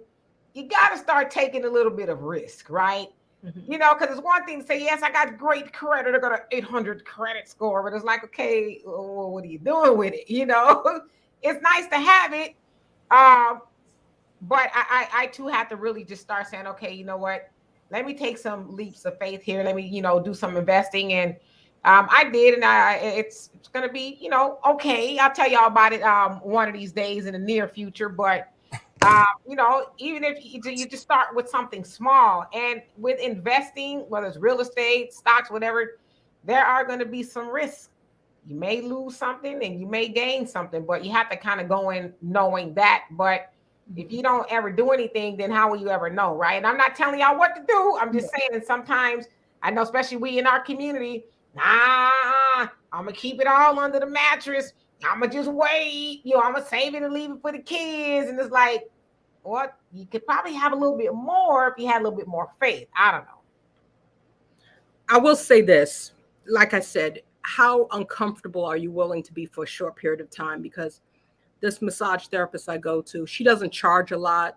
you got to start taking a little bit of risk, right? Mm-hmm. Because it's one thing to say, yes, I got great credit, I got an 800 credit score, but it's like, okay, well, what are you doing with it? It's nice to have it. But I too have to really just start saying, okay, you know what? Let me take some leaps of faith here. Let me, do some investing. And I did, and it's going to be, okay. I'll tell y'all about it one of these days in the near future. But, even if you just start with something small, and with investing, whether it's real estate, stocks, whatever, there are going to be some risks. You may lose something and you may gain something, but you have to kind of go in knowing that. But if you don't ever do anything, then how will you ever know, right? And I'm not telling y'all what to do. I'm just saying that sometimes, I know, especially we in our community, I'm going to keep it all under the mattress. I'm going to just wait. I'm going to save it and leave it for the kids. And it's like, what? You could probably have a little bit more if you had a little bit more faith. I don't know. I will say this. Like I said, how uncomfortable are you willing to be for a short period of time? Because this massage therapist I go to, she doesn't charge a lot.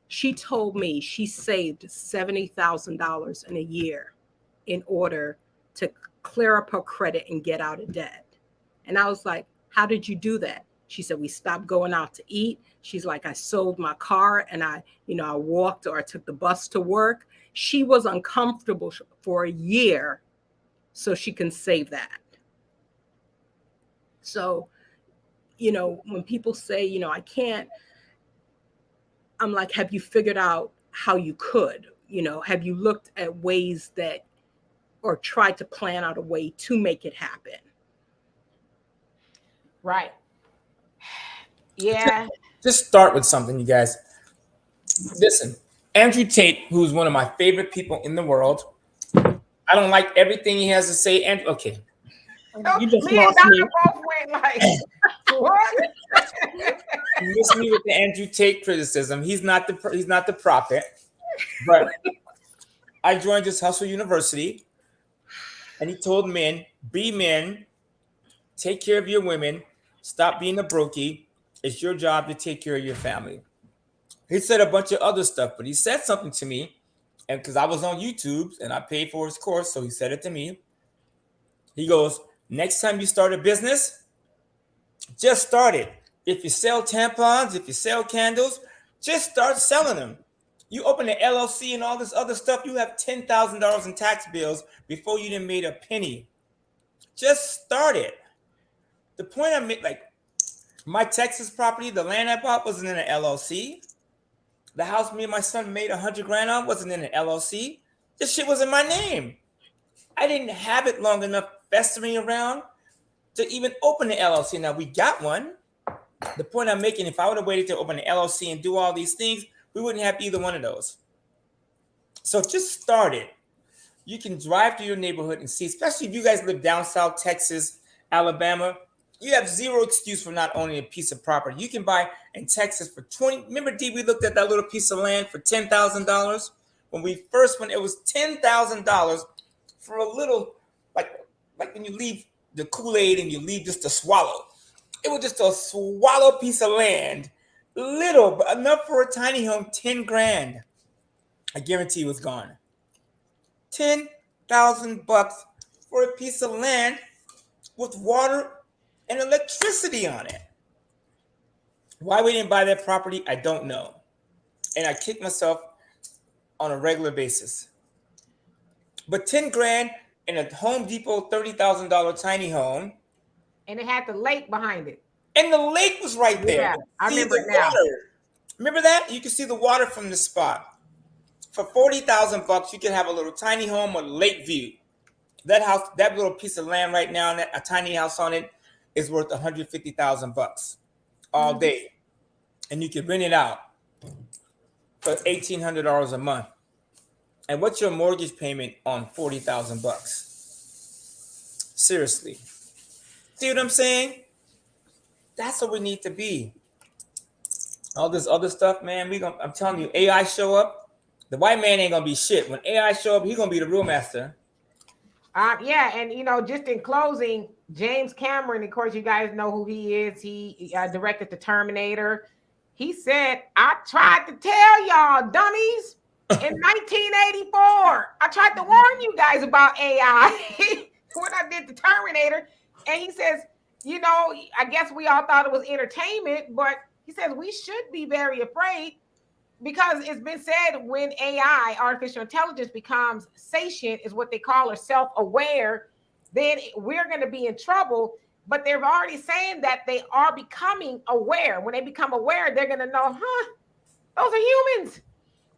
She told me she saved $70,000 in a year in order to clear up her credit and get out of debt. And I was like, how did you do that? She said, we stopped going out to eat. She's like, I sold my car and I walked or I took the bus to work. She was uncomfortable for a year so she can save that. So, when people say, I can't, I'm like, have you figured out how you could? Have you looked at ways that, or tried to plan out a way to make it happen? Right. Yeah. Just start with something, you guys. Listen, Andrew Tate, who's one of my favorite people in the world. I don't like everything he has to say. And okay. You just me lost and me. Both went like, what? You missed me with the Andrew Tate criticism. He's not the prophet. But I joined this Hustle University. And he told men, be men, take care of your women, stop being a brokey. It's your job to take care of your family. He said a bunch of other stuff, but he said something to me, and because I was on YouTube and I paid for his course, so he said it to me. He goes, next time you start a business, just start it. If you sell tampons, if you sell candles, just start selling them. You open an LLC and all this other stuff, you have $10,000 in tax bills before you done made a penny. Just start it. The point I made, like my Texas property, the land I bought wasn't in an LLC. The house me and my son made $100,000 on wasn't in an LLC. This shit was in my name. I didn't have it long enough festering around to even open the LLC. Now we got one. The point I'm making, if I would have waited to open an LLC and do all these things, we wouldn't have either one of those. So just start it. You can drive to your neighborhood and see, especially if you guys live down south Texas, Alabama, you have zero excuse for not owning a piece of property. You can buy in Texas for 20. Remember, D, we looked at that little piece of land for $10,000 when we first went. It was $10,000 for a little, like when you leave the Kool-Aid and you leave just a swallow. It was just a swallow piece of land, little, but enough for a tiny home. $10,000. I guarantee it was gone. $10,000 for a piece of land with water and electricity on it. Why we didn't buy that property, I don't know. And I kick myself on a regular basis. But $10,000 in a Home Depot $30,000 tiny home. And it had the lake behind it. And the lake was right there. Yeah, I remember it now. Water. Remember that? You can see the water from the spot. For $40,000, you can have a little tiny home with lake view. That house, that little piece of land right now, a tiny house on it, is worth $150,000 all day, and you can rent it out for $1,800 a month. And what's your mortgage payment on $40,000? Seriously, see what I'm saying? That's what we need to be. All this other stuff, man. I'm telling you, AI show up, the white man ain't gonna be shit. When AI show up, he's gonna be the real master. Yeah, and just in closing, James Cameron, of course, you guys know who he is. He directed the Terminator. He said, "I tried to tell y'all, dummies, in 1984. I tried to warn you guys about AI when I did the Terminator." And he says, I guess we all thought it was entertainment, but he says we should be very afraid. Because it's been said when AI, artificial intelligence, becomes sentient, is what they call, or self-aware, then we're going to be in trouble. But they're already saying that they are becoming aware. When they become aware, they're going to know, those are humans.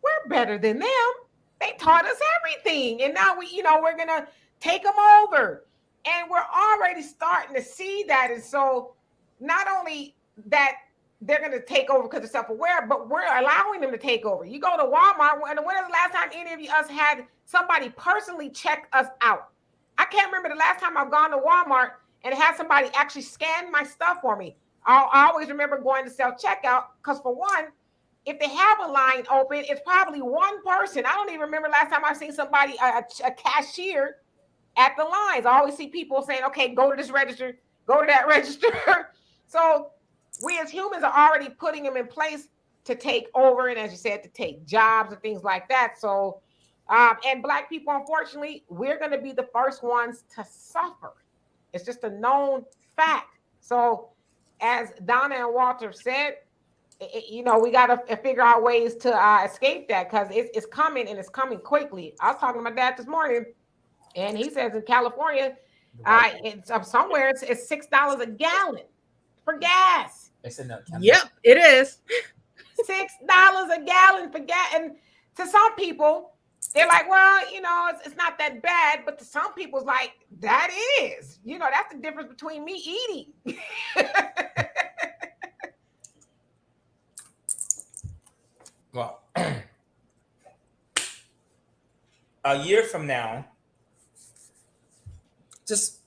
We're better than them. They taught us everything. And now we're going to take them over. And we're already starting to see that. And so not only that, they're going to take over because they're self-aware, but we're allowing them to take over. You go to Walmart, and when is the last time any of us had somebody personally check us out? I can't remember the last time I've gone to Walmart and had somebody actually scan my stuff for me. I always remember going to self-checkout because, for one, if they have a line open, it's probably one person. I don't even remember last time I've seen somebody, a cashier at the lines. I always see people saying, okay, go to this register, go to that register. So we as humans are already putting them in place to take over, and as you said, to take jobs and things like that. So, and Black people, unfortunately, we're going to be the first ones to suffer. It's just a known fact. So, as Donna and Walter said, we got to figure out ways to escape that, because it's coming, and it's coming quickly. I was talking to my dad this morning, and he says in California, it's somewhere it's $6 a gallon for gas. Yep, it is. $6 a gallon for gas. And to some people, they're like, well, it's not that bad. But to some people, it's like, that is. That's the difference between me eating. Well, a year from now, just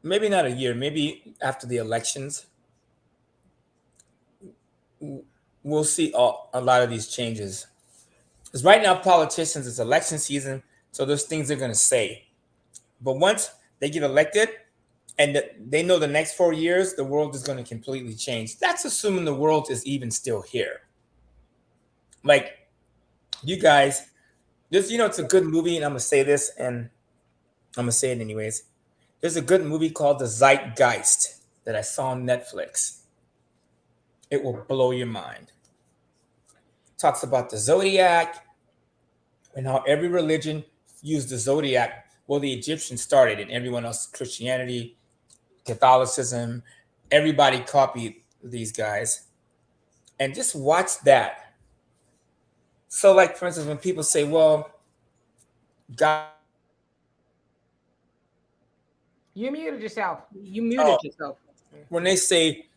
maybe not a year, maybe after the elections, we'll see a lot of these changes. Because right now, politicians, it's election season, so there's things they're going to say. But once they get elected and they know the next 4 years, the world is going to completely change. That's assuming the world is even still here. Like, you guys, this, it's a good movie, and I'm going to say this, and I'm going to say it anyways. There's a good movie called The Zeitgeist that I saw on Netflix. It will blow your mind. Talks about the zodiac and how every religion used the zodiac. Well, the Egyptians started, and everyone else, Christianity, Catholicism, everybody copied these guys. And just watch that. So, like, for instance, when people say, well, God, You muted yourself. You muted yourself. when they say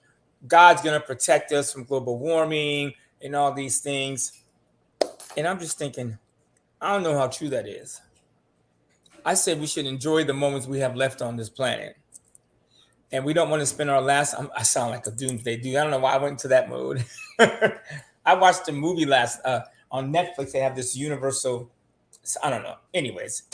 God's going to protect us from global warming and all these things, and I'm just thinking, I don't know how true that is. I said we should enjoy the moments we have left on this planet. And we don't want to spend our last, I sound like a doomsday dude. I don't know why I went into that mode. I watched a movie on Netflix. They have this universal, I don't know. Anyways,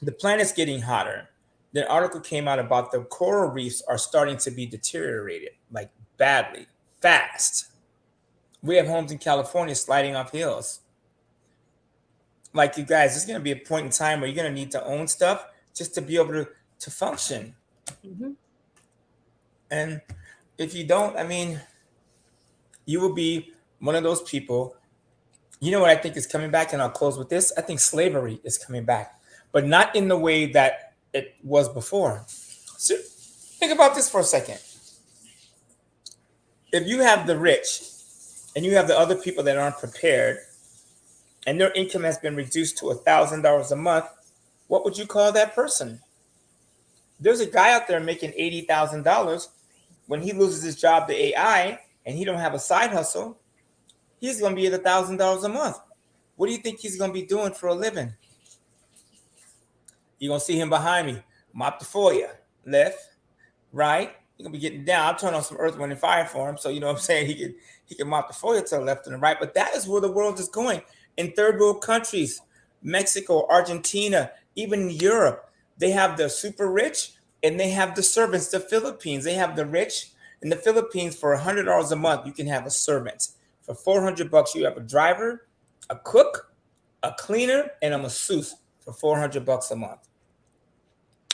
the planet's getting hotter. The article came out about the coral reefs are starting to be deteriorated, like badly, fast. We have homes in California sliding off hills. Like, you guys, there's going to be a point in time where you're going to need to own stuff just to be able to function. Mm-hmm. And if you don't, I mean, you will be one of those people. You know what I think is coming back? And I'll close with this. I think slavery is coming back, but not in the way that it was before. So think about this for a second. If you have the rich and you have the other people that aren't prepared and their income has been reduced to $1,000 a month, what would you call that person? There's a guy out there making $80,000. When he loses his job to AI and he don't have a side hustle, he's going to be at $1,000 a month. What do you think he's going to be doing for a living? You're going to see him behind me. Mop the foyer. Left, right. You're going to be getting down. I'll turn on some Earth, Wind, and Fire for him. So, you know what I'm saying? He can mop the foyer to the left and the right. But that is where the world is going. In third world countries, Mexico, Argentina, even Europe, they have the super rich and they have the servants. The Philippines, they have the rich. In the Philippines, for $100 a month, you can have a servant. For $400, you have a driver, a cook, a cleaner, and a masseuse for $400 a month.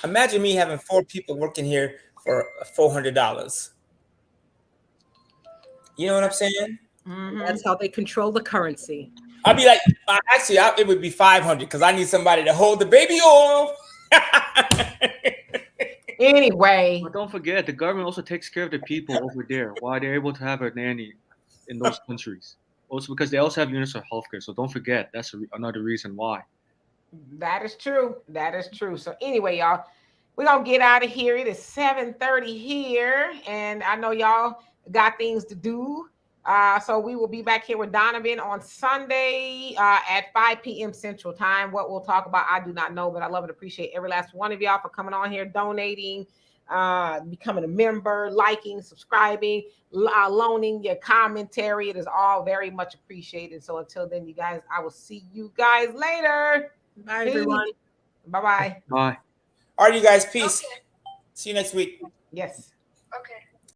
Imagine me having 4 people working here for $400. You know what I'm saying? Mhm. That's how they control the currency. I'd be like, actually, it would be 500 because I need somebody to hold the baby off. Anyway, But don't forget, the government also takes care of the people over there. Why they're able to have a nanny in those countries? Also because they also have universal healthcare. So don't forget, that's another reason why. that is true. That is true. So anyway, y'all, we're gonna get out of here. It is 7:30 here, and I know y'all got things to do. So we will be back here with Donovan on Sunday at 5 p.m. Central Time. What we'll talk about, I do not know, but I love and appreciate every last one of y'all for coming on here, donating, becoming a member, liking, subscribing, loaning your commentary. It is all very much appreciated. So until then, you guys, I will see you guys later. Bye, everyone. Bye-bye. Bye. All right, you guys, peace. Okay. See you next week. Yes. Okay.